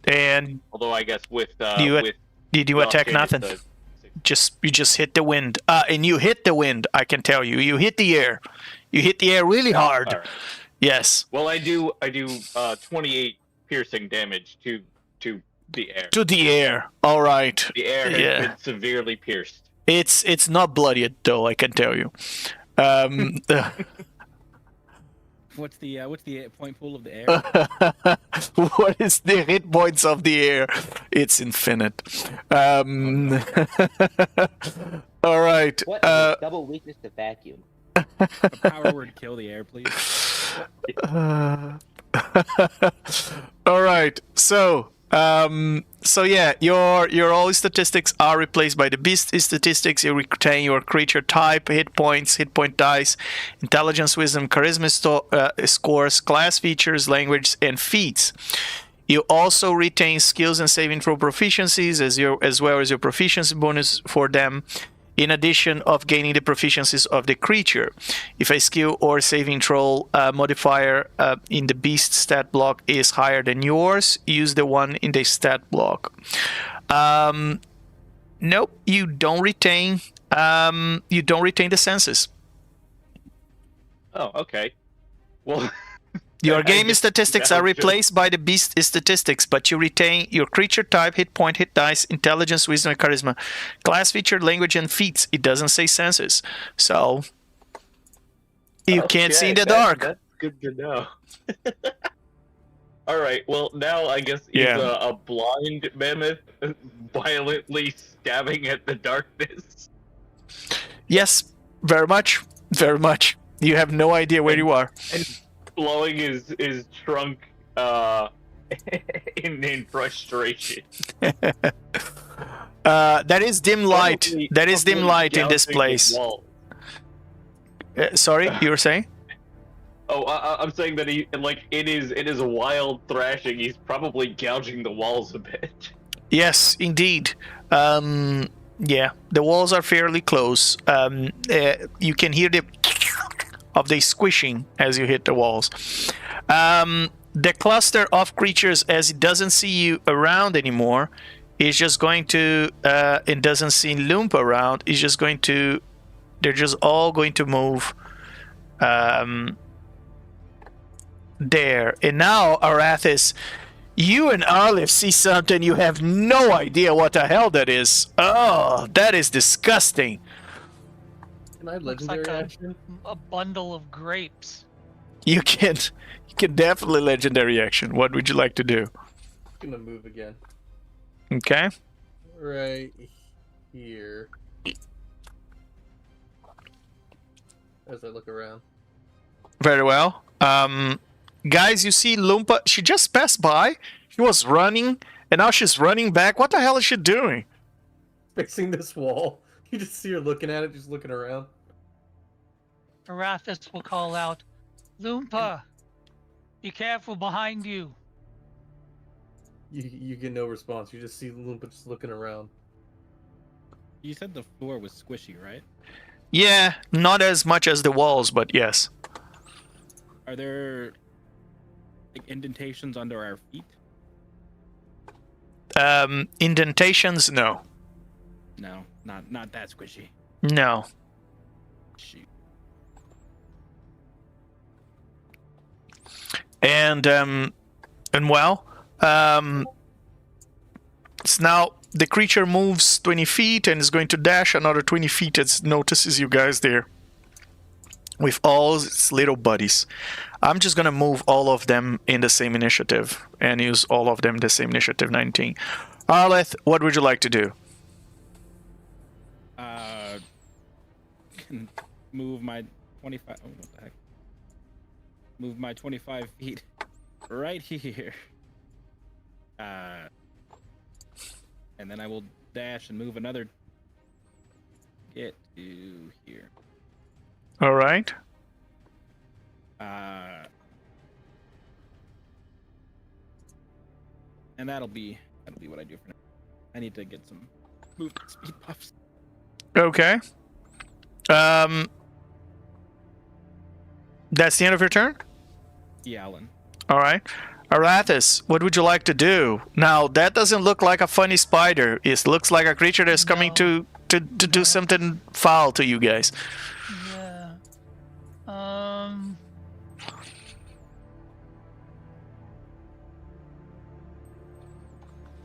And although I guess with did you attack nothing? You just hit the wind. And you hit the wind. I can tell you. You hit the air. You hit the air really hard. Right. Yes. Well, I do 28 piercing damage to the air. To the air. All right. The air has been severely pierced. It's not bloodied though. I can tell you. What's the point pool of the air? What is the hit points of the air? It's infinite. All right. What is double weakness to vacuum? A power word kill the air, please. All right. So yeah, your all statistics are replaced by the beast statistics. You retain your creature type, hit points, hit point dice, intelligence, wisdom, charisma scores, class features, language, and feats. You also retain skills and saving throw proficiencies as well as your proficiency bonus for them, in addition of gaining the proficiencies of the creature. If a skill or saving throw modifier in the beast stat block is higher than yours, use the one in the stat block. Nope, you don't retain the senses. Oh, okay. Well, your game statistics are replaced by the beast statistics, but you retain your creature type, hit point, hit dice, intelligence, wisdom, and charisma, class feature, language, and feats. It doesn't say senses, so you can't see in the dark. That's good to know. All right. Well, now I guess he's a blind mammoth violently stabbing at the darkness. Yes, very much, very much. You have no idea where you are. And blowing his trunk in frustration. That is dim light. That is dim light in this place. Sorry, you were saying? Oh, I'm saying that it is a wild thrashing. He's probably gouging the walls a bit. Yes, indeed. Yeah, the walls are fairly close. You can hear the of the squishing as you hit the walls. The cluster of creatures, as it doesn't see you around anymore, is just going to it doesn't see Loomp around. Is just going to they're just all going to move there. And now, Arathis, you and Arlif see something you have no idea what the hell that is. Oh, that is disgusting. Can I have Looks legendary like action? a bundle of grapes. You can definitely legendary action. What would you like to do? gonna move again. Okay. Right here. As I look around. Very well. Guys, you see Loompa, she just passed by. She was running, and now she's running back. What the hell is she doing? Fixing this wall. You just see her looking at it, just looking around. Arathis will call out, Loompa, be careful behind you. You get no response. You just see Loompa just looking around. You said the floor was squishy, right? Yeah, not as much as the walls, but yes. Are there like indentations under our feet? Indentations, no. No, not that squishy. No. Shoot. And well, it's now the creature moves 20 feet and is going to dash another 20 feet. It notices you guys there with all its little buddies. I'm just gonna move all of them in the same initiative and use all of them in the same initiative 19. Arleth, what would you like to do? Can move my 25. Oh, what the heck? Move my 25 feet right here. And then I will dash and move another. Get to here. All right. And that'll be what I do for now. I need to get some movement speed buffs. Okay. That's the end of your turn? Yeah, Alan. All right. Arathis, what would you like to do? Now, that doesn't look like a funny spider. It looks like a creature that's coming to do something foul to you guys. Yeah.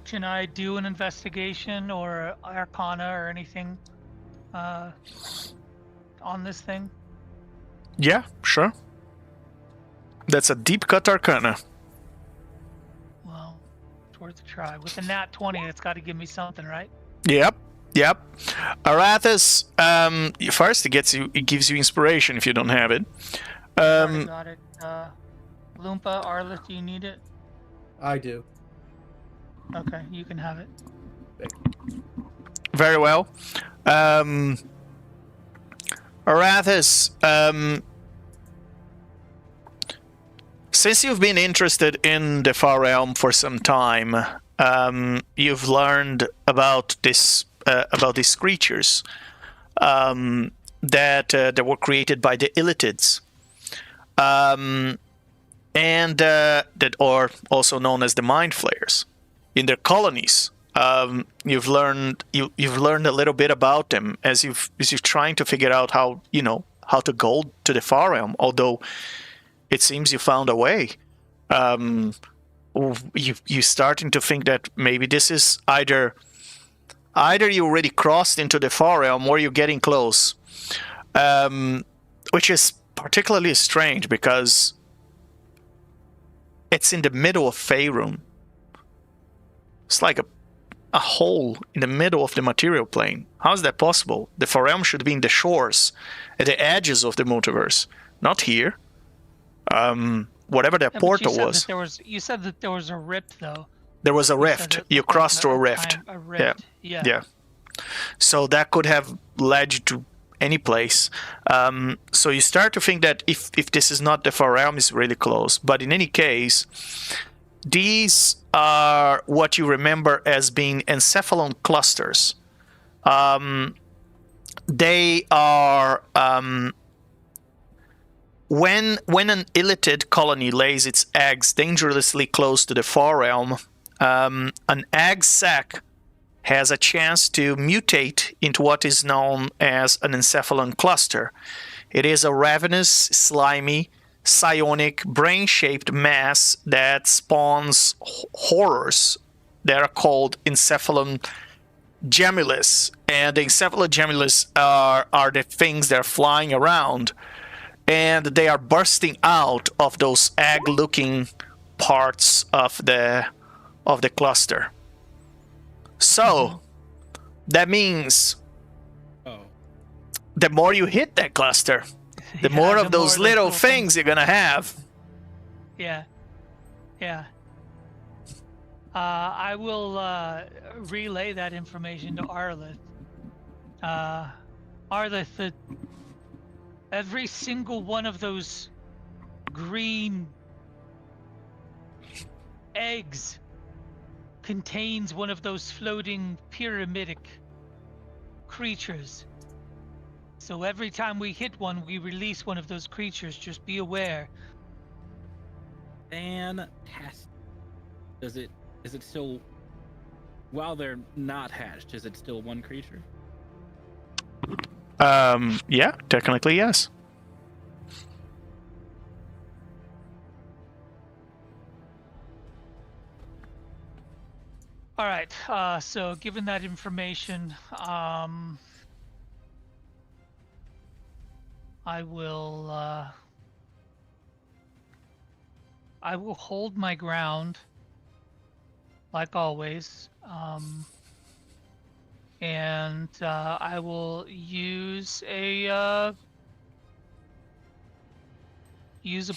Can I do an investigation or arcana or anything on this thing? Yeah, sure. That's a deep cut arcana. Well, it's worth a try. With a nat 20, it's got to give me something, right? Yep. Arathis, first it gives you inspiration if you don't have it. Already got it. Loompa, Arleth, do you need it? I do. Okay, you can have it. Thank you. Very well. Arathis, since you've been interested in the Far Realm for some time, you've learned about these creatures that were created by the Illitids, and that are also known as the Mind Flayers. In their colonies, you've learned a little bit about them as you're trying to figure out how to go to the Far Realm. Although it seems you found a way. You're starting to think that maybe this is either you already crossed into the Far Realm or you're getting close, which is particularly strange because it's in the middle of Faerun. It's like a hole in the middle of the material plane. How is that possible? The Far Realm should be in the shores, at the edges of the multiverse, not here. Whatever that portal was. You said that there was a rift, though. There was a rift. You crossed through a rift. A rift. Yeah. So that could have led you to any place. So you start to think that if this is not the Far Realm, it's really close. But in any case, these are what you remember as being encephalon clusters. They are when an Illitid colony lays its eggs dangerously close to the Far Realm, an egg sac has a chance to mutate into what is known as an encephalon cluster. It is a ravenous, slimy, psionic, brain-shaped mass that spawns horrors that are called encephalon gemulus. And the encephalon gemulus are the things that are flying around, and they are bursting out of those egg-looking parts of the of the cluster. So that means Oh. the more you hit that cluster, the Yeah, more the of those more little things you're gonna have. Yeah. Yeah. I will relay that information to Arlith. Arlith, every single one of those green eggs contains one of those floating pyramidic creatures. So every time we hit one, we release one of those creatures. Just be aware. Fantastic. Is it still, while they're not hatched, is it still one creature? Yeah, technically yes. All right. So given that information, I will hold my ground, like always, and I will use a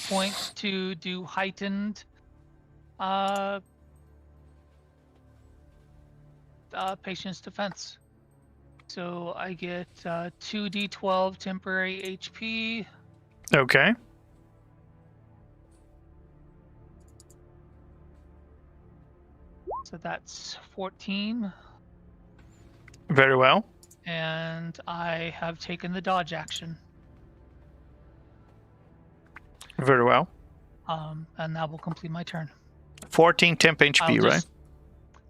point to do heightened patient's defense. So I get 2d12 temporary HP. Okay. So that's 14. Very well. And I have taken the dodge action. Very well. And that will complete my turn. 14 temp HP, right?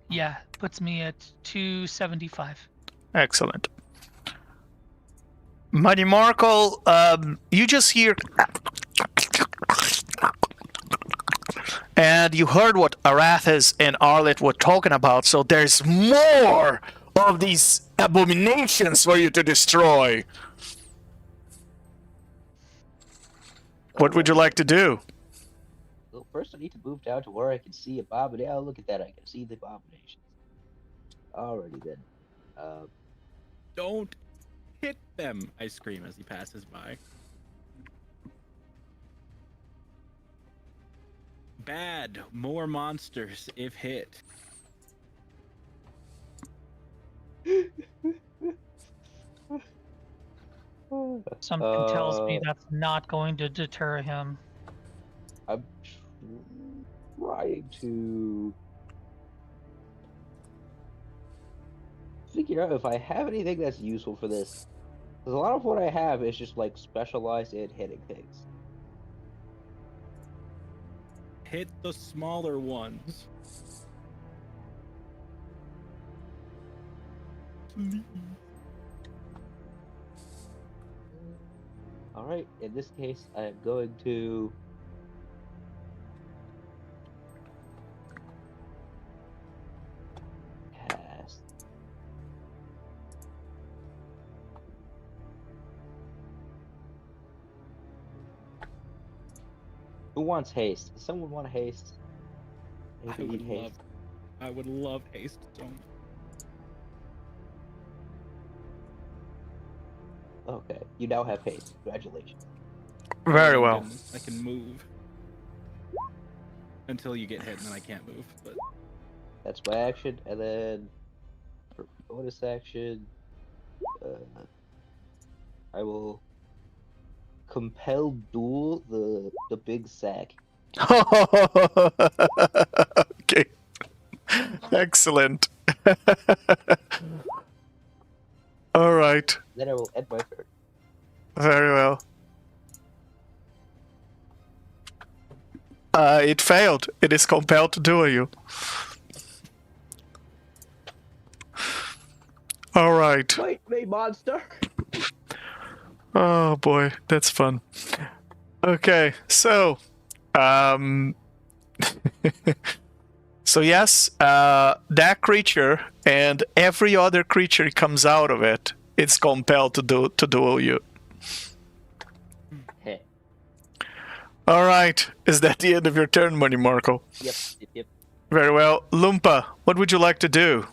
Yeah, puts me at 275. Excellent. Muddy Markle, you just hear... And you heard what Arathis and Arleth were talking about, so there's more of these abominations for you to destroy. What would you like to do? Well, first I need to move down to where I can see abomination. Oh, look at that. I can see the abominations. Alrighty then. Don't hit them, I scream as he passes by. Bad. More monsters if hit. Something tells me that's not going to deter him. I'm trying to figure out if I have anything that's useful for this. Because a lot of what I have is just like specialized in hitting things. Hit the smaller ones. Alright, in this case, I am going to cast Who wants haste? Does someone want haste? Anybody need haste? I would love haste so much. Okay, you now have haste. Congratulations. Very well. I can move. Until you get hit, and then I can't move. But That's my action, and then for bonus action, I will compel duel the big sack. Okay. Excellent. All right. Then I will end my turn. Very well. It failed. It is compelled to duel you. All right. Fight me, monster! Oh boy, that's fun. Okay, so, so yes, that creature and every other creature comes out of it, it's compelled to duel you. Heh. All right, is that the end of your turn, Money Marco? Yep. Very well. Loompa, what would you like to do?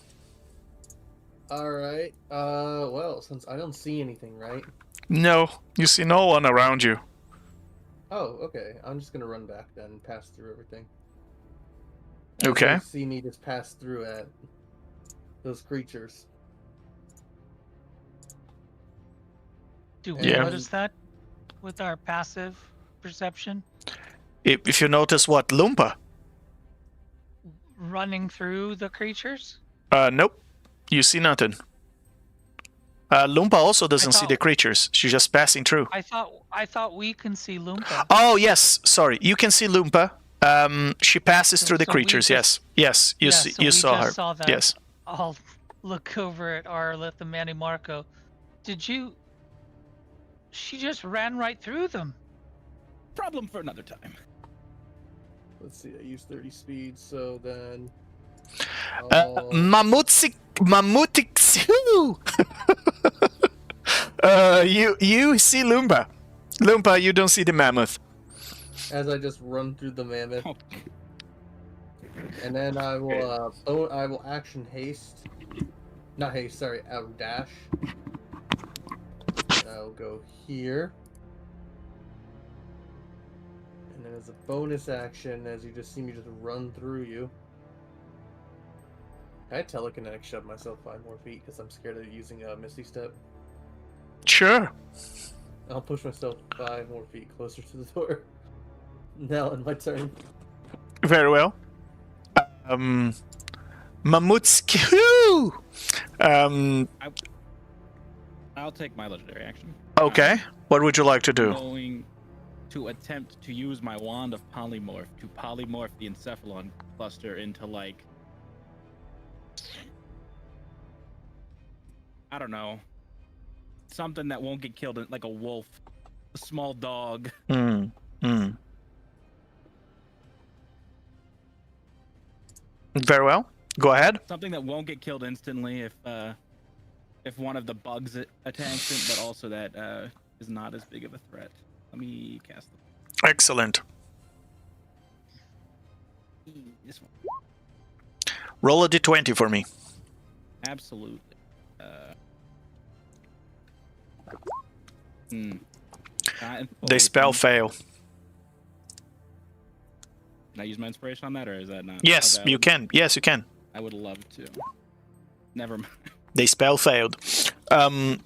Alright. Well, since I don't see anything, right? No, you see no one around you. Oh, okay. I'm just gonna run back then and pass through everything. Okay. You see me just pass through at those creatures. Do we Yeah. notice that with our passive perception? If you notice what, Loompa? Running through the creatures? Nope. You see nothing. Loompa also doesn't see thought- the creatures. She's just passing through. I thought we can see Loompa. Oh, yes. Sorry. You can see Loompa. She passes through the So we creatures. just- Yes. You Yeah, see. so You we saw just her. saw that. Yes. I'll look over at Arleth and Manny Marco. She just ran right through them. Problem for another time. Let's see, I use 30 speed, so then... Mammutik. You see Loompa. Loompa, you don't see the mammoth. As I just run through the mammoth. Oh. And then I will action haste. Not haste, sorry, I will dash. I'll go here. And then as a bonus action, as you just see me just run through you. Can I telekinetic shove myself 5 more feet because I'm scared of using a Misty Step? Sure. I'll push myself 5 more feet closer to the door. Now in my turn. Very well. Mamutski. I'll take my legendary action. Okay. What would you like to I'm do? going to attempt to use my wand of polymorph to polymorph the encephalon cluster into like, I don't know, something that won't get killed, like a wolf, a small dog. Very well. Go ahead. Something that won't get killed instantly if one of the bugs attacks it, but also that is not as big of a threat. Let me cast them. Excellent. This one. Roll a d20 for me. Absolutely. They spell fail. Can I use my inspiration on that, or is that not? Yes, valid? you can. Yes, you can. I would love to. Never mind. They spell failed. You can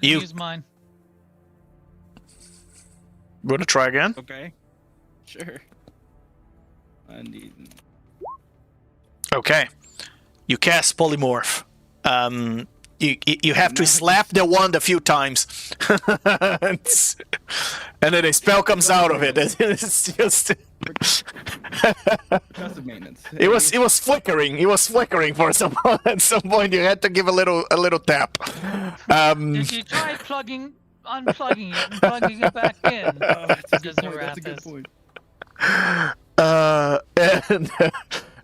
You- use mine. Want to try again? Okay. Sure. I need. Okay. You cast polymorph. You have to Nice. slap the wand a few times, and then a spell comes out of it. It's just. Excessive maintenance. It was flickering. It was flickering for some. At some point, you had to give a little tap. Did you try unplugging it and plugging it back in? Oh, that's a good Doesn't point. That's a good Arathis. point.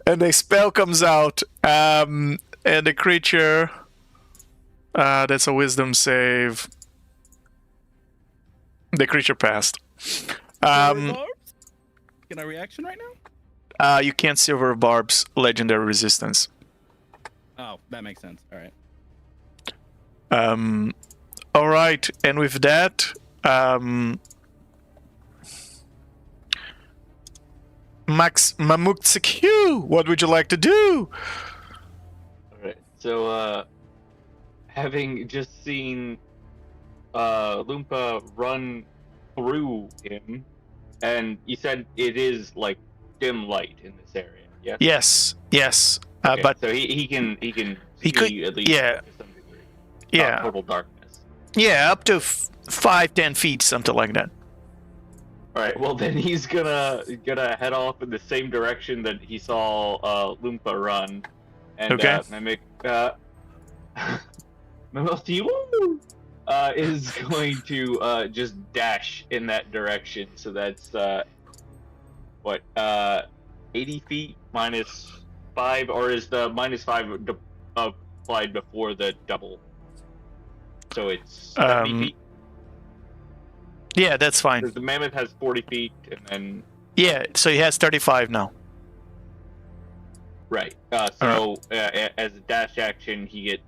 And a spell comes out, and the creature. That's a wisdom save. The creature passed. Can I reaction right now? You can't silver barbs legendary resistance. Oh, that makes sense. All right. All right, and with that, Max Mamuktsiku, what would you like to do? Alright, so, having just seen, Loompa run through him, and you said it is, like, dim light in this area, yes? Yes. Okay, But so he can He see could- at least yeah. to some degree. yeah, Total darkness. yeah, up to 5-10 feet, something like that. Alright, well then he's gonna head off in the same direction that he saw Loompa run. And Okay. Mimic Mimothiu is going to just dash in that direction. So that's 80 feet minus 5, or is the minus 5 applied before the double? So it's 70 feet. Yeah, that's fine. Because the mammoth has 40 feet, and then Yeah, so he has 35 now. Right. As a dash action, he gets.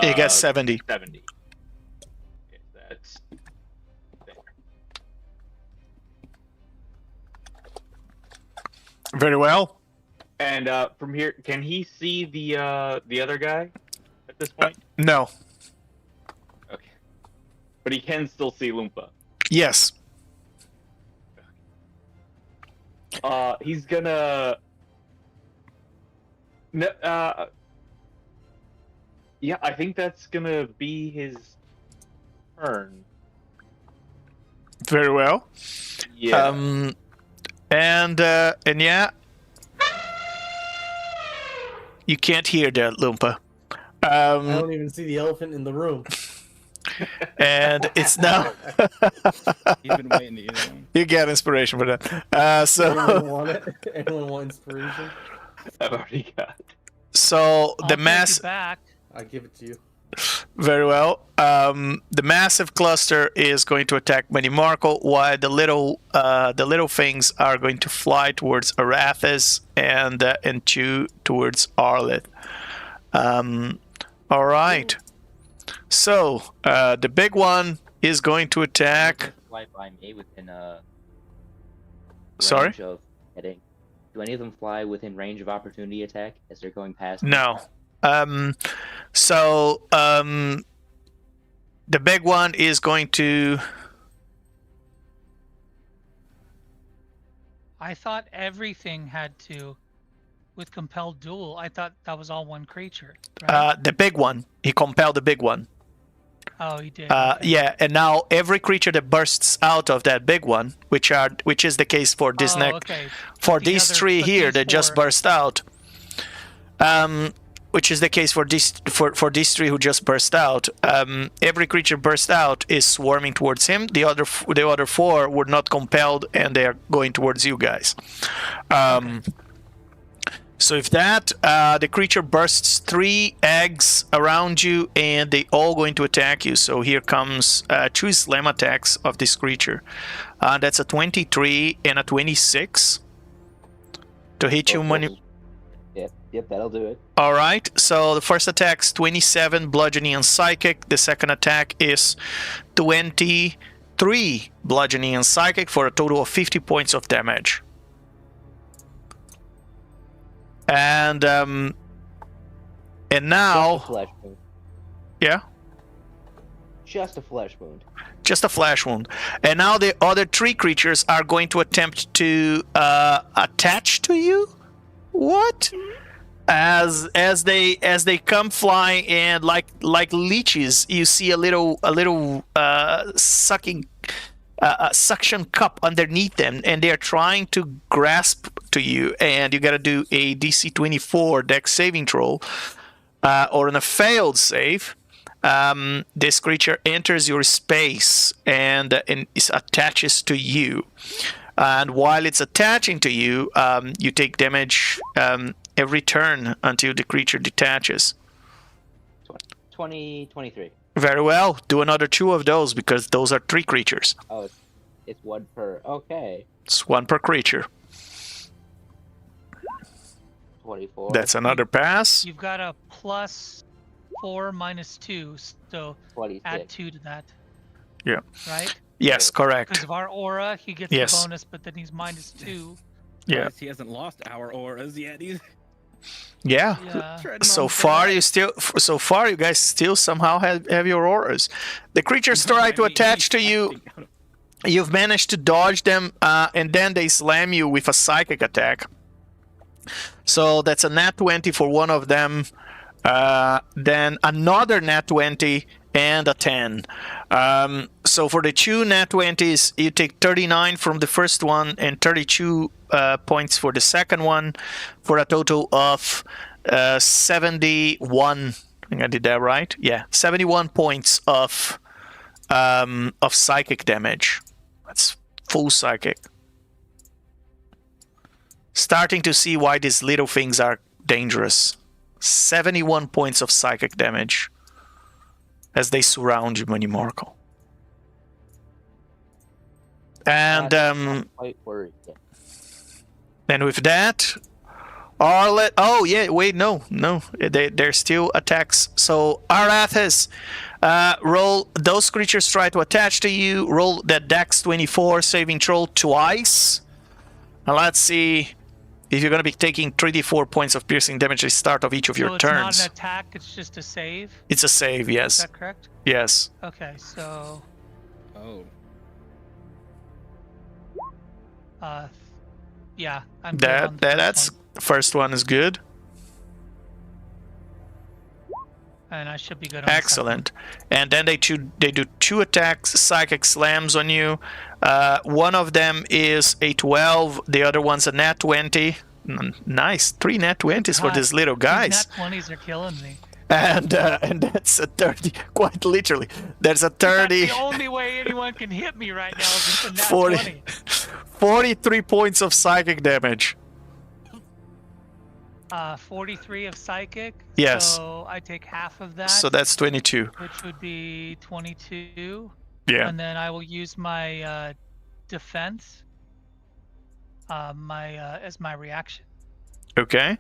He gets 70. 70. Okay, that's there. Very well. And from here, can he see the other guy at this point? No. Okay. But he can still see Loompa. Yes. He's gonna. No, yeah, I think that's gonna be his turn. Very well. Yeah. And yeah, you can't hear that, Loompa. I don't even see the elephant in the room. And it's now. He's been waiting to use them. You get inspiration for that. Anyone want it? Anyone want inspiration? I've already got. So I'll the take mass. it back. I give it to you. Very well. The massive cluster is going to attack Money Markle, while the little things are going to fly towards Arathis and two towards Arleth. All right. So the big one is going to attack. Fly by me within Sorry? range of hitting. Do any of them fly within range of opportunity attack as they're going past? No. So the big one is going to. I thought everything had to, with compelled duel. I thought that was all one creature. Right? The big one. He compelled the big one. Oh, he did. Yeah, and now every creature that bursts out of that big one, which is the case for this okay. for But these three but here these that just four- burst out, which is the case for these three who just burst out. Every creature burst out is swarming towards him. The other four were not compelled, and they are going towards you guys. So if that, the creature bursts 3 eggs around you, and they all going to attack you. So here comes 2 slam attacks of this creature. That's a 23 and a 26 to hit you. Money. Yep, that'll do it. All right. So the first attack's 27 bludgeoning and psychic. The second attack is 23 bludgeoning and psychic for a total of 50 points of damage. And now, Just a flesh wound. yeah, Just a flesh wound. just a flash wound. And now the other 3 creatures are going to attempt to attach to you. What? As they come flying, and like leeches, you see a little suction cup underneath them, and they're trying to grasp to you, and you gotta do a DC 24 dex saving throw, or on a failed save, this creature enters your space and it attaches to you, and while it's attaching to you, you take damage every turn until the creature detaches. 23. Very well. Do another 2 of those, because those are 3 creatures. Oh, it's 1 per. Okay. It's 1 per creature. 24. That's another pass. You've got a +4 -2, so 26. add 2 to that. Yeah. Right? Yes, Because correct. of our aura, he gets Yes. a bonus, but then he's -2. Yeah. Nice, he hasn't lost our auras yet. He's Yeah. Yeah. treading So on far, glass. you guys still somehow have your auras. The creatures try to attach to you. You've managed to dodge them, and then they slam you with a psychic attack. So that's a nat 20 for one of them. Then another nat 20 and a 10. So for the 2 nat 20s, you take 39 from the first one and 32 points for the second one, for a total of 71. I think I did that right. Yeah, 71 points of psychic damage. That's full psychic. Starting to see why these little things are dangerous. 71 points of psychic damage as they surround you, Money Markle. And Not quite worried yet. with that, Arlet. Oh yeah, wait, no. There's still attacks. So Arathis, roll. Those creatures try to attach to you. Roll that Dex 24 saving throw twice. And let's see if you're gonna be taking 3d4 points of piercing damage at the start of each of your So it's turns. not an attack, it's just a save? It's a save, Is yes. that correct? Yes. Okay, so... Oh. Yeah, I'm good on the That's first first one is good. one. And I should be good on the Excellent. And then they do 2 attacks, psychic slams on you. One of them is a 12, the other one's a nat 20. Nice, 3 nat 20s for God, these little guys. Nat 20s are killing me. And that's a 30, quite literally. There's a 30, That's the only way anyone can hit me right now is with a nat 40, 20. 43 points of psychic damage. 43 of psychic. Yes. So I take half of that, So that's 22. which would be 22. Yeah. And then I will use my defense as my reaction. Okay.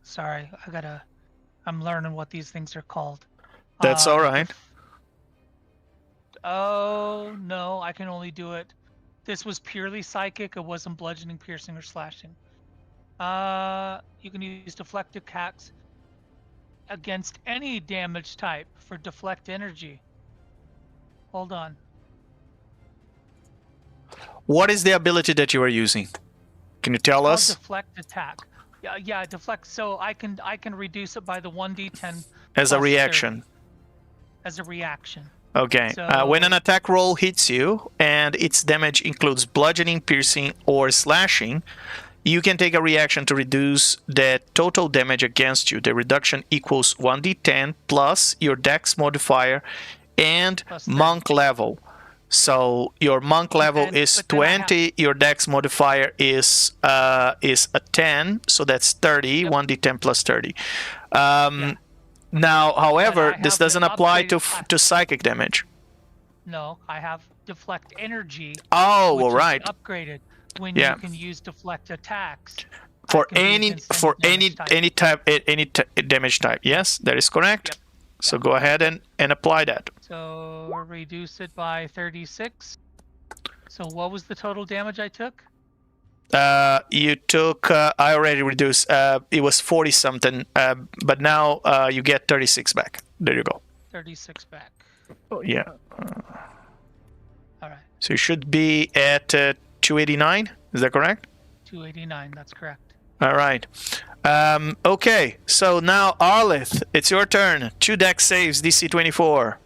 Sorry, I'm learning what these things are called. That's all right. Oh, no, I can only do it. This was purely psychic. It wasn't bludgeoning, piercing, or slashing. You can use deflect attacks against any damage type for deflect energy. Hold on. What is the ability that you are using? Can you tell us? Deflect attack. Yeah, deflect. So I can reduce it by the 1d10 As a plus reaction. 30 as a reaction. Okay. When an attack roll hits you and its damage includes bludgeoning, piercing, or slashing, you can take a reaction to reduce the total damage against you. The reduction equals 1d10 plus your dex modifier and Plus monk level. So your monk level is but then I have- 20, your dex modifier is a 10, so that's 30, Yep. 1d10 plus 30. Now, however, I this have the doesn't apply to upgraded to psychic damage. No, I have deflect energy. Oh, which all is right. upgraded when Yeah. you can use deflect attacks. I For can do any against damage type. any damage type. Yes, that is correct. Yep. So go ahead and apply that. So reduce it by 36. So what was the total damage I took? You took. I already reduced. It was 40 something. But now you get 36 back. There you go. 36 back. Oh, yeah. All right. So you should be at 289. Is that correct? 289. That's correct. All right. Okay. So now Arlith, it's your turn. 2 dex saves, DC 24.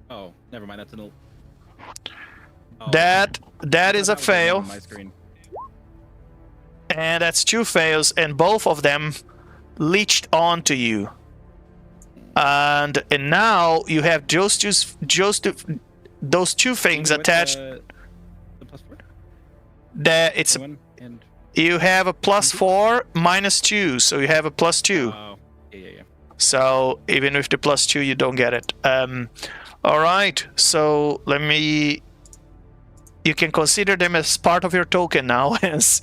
Oh, never mind. That's an. Oh, That is a that was the one fail. on my screen. And that's 2 fails, and both of them leached onto you. And now you have those two things Even with attached. The plus 4? That it's a, One and. you have a +4 -2, so you have a +2. Oh, yeah. So even with the +2, you don't get it. All right. So let me. You can consider them as part of your token now, as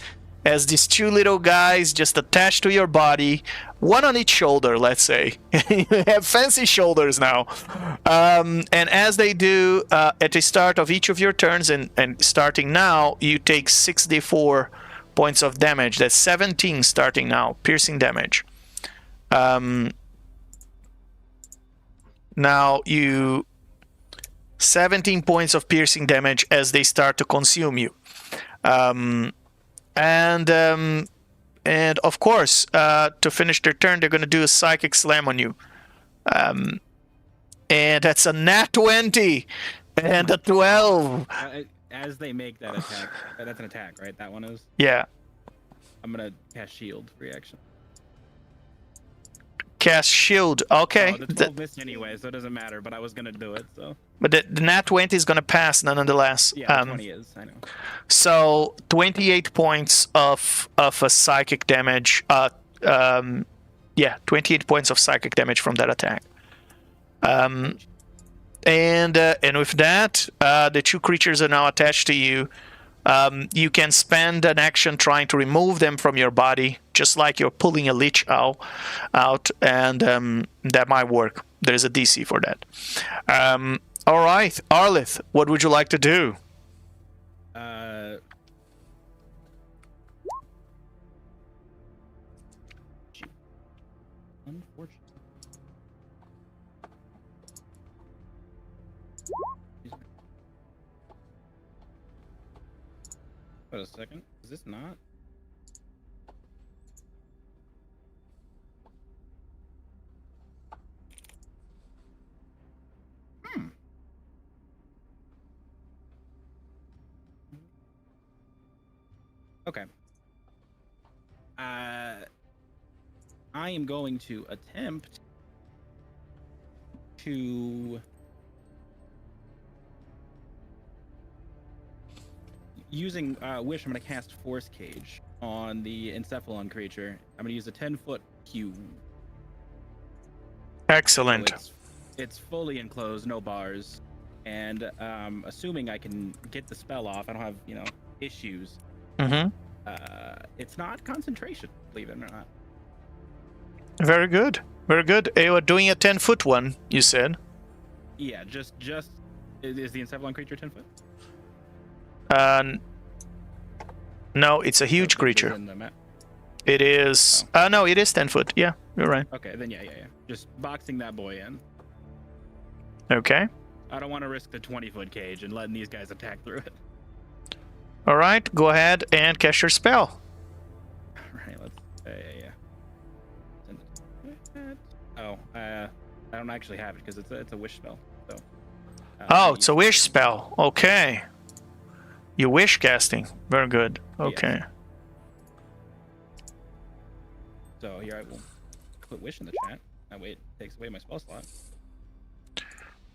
these 2 little guys just attached to your body, one on each shoulder, let's say. You have fancy shoulders now. And as they do, at the start of each of your turns, and starting now, you take 6d4 points of damage. That's 17 starting now, piercing damage. Now you 17 points of piercing damage as they start to consume you. And of course, to finish their turn, they're going to do a psychic slam on you. And that's a nat 20 and a 12. As they make that attack, that's an attack, right? That one is. Yeah. I'm gonna cast shield reaction. Cast shield. Okay. Oh, the 12 missed anyway, so it doesn't matter. But I was gonna do it, so. But the nat 20 is going to pass nonetheless. Yeah, 20 is. I know. So 28 points of a psychic damage. 28 points of psychic damage from that attack. And with that, the two creatures are now attached to you. You can spend an action trying to remove them from your body, just like you're pulling a leech out, and that might work. There's a DC for that. All right, Arlith, what would you like to do? Unfortunately. Wait a second. Is this not? Okay. I am going to attempt to using Wish. I'm going to cast Force Cage on the Encephalon creature. I'm going to use a 10-foot cube. Excellent. So it's fully enclosed, no bars, and assuming I can get the spell off, I don't have issues. Mm-hmm. It's not concentration, believe it or not. Very good. Very good. You are doing a 10-foot one, you said. Yeah, just is the Encephalon creature 10 foot? No, it's a huge creature. It is. No, it is 10 foot. Yeah, you're right. Okay, then yeah. Just boxing that boy in. Okay. I don't want to risk the 20-foot cage and letting these guys attack through it. All right, go ahead and cast your spell. All right, let's. Oh, I don't actually have it because it's a wish spell. So. It's a wish spell. Okay. You wish casting. Very good. Okay. Yes. So here I will put wish in the chat. That way it takes away my spell slot.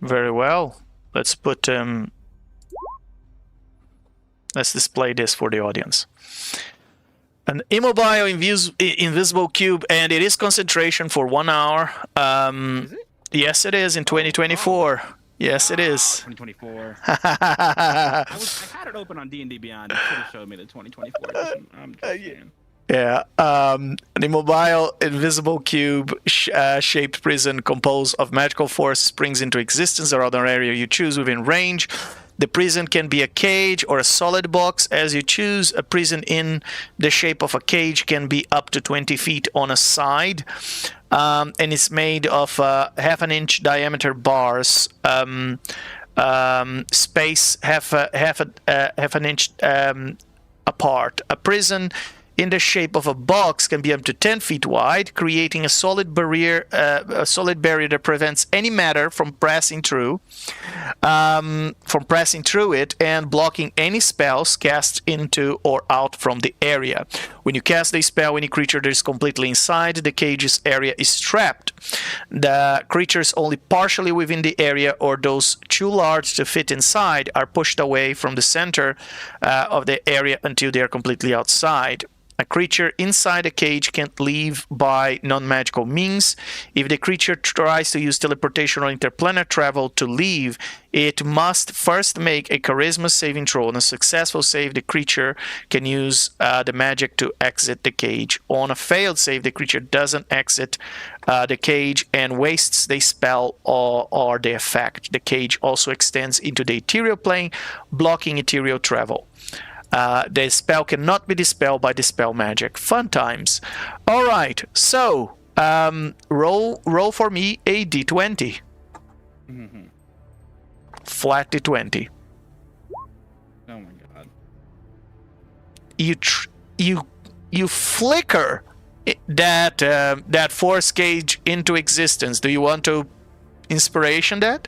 Very well. Let's put let's display this for the audience. An immobile invisible cube, and it is concentration for 1 hour. Is it? Yes, it is in 2024. Yes, it is. 2024. I had it open on D&D Beyond. It should have showed me the 2024. I'm just saying. Yeah, an immobile, invisible cube shaped prison composed of magical force springs into existence around an area you choose within range. The prison can be a cage or a solid box as you choose. A prison in the shape of a cage can be up to 20 feet on a side, and it's made of half an inch diameter bars, space half an inch apart. A prison in the shape of a box can be up to 10 feet wide, creating a solid barrier that prevents any matter from passing through it and blocking any spells cast into or out from the area. When you cast a spell, any creature that is completely inside the cage's area is trapped. The creatures only partially within the area or those too large to fit inside are pushed away from the center of the area until they are completely outside. A creature inside a cage can't leave by non-magical means. If the creature tries to use teleportation or interplanar travel to leave, it must first make a charisma saving throw. On a successful save, the creature can use the magic to exit the cage. On a failed save, the creature doesn't exit the cage and wastes the spell or the effect. The cage also extends into the ethereal plane, blocking ethereal travel. The spell cannot be dispelled by dispel magic. Fun times. All right, so roll for me a d20. Mm-hmm. Flat d20. Oh my god. You flicker that force cage into existence. Do you want to inspiration that?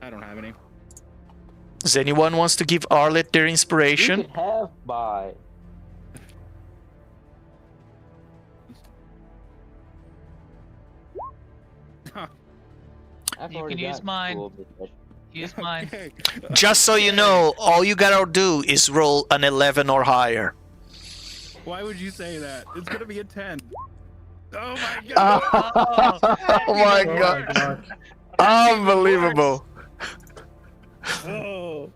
I don't have any. Does anyone wants to give Arleth their inspiration? You can have by. You can use mine. Use mine. Just so you know, all you gotta do is roll an 11 or higher. Why would you say that? It's gonna be a 10. Oh my god! Oh my god! Unbelievable! Oh.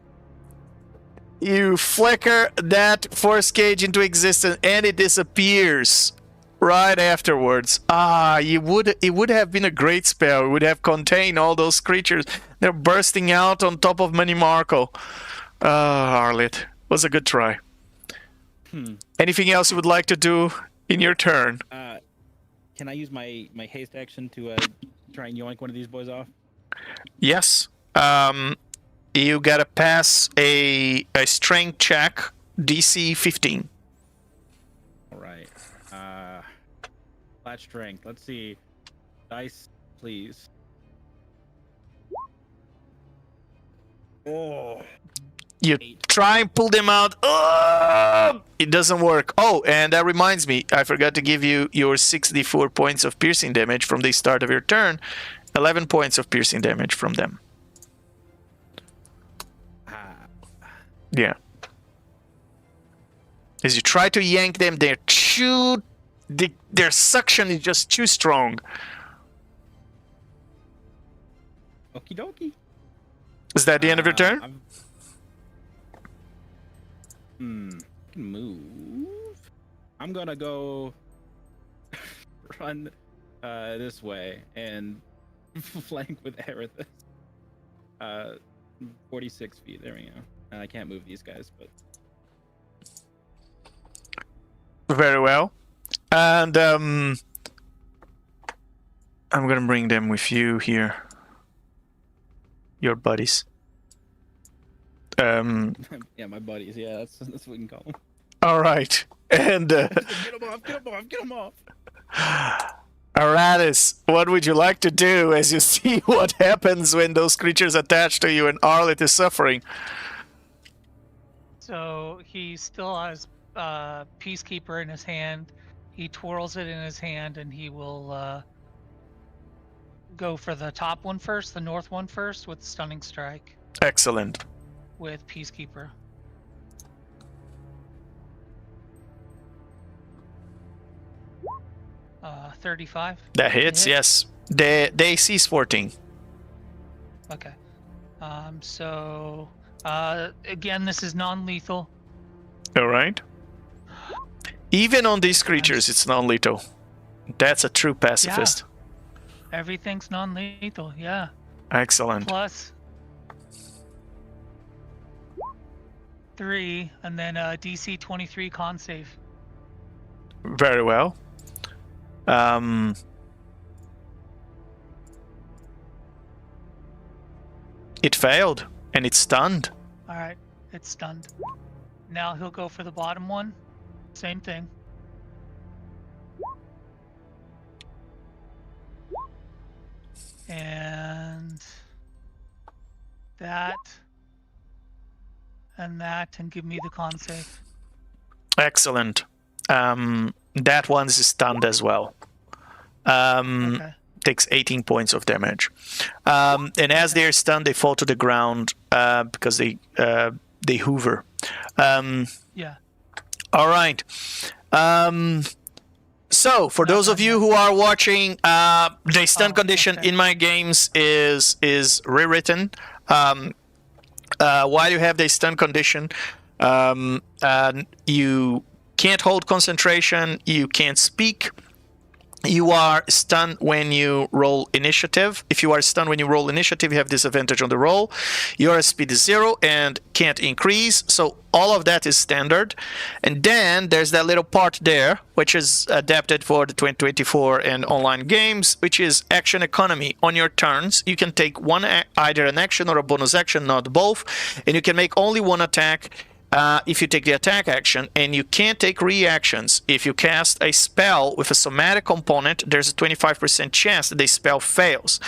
You flicker that force cage into existence and it disappears right afterwards. It would have been a great spell. It would have contained all those creatures. They're bursting out on top of Manny Marco. Arlit, was a good try. Anything else you would like to do in your turn? Can I use my haste action to try and yoink one of these boys off? Yes. You gotta pass a strength check, DC 15. All right. Flat strength. Let's see. Dice, please. Oh. You try and pull them out. It doesn't work. Oh, and that reminds me, I forgot to give you your 64 points of piercing damage from the start of your turn. 11 points of piercing damage from them. Yeah. As you try to yank them, their suction is just too strong. Okie dokie. Is that the end of your turn? Move. I'm gonna go run this way and flank with Aerithus. 46 feet. There we go. I can't move these guys, but very well. And I'm gonna bring them with you here. Your buddies. yeah, my buddies. Yeah, that's what we can call them. All right, and Get them off! Aratus, what would you like to do as you see what happens when those creatures attach to you and Arlit is suffering? So he still has Peacekeeper in his hand. He twirls it in his hand, and he will go for the top one first, the north one first, with Stunning Strike. Excellent. With Peacekeeper. Uh, 35. That hits, yes. The AC is 14. Okay. So again, this is non-lethal. All right. Even on these creatures, it's non-lethal. That's a true pacifist. Yeah. Everything's non-lethal, yeah. Excellent. Plus 3, and then DC 23 con save. Very well. It failed, and it's stunned. All right, it's stunned. Now he'll go for the bottom one. Same thing. And that. And that, and give me the con save. Excellent. That one's stunned as well. Okay. Takes 18 points of damage. And as they're stunned, they fall to the ground because they hoover. Yeah. All right. So, for those of you who are watching, the stun condition in my games is rewritten. While you have the stun condition, you can't hold concentration, you can't speak. You are stunned when you roll initiative. If you are stunned when you roll initiative, you have disadvantage on the roll. Your speed is 0 and can't increase. So all of that is standard. And then there's that little part there, which is adapted for the 2024 and online games, which is action economy. On your turns, you can take either an action or a bonus action, not both. And you can make only one attack if you take the attack action, and you can't take reactions. If you cast a spell with a somatic component, there's a 25% chance that the spell fails.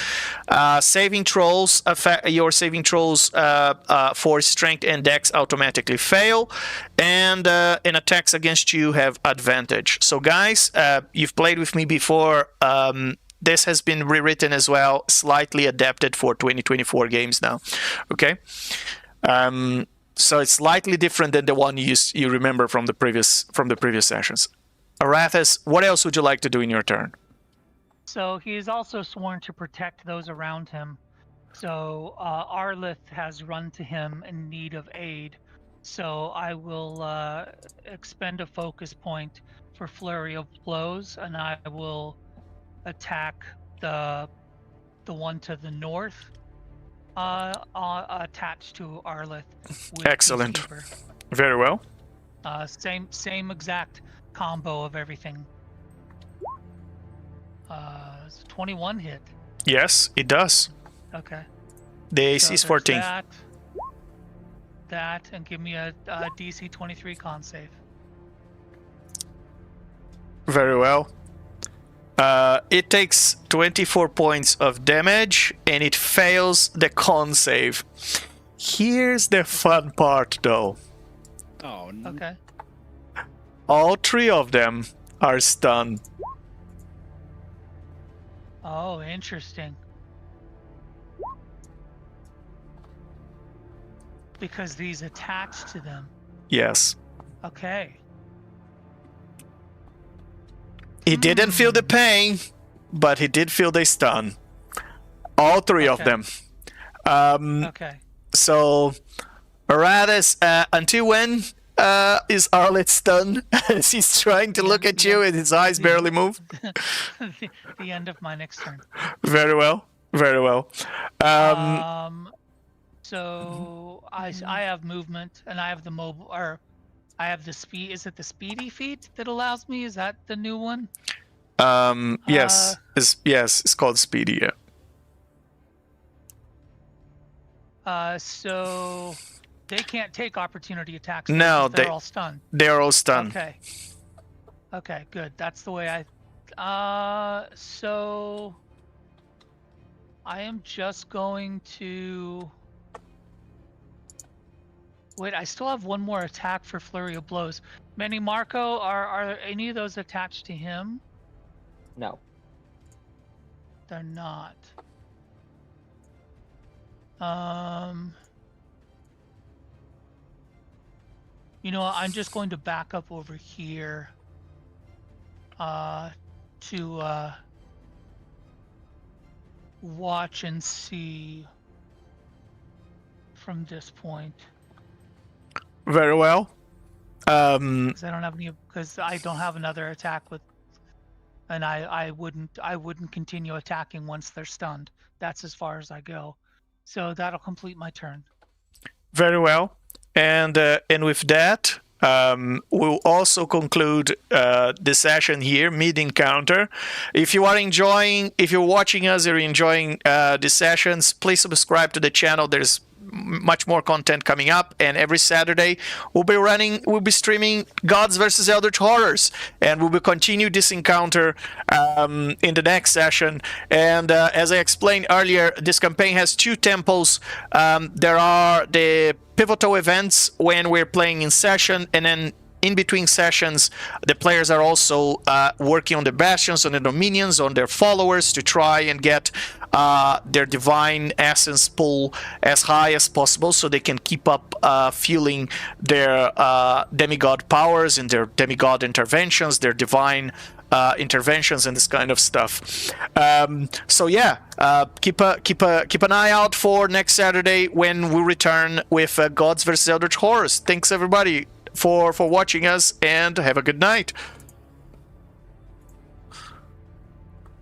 Saving throws, your saving throws for strength and dex automatically fail, and attacks against you have advantage. So guys, you've played with me before. This has been rewritten as well, slightly adapted for 2024 games now. Okay. So it's slightly different than the one you remember from the previous sessions. Arathis, what else would you like to do in your turn? So he is also sworn to protect those around him. So Arlith has run to him in need of aid. So I will expend a focus point for flurry of blows, and I will attack the one to the north, attached to Arlith. With Excellent. Peacekeeper. Very well. Same exact combo of everything. It's a 21 hit. Yes, it does. Okay. The AC So is there's 14. That, and give me a DC 23 con save. Very well. It takes 24 points of damage, and it fails the con save. Here's the fun part, though. Oh, no. Okay. All three of them are stunned. Oh, interesting. Because these attached to them. Yes. Okay. He didn't feel the pain, but he did feel the stun. All three of Okay. them. Okay. So, Radis, until when is Arlet stunned? As he's trying to look at you and his eyes barely move? the end of my next turn. Very well. Very well. So I have movement, and I have the mobile, or I have the speed. Is it the speedy feat that allows me? Is that the new one? Yes. It's called Speedy, yeah. So they can't take opportunity attacks. No, because they're all stunned. They're all stunned. Okay. Okay, good. That's the way I. So I am just going to. Wait, I still have one more attack for Flurry of Blows. Manny Marco, are any of those attached to him? No. They're not. You know what, I'm just going to back up over here to watch and see from this point. Very well. Because I don't have another attack with, and I wouldn't continue attacking once they're stunned. That's as far as I go. So that'll complete my turn. Very well. And with that, we'll also conclude the session here, mid-encounter. If you're watching us, you're enjoying the sessions, please subscribe to the channel. There's much more content coming up, and every Saturday we'll be streaming Gods versus Eldritch Horrors, and we will continue this encounter in the next session. And as I explained earlier, this campaign has two tempos. There are the pivotal events when we're playing in session, and then in between sessions, the players are also working on the bastions, on the dominions, on their followers to try and get their divine essence pool as high as possible so they can keep up fueling their demigod powers and their demigod interventions, their divine interventions and this kind of stuff. So yeah, keep an eye out for next Saturday when we return with Gods vs Eldritch Horrors. Thanks everybody for watching us, and have a good night.